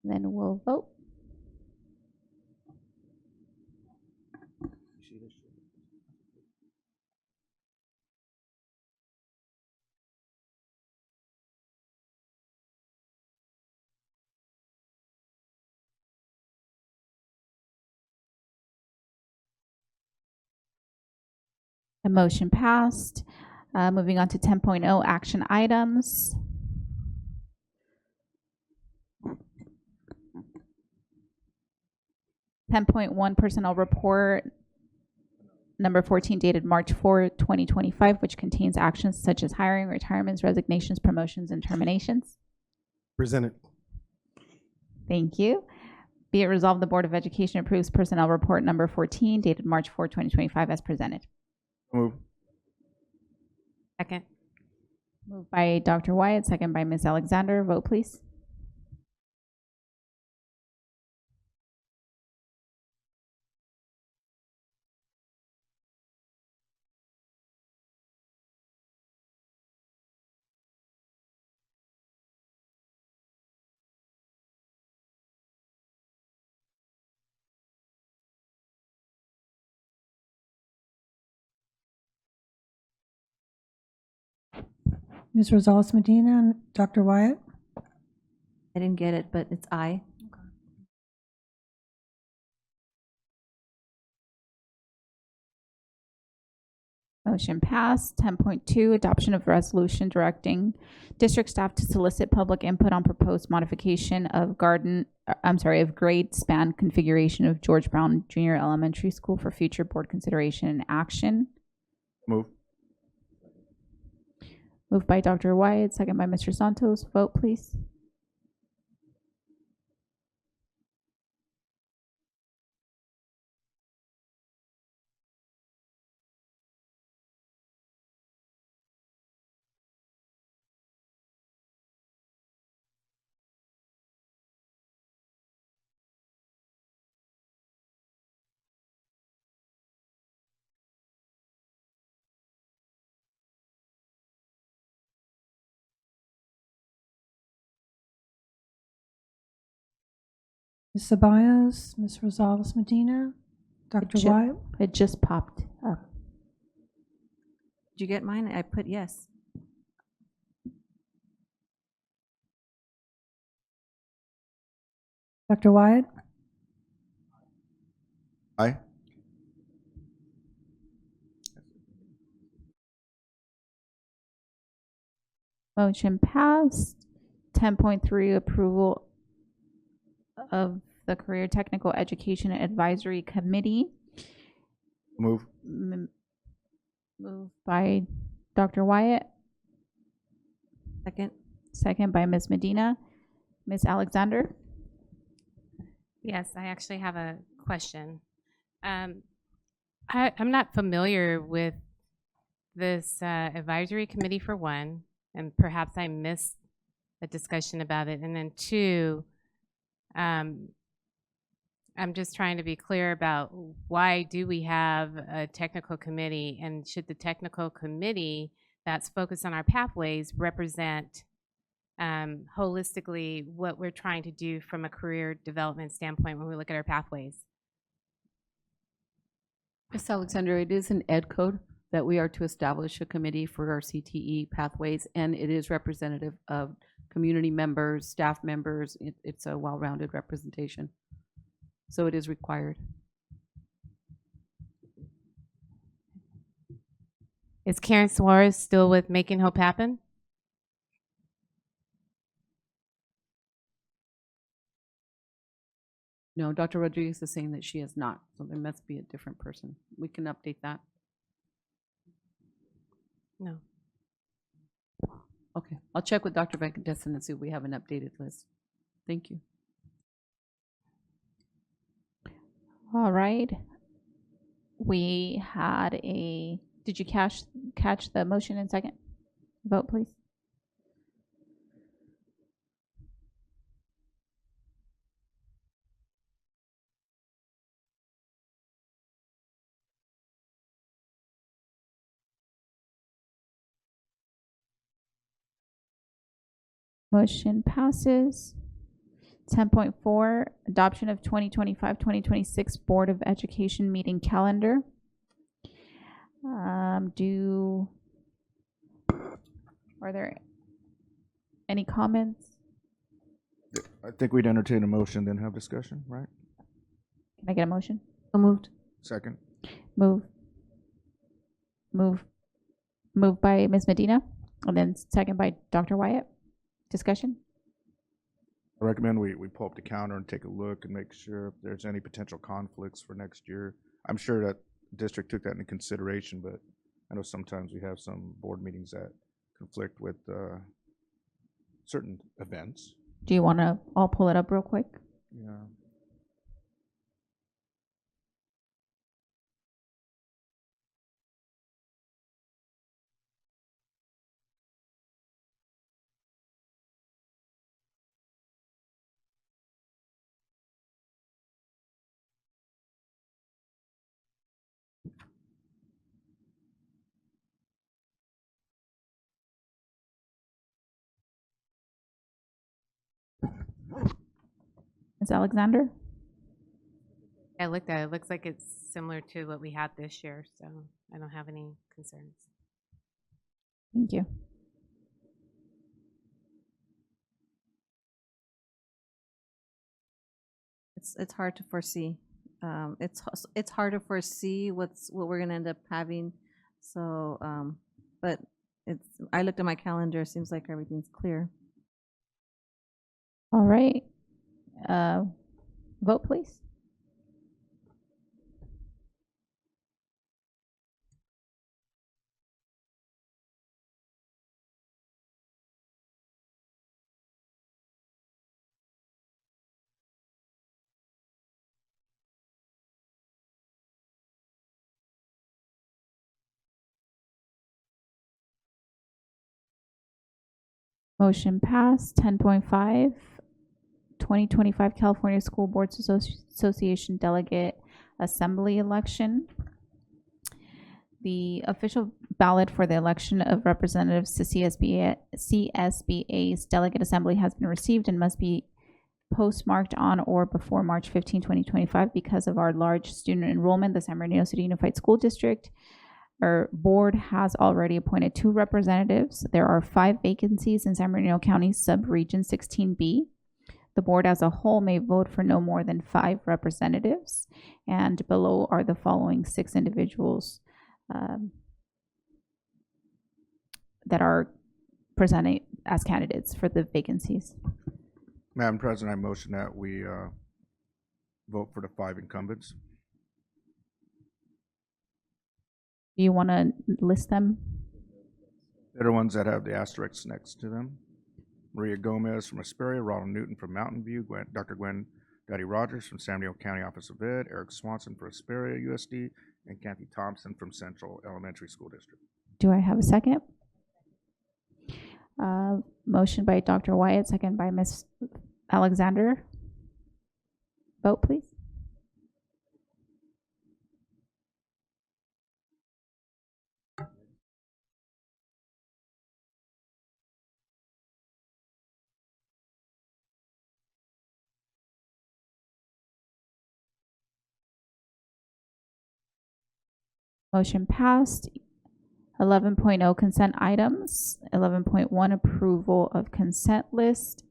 Then we'll vote. The motion passed. Moving on to 10.0 action items. (10.1) Personnel report number 14 dated March 4, 2025, which contains actions such as hiring, retirements, resignations, promotions, and terminations. Presented. Thank you. Be it resolved, the Board of Education approves personnel report number 14 dated March 4, 2025 as presented. Move. Second. Moved by Dr. Wyatt, second by Ms. Alexander. Vote, please. Ms. Rosales Medina and Dr. Wyatt? I didn't get it, but it's aye. Motion passed. 10.2, adoption of resolution directing district staff to solicit public input on proposed modification of grade span configuration of George Brown Junior Elementary School for future board consideration and action. Move. Moved by Dr. Wyatt, second by Mr. Santos. Vote, please. Ms. Ceballos, Ms. Rosales Medina, Dr. Wyatt? It just popped up. Did you get mine? I put yes. Dr. Wyatt? Aye. Motion passed. 10.3, approval of the Career Technical Education Advisory Committee. Move. Moved by Dr. Wyatt. Second. Second by Ms. Medina. Ms. Alexander? Yes, I actually have a question. I'm not familiar with this advisory committee for one, and perhaps I missed a discussion about it. And then two, I'm just trying to be clear about why do we have a technical committee, and should the technical committee that's focused on our pathways represent holistically what we're trying to do from a career development standpoint when we look at our pathways? Ms. Alexander, it is an ed code that we are to establish a committee for our CTE pathways, and it is representative of community members, staff members. It's a well-rounded representation. So it is required. Is Karen Suarez still with Making Hope Happen? No, Dr. Rodriguez is saying that she is not, so there must be a different person. We can update that. No. Okay, I'll check with Dr. Venkatesan and see if we have an updated list. Thank you. All right. We had a, did you catch the motion in second? Vote, please. Motion passes. 10.4, adoption of 2025-2026 Board of Education meeting calendar. Are there any comments? I think we'd entertain a motion, then have discussion, right? Can I get a motion? So moved. Second. Moved by Ms. Medina, and then second by Dr. Wyatt. Discussion? I recommend we pull up the calendar and take a look and make sure if there's any potential conflicts for next year. I'm sure that the district took that into consideration, but I know sometimes we have some board meetings that conflict with certain events. Do you want to all pull it up real quick? Yeah. Ms. Alexander? I looked at it. It looks like it's similar to what we had this year, so I don't have any concerns. Thank you. It's hard to foresee. It's hard to foresee what we're gonna end up having. So, but I looked at my calendar. It seems like everything's clear. All right. Vote, please. Motion passed. 10.5, 2025 California School Boards Association Delegate Assembly election. The official ballot for the election of representatives to CSBA's Delegate Assembly has been received and must be postmarked on or before March 15, 2025. Because of our large student enrollment, the San Bernardino City Unified School District, our board has already appointed 2 representatives. There are 5 vacancies in San Bernardino County Subregion 16B. The board as a whole may vote for no more than 5 representatives. And below are the following 6 individuals that are presented as candidates for the vacancies. Madam President, I motion that we vote for the 5 incumbents. Do you want to list them? They're the ones that have the asterisks next to them. Maria Gomez from Hesperia, Ronald Newton from Mountain View, Dr. Gwen Daddy Rogers from San Diego County Office of Ed, Eric Swanson from Hesperia USD, and Kathy Thompson from Central Elementary School District. Do I have a second? Motion by Dr. Wyatt, second by Ms. Alexander. Vote, please. Motion passed. 11.0 consent items. 11.1 approval of consent list.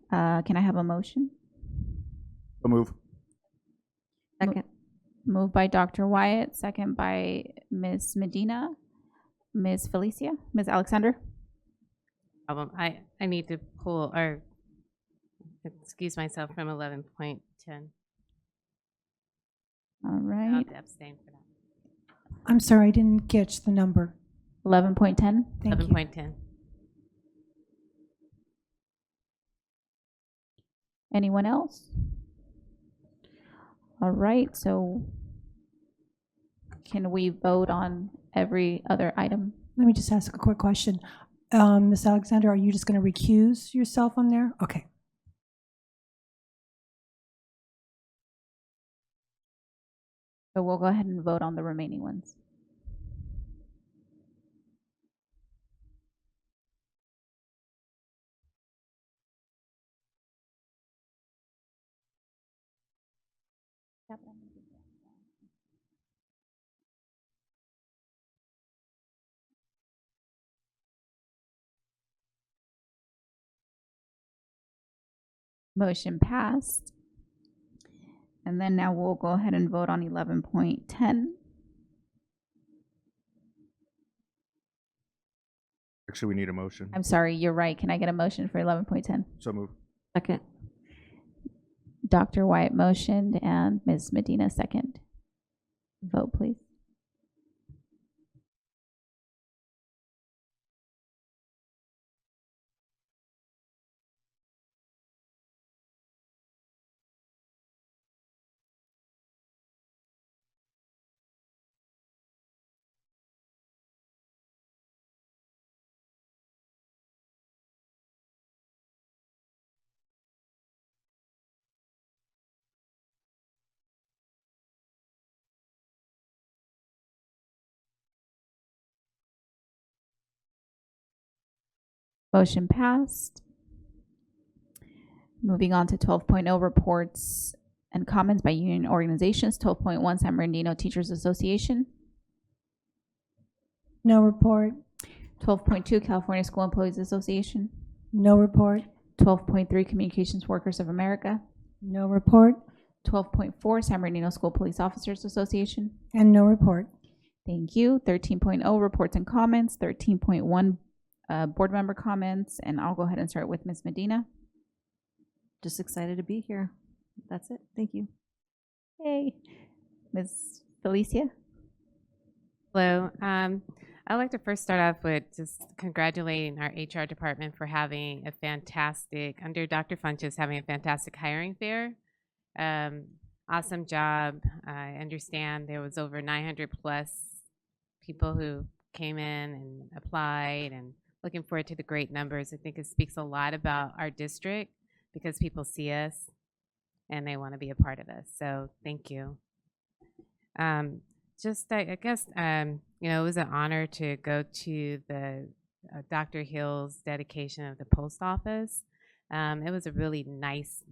Can I have a motion? So move. Second. Moved by Dr. Wyatt, second by Ms. Medina. Ms. Felicia, Ms. Alexander. I need to pull or excuse myself from 11.10. All I'll right. have to abstain for that. I'm sorry, I didn't catch the number. 11.10. Thank you. 11.10. Anyone else? All right, so can we vote on every other item? Let me just ask a quick question. Ms. Alexander, are you just going to recuse yourself on there? Okay. So we'll go ahead and vote on the remaining ones. Motion passed. And then now we'll go ahead and vote on 11.10. Actually, we need a motion. I'm sorry, you're right. Can I get a motion for 11.10? So move. Second. Dr. Wyatt motioned and Ms. Medina second. Vote, please. Motion passed. Moving on to 12.0 reports and comments by union organizations. 12.1 San Bernardino Teachers Association. No report. 12.2 California School Employees Association. No report. 12.3 Communications Workers of America. No report. 12.4 San Bernardino School Police Officers Association. And no report. Thank you. 13.0 reports and comments. 13.1 board member comments. And I'll go ahead and start with Ms. Medina. Just excited to be here. That's it. Thank you. Hey. Ms. Felicia. Hello. I'd like to first start off with just congratulating our HR department for having a fantastic, under Dr. Funches, having a fantastic hiring fair. Awesome job. I understand there was over 900 plus people who came in and applied, and looking forward to the great numbers. I think it speaks a lot about our district because people see us and they want to be a part of us. So thank you. I guess, it was an honor to go to the Dr. Hill's dedication of the post office. It was a really nice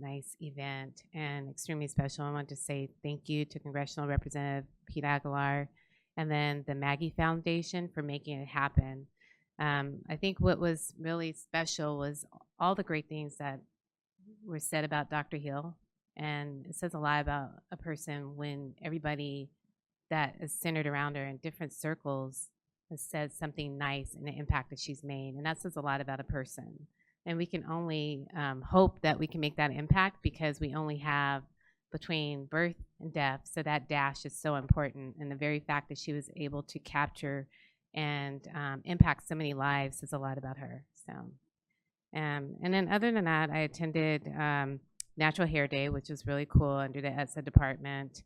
event and extremely special. I want to say thank you to Congressional Representative Pete Aguilar and then the Maggie Foundation for making it happen. I think what was really special was all the great things that were said about Dr. Hill. And it says a lot about a person when everybody that is centered around her in different circles has said something nice and the impact that she's made. And that says a lot about a person. And we can only hope that we can make that impact because we only have between birth and death. So that dash is so important. And the very fact that she was able to capture and impact so many lives says a lot about her. So, and then other than that, I attended Natural Hair Day, which was really cool under the ETSA department.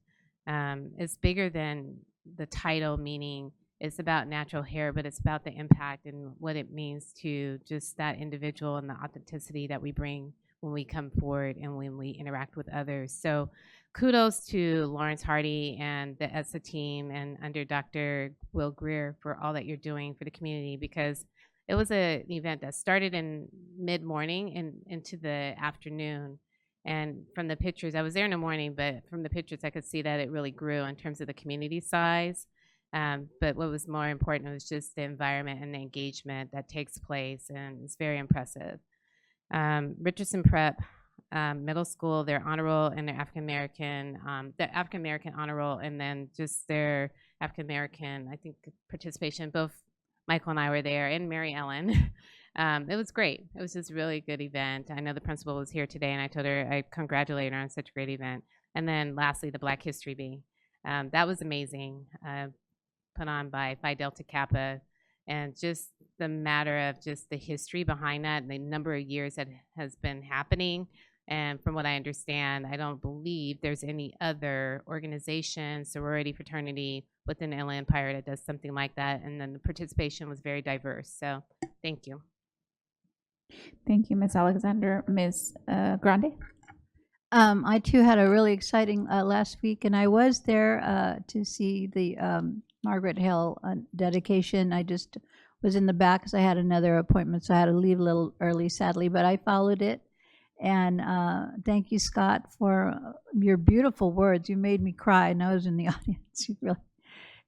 It's bigger than the title, meaning it's about natural hair, but it's about the impact and what it means to just that individual and the authenticity that we bring when we come forward and when we interact with others. So kudos to Lawrence Hardy and the ETSA team and under Dr. Will Greer for all that you're doing for the community, because it was an event that started in mid-morning and into the afternoon. And from the pictures, I was there in the morning, but from the pictures I could see that it really grew in terms of the community size. But what was more important was just the environment and the engagement that takes place, and it's very impressive. Richardson Prep Middle School, their honor roll and their African American honor roll, and then just their African American, I think, participation. Both Michael and I were there, and Mary Ellen. It was great. It was just a really good event. I know the principal was here today, and I told her I congratulate her on such a great event. And then lastly, the Black History Bee. That was amazing. Put on by Phi Delta Kappa, and just the matter of just the history behind that and the number of years that has been happening. And from what I understand, I don't believe there's any other organization, sorority, fraternity within the Inland Empire that does something like that. And then the participation was very diverse. So thank you. Thank you, Ms. Alexander. Ms. Grande? I too had a really exciting last week, and I was there to see the Margaret Hill dedication. I just was in the back because I had another appointment, so I had to leave a little early, sadly, but I followed it. And thank you, Scott, for your beautiful words. You made me cry, and I was in the audience.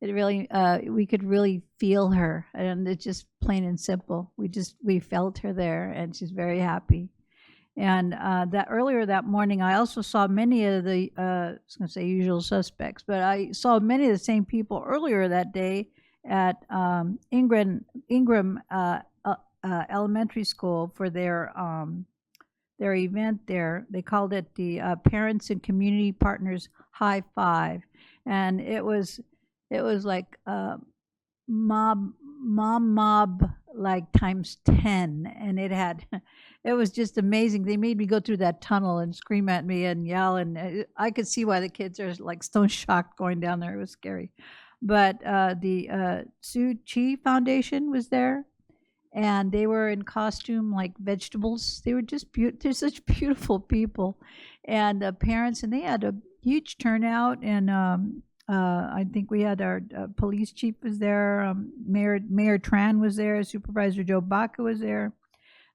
We could really feel her, and it's just plain and simple. We felt her there, and she's very happy. And that earlier that morning, I also saw many of the, I was going to say usual suspects, but I saw many of the same people earlier that day at Ingram Elementary School for their event there. They called it the Parents and Community Partners High Five, and it was like mob like times 10, and it was just amazing. They made me go through that tunnel and scream at me and yell, and I could see why the kids are like stone shocked going down there. It was scary. But the Sue Chi Foundation was there, and they were in costume like vegetables. They were just they're such beautiful people, and parents, and they had a huge turnout. And I think we had our police chief was there, Mayor Tran was there, Supervisor Joe Baca was there,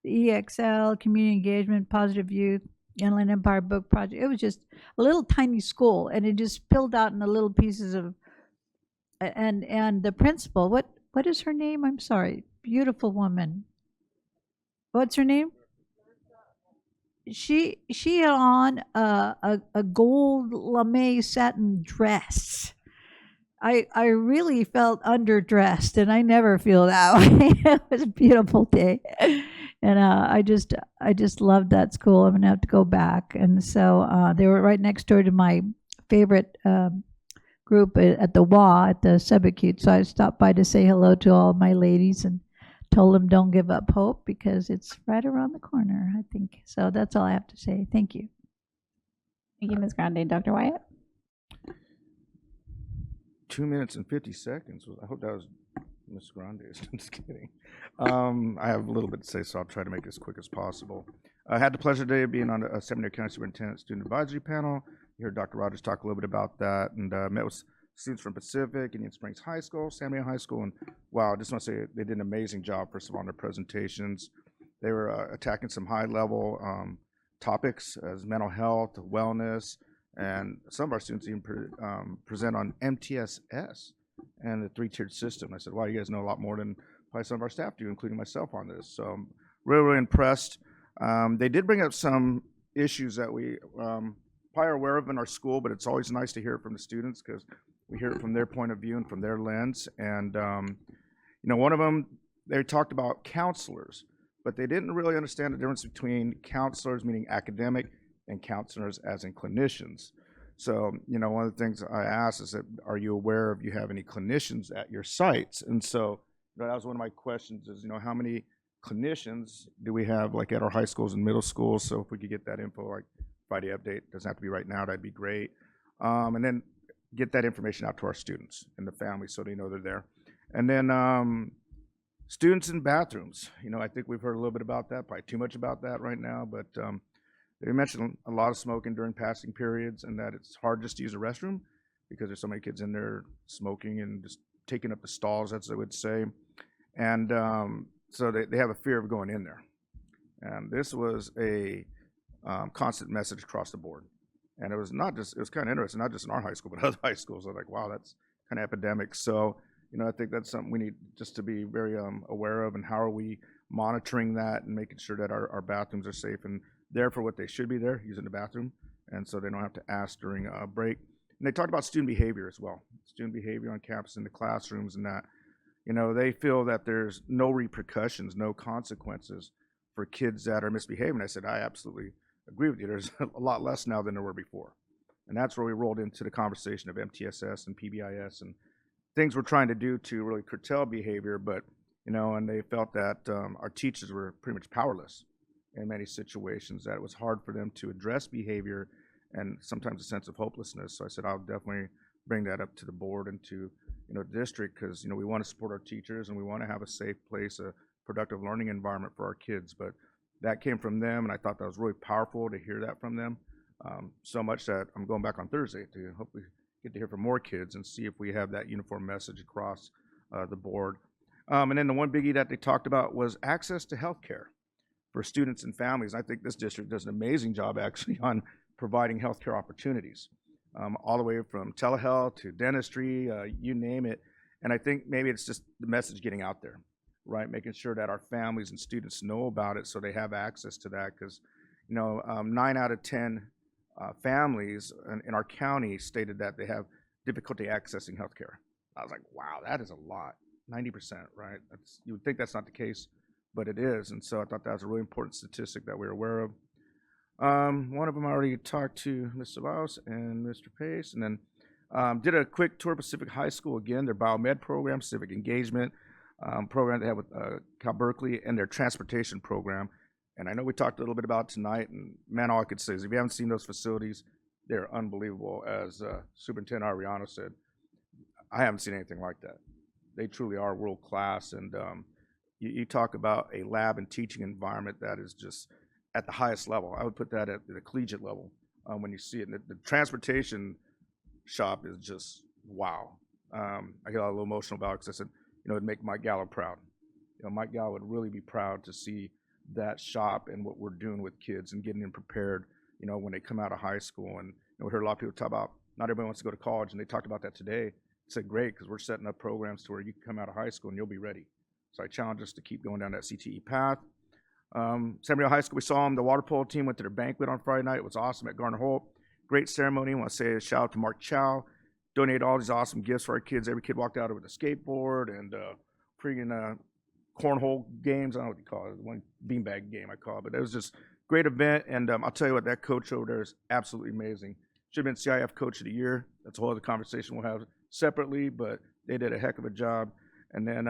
the EXL, Community Engagement, Positive Youth, Inland Empire Book Project. It was just a little tiny school, and it just spilled out into little pieces of. And the principal, what is her name? I'm sorry, beautiful woman. What's her name? She had on a gold lame satin dress. I really felt underdressed, and I never feel that way. It was a beautiful day, and I just loved that school. I'm gonna have to go back. And so they were right next door to my favorite group at the WA at the subacute. So I stopped by to say hello to all my ladies and told them don't give up hope because it's right around the corner, I think. So that's all I have to say. Thank you. Thank you, Ms. Grande. Dr. Wyatt? 2 minutes and 50 seconds. I hope that was Ms. Grande's. I'm just kidding. I have a little bit to say, so I'll try to make it as quick as possible. I had the pleasure today of being on a Seminary County Superintendent Student Advisory Panel. You heard Dr. Rogers talk a little bit about that, and met with students from Pacific, Indian Springs High School, San Diego High School, and wow, I just want to say they did an amazing job, first of all, on their presentations. They were attacking some high-level topics as mental health, wellness, and some of our students even present on MTSS and the three-tiered system. I said, wow, you guys know a lot more than probably some of our staff do, including myself on this. So I'm really, really impressed. They did bring up some issues that we probably are aware of in our school, but it's always nice to hear it from the students because we hear it from their point of view and from their lens. And You know, one of them, they talked about counselors, but they didn't really understand the difference between counselors, meaning academic, and counselors as in clinicians. So, you know, one of the things I asked is that, are you aware if you have any clinicians at your sites? And so that was one of my questions is, you know, how many clinicians do we have like at our high schools and middle schools? So if we could get that info, like Friday update, doesn't have to be right now, that'd be great. And then get that information out to our students and the families so they know they're there. And then students in bathrooms. You know, I think we've heard a little bit about that, probably too much about that right now, but they mentioned a lot of smoking during passing periods and that it's hard just to use a restroom because there's so many kids in there smoking and just taking up the stalls, as they would say. And so they have a fear of going in there. And this was a constant message across the board. And it was not just, it was kind of interesting, not just in our high school, but other high schools. I was like, wow, that's kind of epidemic. So, you know, I think that's something we need just to be very aware of, and how are we monitoring that and making sure that our bathrooms are safe and there for what they should be there, using the bathroom, and so they don't have to ask during a break. And they talked about student behavior as well, student behavior on campus in the classrooms, and that, you know, they feel that there's no repercussions, no consequences for kids that are misbehaving. I said, I absolutely agree with you. There's a lot less now than there were before. And that's where we rolled into the conversation of MTSS and PBIS and things we're trying to do to really curtail behavior. But, you know, and they felt that our teachers were pretty much powerless in many situations, that it was hard for them to address behavior and sometimes a sense of hopelessness. So I said, I'll definitely bring that up to the board and to, you know, the district, because, you know, we want to support our teachers and we want to have a safe place, a productive learning environment for our kids. But that came from them, and I thought that was really powerful to hear that from them. So much that I'm going back on Thursday to hopefully get to hear from more kids and see if we have that uniform message across the board. And then the one biggie that they talked about was access to health care for students and families. I think this district does an amazing job actually on providing healthcare opportunities, all the way from telehealth to dentistry, you name it. And I think maybe it's just the message getting out there, right? Making sure that our families and students know about it so they have access to that. Because, you know, 9 out of 10 families in our county stated that they have difficulty accessing healthcare. I was like, wow, that is a lot, 90%, right? You would think that's not the case, but it is. And so I thought that was a really important statistic that we were aware of. One of them I already talked to Ms. Ceballos and Mr. Pace, and then did a quick tour of Pacific High School, again, their biomed program, civic engagement program they have with Cal Berkeley, and their transportation program. And I know we talked a little bit about it tonight, and man, all I could say is if you haven't seen those facilities, they're unbelievable. As Superintendent Ariano said, I haven't seen anything like that. They truly are world class, and you talk about a lab and teaching environment that is just at the highest level. I would put that at the collegiate level when you see it. And the transportation shop is just wow. I got a little emotional about it because I said, you know, it'd make Mike Gallo proud. You know, Mike Gallo would really be proud to see that shop and what we're doing with kids and getting them prepared, you know, when they come out of high school. And you know, we heard a lot of people talk about not everybody wants to go to college, and they talked about that today. I said, great, because we're setting up programs to where you can come out of high school and you'll be ready. So I challenge us to keep going down that CTE path. San Bernardino High School, we saw them. The water polo team went to their banquet on Friday night. It was awesome at Garner Holt. Great ceremony. I want to say a shout out to Mark Chow. Donated all these awesome gifts for our kids. Every kid walked out with a skateboard and freaking cornhole games. I don't know what you call it. One beanbag game, I call it. But it was just a great event. And I'll tell you what, that coach over there is absolutely amazing. Should have been CIF Coach of the Year. That's a whole other conversation we'll have separately, but they did a heck of a job. And then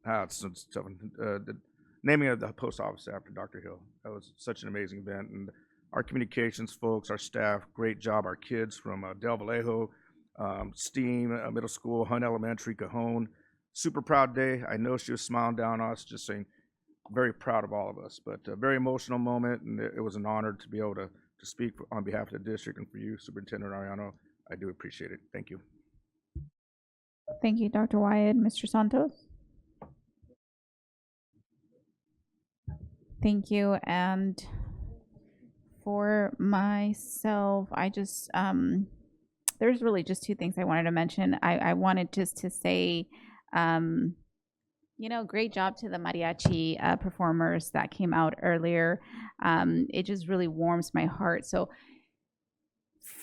the naming of the post office after Dr. Hill. That was such an amazing event. And our communications folks, our staff, great job. Our kids from Del Vallejo, STEAM, Middle School, Hunt Elementary, Cajon. Super proud day. I know she was smiling down on us, just saying, very proud of all of us. But a very emotional moment, and it was an honor to be able to speak on behalf of the district and for you, Superintendent Ariano. I do appreciate it. Thank you. Thank you, Dr. Wyatt. Mr. Santos? Thank you. And for myself, I just, there's really just two things I wanted to mention. I wanted just to say, you know, great job to the mariachi performers that came out earlier. It just really warms my heart. So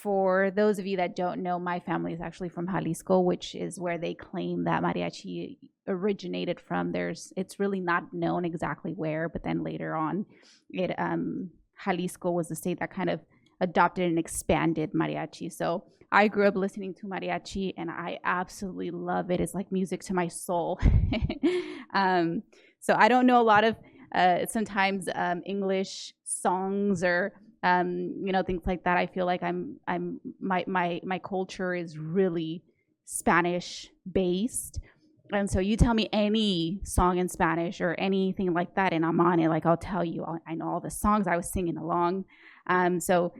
for those of you that don't know, my family is actually from Jalisco, which is where they claim that mariachi originated from. It's really not known exactly where, but then later on, Jalisco was the state that kind of adopted and expanded mariachi. So I grew up listening to mariachi, and I absolutely love it. It's like music to my soul. So I don't know a lot of sometimes English songs or things like that. I feel like my culture is really Spanish based. And so you tell me any song in Spanish or anything like that, and I'm on it. Like, I'll tell you, I know all the songs. I was singing along. So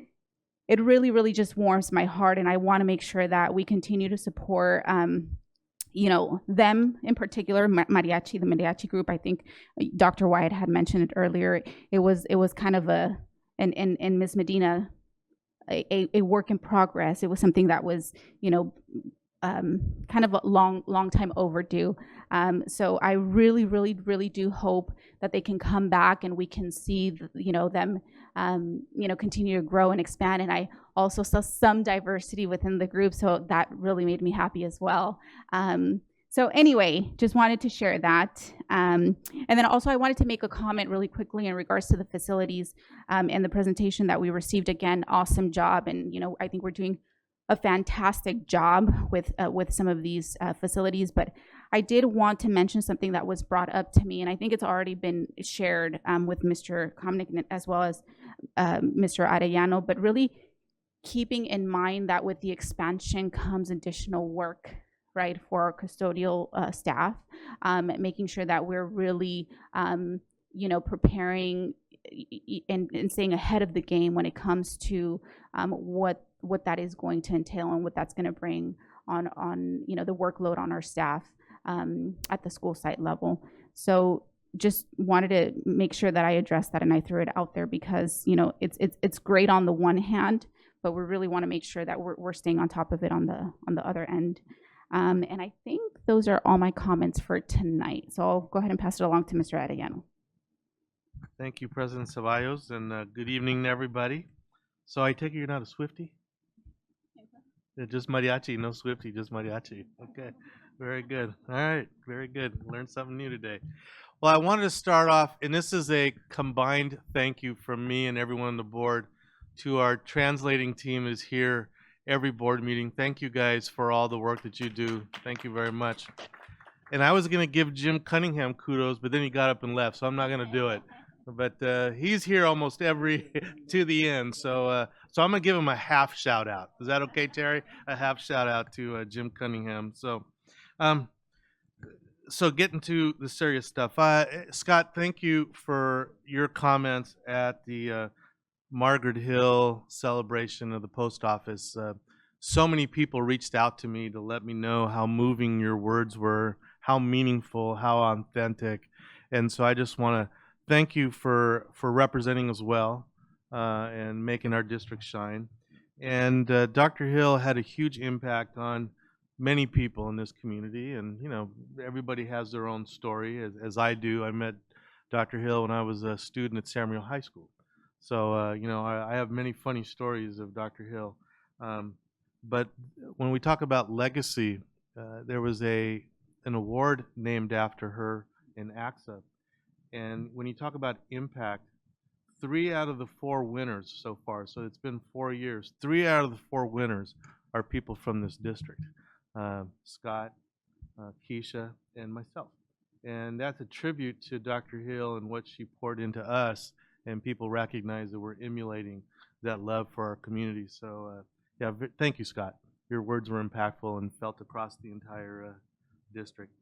it really, really just warms my heart. And I want to make sure that we continue to support, them in particular, mariachi, the mariachi group. I think Dr. Wyatt had mentioned it earlier. It was kind of and Ms. Medina, a work in progress. It was something that was, kind of a long time overdue. So I really, really, really do hope that they can come back and we can see, them, continue to grow and expand. And I also saw some diversity within the group, so that really made me happy as well. So anyway, just wanted to share that. And then also I wanted to make a comment really quickly in regards to the facilities and the presentation that we received. Again, awesome job. And, I think we're doing a fantastic job with some of these facilities. But I did want to mention something that was brought up to me, and I think it's already been shared with Mr. Komnick as well as Mr. Arellano, but really keeping in mind that with the expansion comes additional work, right, for our custodial staff, making sure that we're really, preparing and staying ahead of the game when it comes to what that is going to entail and what that's going to bring on the workload on our staff at the school site level. So just wanted to make sure that I addressed that and I threw it out there because it's great on the one hand, but we really want to make sure that we're staying on top of it on the other end. And I think those are all my comments for tonight. So I'll go ahead and pass it along to Mr. Arellano. Thank you, President Ceballos, and good evening to everybody. So I take it you're not a Swiftie? Yeah, just mariachi, no Swiftie, just mariachi. Okay, very good. All right, very good. Learned something new today. Well, I wanted to start off, and this is a combined thank you from me and everyone on the board to our translating team is here every board meeting. Thank you guys for all the work that you do. Thank you very much. And I was going to give Jim Cunningham kudos, but then he got up and left, so I'm not going to do it. But he's here almost every to the end, so so I'm gonna give him a half shout out. Is that okay, Terry? A half shout out to Jim Cunningham. So, so getting to the serious stuff. Scott, thank you for your comments at the Margaret Hill celebration of the post office. So many people reached out to me to let me know how moving your words were, how meaningful, how authentic, and so I just want to thank you for representing us well and making our district shine. And Dr. Hill had a huge impact on many people in this community. And, everybody has their own story, as I do. I met Dr. Hill when I was a student at Samuel High School. So, I have many funny stories of Dr. Hill. But when we talk about legacy, there was an award named after her in AXA. And when you talk about impact, 3 out of the 4 winners so far, so it's been 4 years, 3 out of the 4 winners are people from this district. Scott, Keisha, and myself. And that's a tribute to Dr. Hill and what she poured into us, and people recognize that we're emulating that love for our community. So yeah, thank you, Scott. Your words were impactful and felt across the entire district.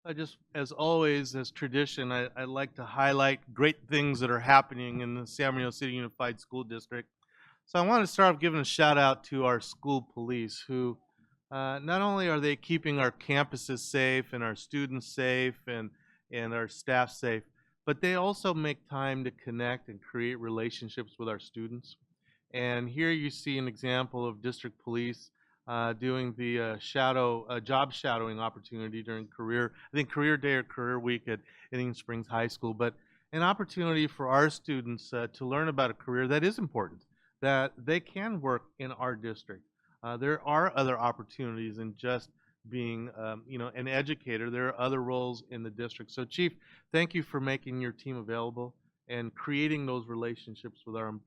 I just, as always, as tradition, I like to highlight great things that are happening in the San Bernardino City Unified School District. So I want to start off giving a shout out to our school police who not only are they keeping our campuses safe and our students safe and our staff safe, but they also make time to connect and create relationships with our students. And here you see an example of district police doing the job shadowing opportunity during career day or career week at Indian Springs High School. But an opportunity for our students to learn about a career that is important, that they can work in our district. There are other opportunities than just being, an educator. There are other roles in the district. So, Chief, thank you for making your team available and creating those relationships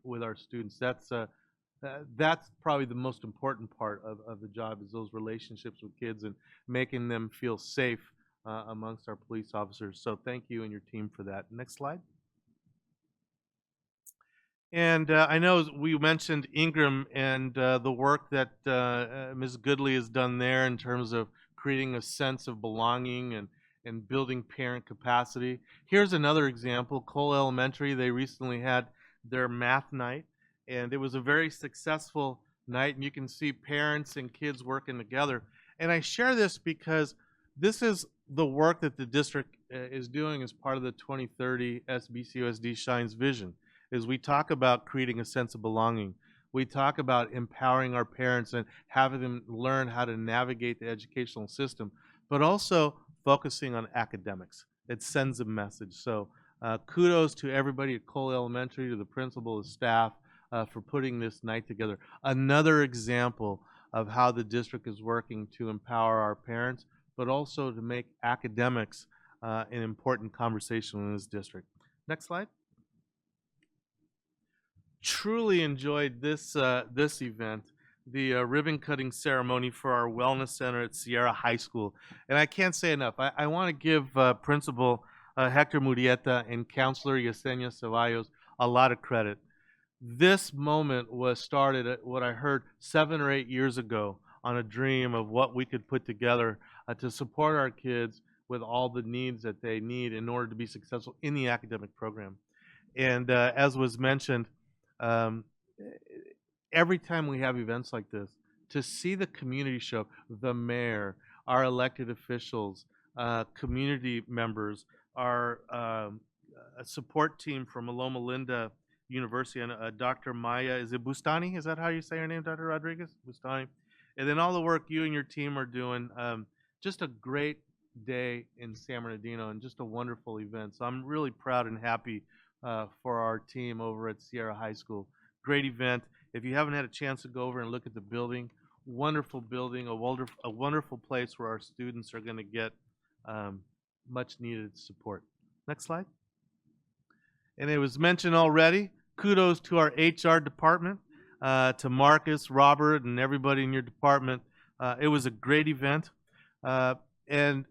with our students. That's probably the most important part of the job, is those relationships with kids and making them feel safe amongst our police officers. So thank you and your team for that. Next slide. And I know we mentioned Ingram and the work that Ms. Goodley has done there in terms of creating a sense of belonging and building parent capacity. Here's another example. Cole Elementary, they recently had their math night, and it was a very successful night, and you can see parents and kids working together. And I share this because this is the work that the district is doing as part of the 2030 SBCUSD Shines vision. Is we talk about creating a sense of belonging. We talk about empowering our parents and having them learn how to navigate the educational system, but also focusing on academics. It sends a message. So kudos to everybody at Cole Elementary, to the principal, the staff, for putting this night together. Another example of how the district is working to empower our parents, but also to make academics an important conversation in this district. Next slide. Truly enjoyed this event, the ribbon cutting ceremony for our wellness center at Sierra High School. And I can't say enough. I want to give Principal Hector Murieta and Counselor Yesenia Ceballos a lot of credit. This moment was started at what I heard 7 or 8 years ago on a dream of what we could put together to support our kids with all the needs that they need in order to be successful in the academic program. And as was mentioned, every time we have events like this, to see the community show up, the mayor, our elected officials, community members, our support team from Loma Linda University, and Dr. Maya, is it Bustani? Is that how you say her name, Dr. Rodriguez? Bustani. And then all the work you and your team are doing. Just a great day in San Bernardino and just a wonderful event. So I'm really proud and happy for our team over at Sierra High School. Great event. If you haven't had a chance to go over and look at the building, wonderful building, a wonderful place where our students are going to get much needed support. Next slide. And it was mentioned already, kudos to our HR department, to Marcus, Robert, and everybody in your department. It was a great event. And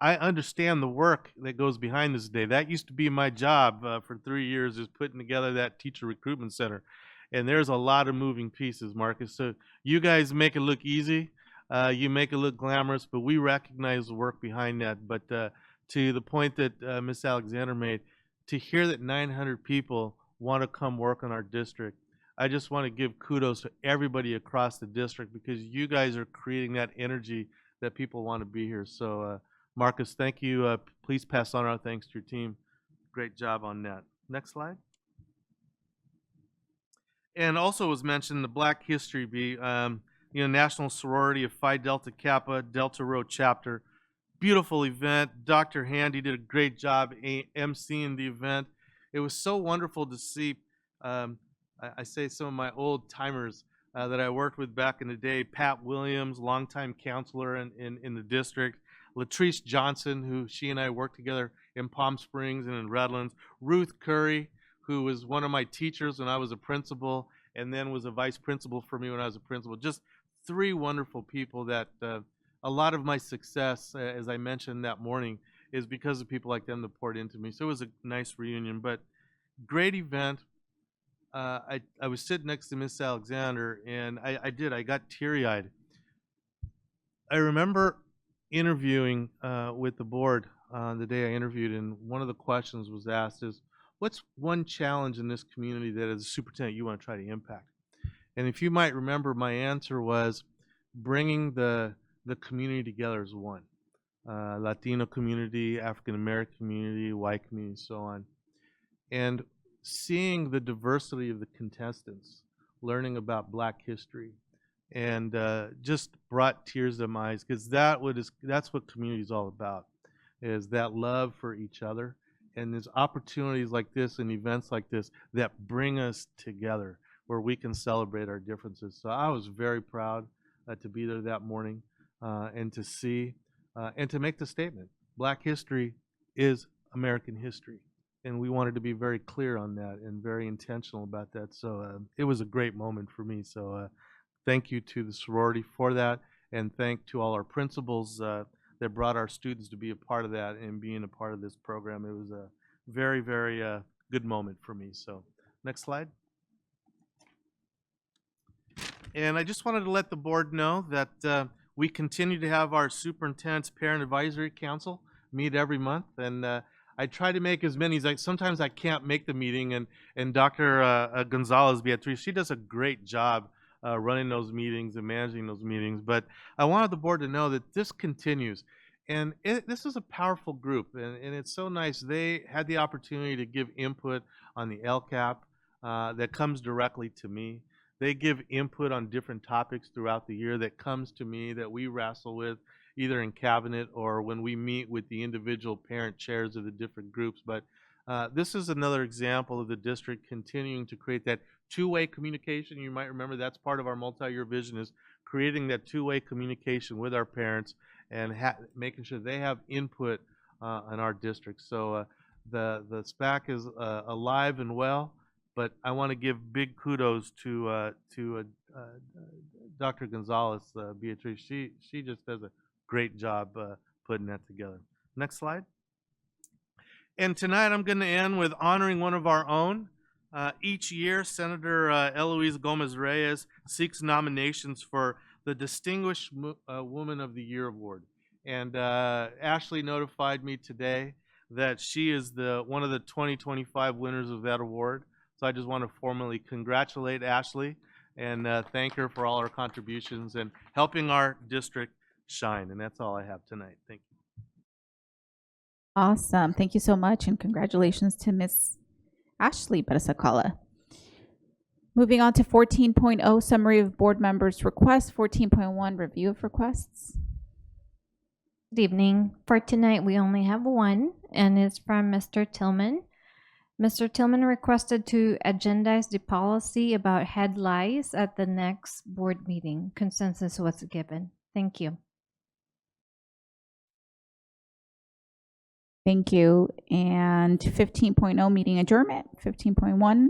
I understand the work that goes behind this day. That used to be my job for 3 years, is putting together that teacher recruitment center. And there's a lot of moving pieces, Marcus. So you guys make it look easy. You make it look glamorous, but we recognize the work behind that. But to the point that Ms. Alexander made, to hear that 900 people want to come work on our district, I just want to give kudos to everybody across the district, because you guys are creating that energy that people want to be here. So Marcus, thank you. Please pass on our thanks to your team. Great job on that. Next slide. And also was mentioned the Black History Bee, National Sorority of Phi Delta Kappa, Delta Rho Chapter. Beautiful event. Dr. Handy did a great job emceeing the event. It was so wonderful to see, I say some of my old timers that I worked with back in the day. Pat Williams, longtime counselor in the district. Latrice Johnson, who she and I worked together in Palm Springs and in Redlands. Ruth Curry, who was one of my teachers when I was a principal, and then was a vice principal for me when I was a principal. Just 3 wonderful people that a lot of my success, as I mentioned that morning, is because of people like them that poured into me. So it was a nice reunion, but great event. I was sitting next to Miss Alexander, and I got teary-eyed. I remember interviewing with the board the day I interviewed, and one of the questions was asked is, what's one challenge in this community that as a superintendent you want to try to impact? And if you might remember, my answer was bringing the community together as one. Latino community, African American community, white community, so on. And seeing the diversity of the contestants, learning about Black history, and just brought tears to my eyes, because that's what community is all about, is that love for each other and there's opportunities like this and events like this that bring us together where we can celebrate our differences. So I was very proud to be there that morning and to see and to make the statement. Black history is American history. And we wanted to be very clear on that and very intentional about that. So it was a great moment for me. So thank you to the sorority for that. And thank to all our principals that brought our students to be a part of that and being a part of this program. It was a very, very good moment for me. So next slide. And I just wanted to let the board know that we continue to have our Superintendent's Parent Advisory Council meet every month. And I try to make as many as sometimes I can't make the meeting, and Dr. Gonzalez Beatriz, she does a great job running those meetings and managing those meetings. But I wanted the board to know that this continues. And this is a powerful group, and it's so nice. They had the opportunity to give input on the LCAP that comes directly to me. They give input on different topics throughout the year that comes to me that we wrestle with, either in cabinet or when we meet with the individual parent chairs of the different groups. But this is another example of the district continuing to create that two-way communication. You might remember that's part of our multi-year vision, is creating that two-way communication with our parents and making sure they have input in our district. So the SPAC is alive and well, but I want to give big kudos to Dr. Gonzalez Beatriz. She just does a great job putting that together. Next slide. And tonight I'm going to end with honoring one of our own. Each year, Senator Eloise Gomez-Reyes seeks nominations for the Distinguished Woman of the Year Award. And Ashley notified me today that she is one of the 2025 winners of that award. So I just want to formally congratulate Ashley and thank her for all her contributions and helping our district shine. And that's all I have tonight. Thank you. Awesome. Thank you so much, and congratulations to Miss Ashley Bersakala. Moving on to 14.0, summary of board members' requests. 14.1, review of requests. Good evening. For tonight, we only have one, and it's from Mr. Tillman. Mr. Tillman requested to agendize the policy about head lice at the next board meeting. Consensus was given. Thank you. Thank you. And 15.0, meeting adjournment. 15.1.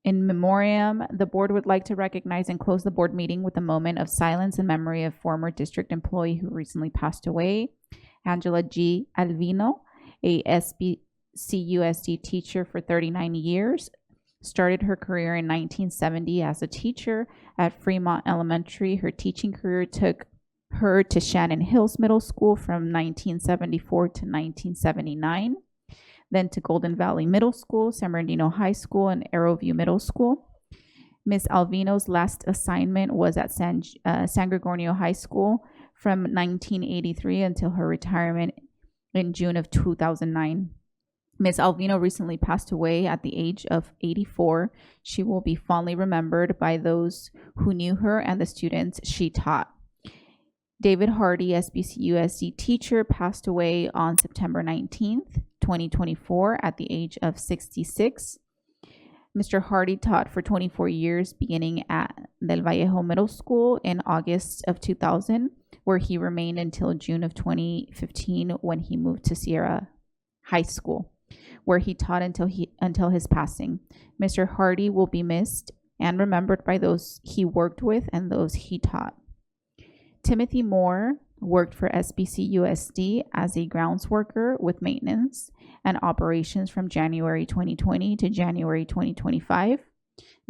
In memoriam, the board would like to recognize and close the board meeting with a moment of silence in memory of former district employee who recently passed away, Angela G. Alvino, a SBCUSD teacher for 39 years. Started her career in 1970 as a teacher at Fremont Elementary. Her teaching career took her to Shannon Hills Middle School from 1974 to 1979, then to Golden Valley Middle School, San Bernardino High School, and Arrowview Middle School. Ms. Alvino's last assignment was at San Gregorio High School from 1983 until her retirement in June of 2009. Ms. Alvino recently passed away at the age of 84. She will be fondly remembered by those who knew her and the students she taught. David Hardy, SBCUSD teacher, passed away on September 19th, 2024 at the age of 66. Mr. Hardy taught for 24 years, beginning at Del Vallejo Middle School in August of 2000, where he remained until June of 2015 when he moved to Sierra High School, where he taught until his passing. Mr. Hardy will be missed and remembered by those he worked with and those he taught. Timothy Moore worked for SBCUSD as a grounds worker with maintenance and operations from January 2020 to January 2025.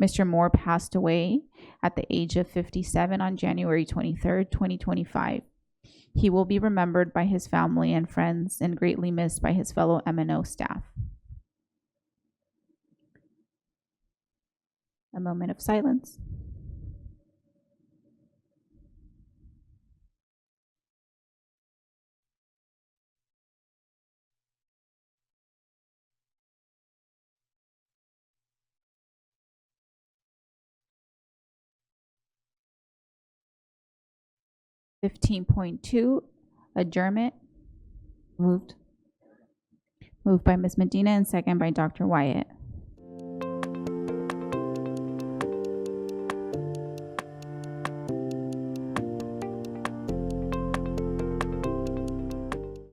Mr. Moore passed away at the age of 57 on January 23rd, 2025. He will be remembered by his family and friends and greatly missed by his fellow M&O staff. A moment of silence. .2, adjournment. Moved. Moved by Ms. Medina and second by Dr. Wyatt.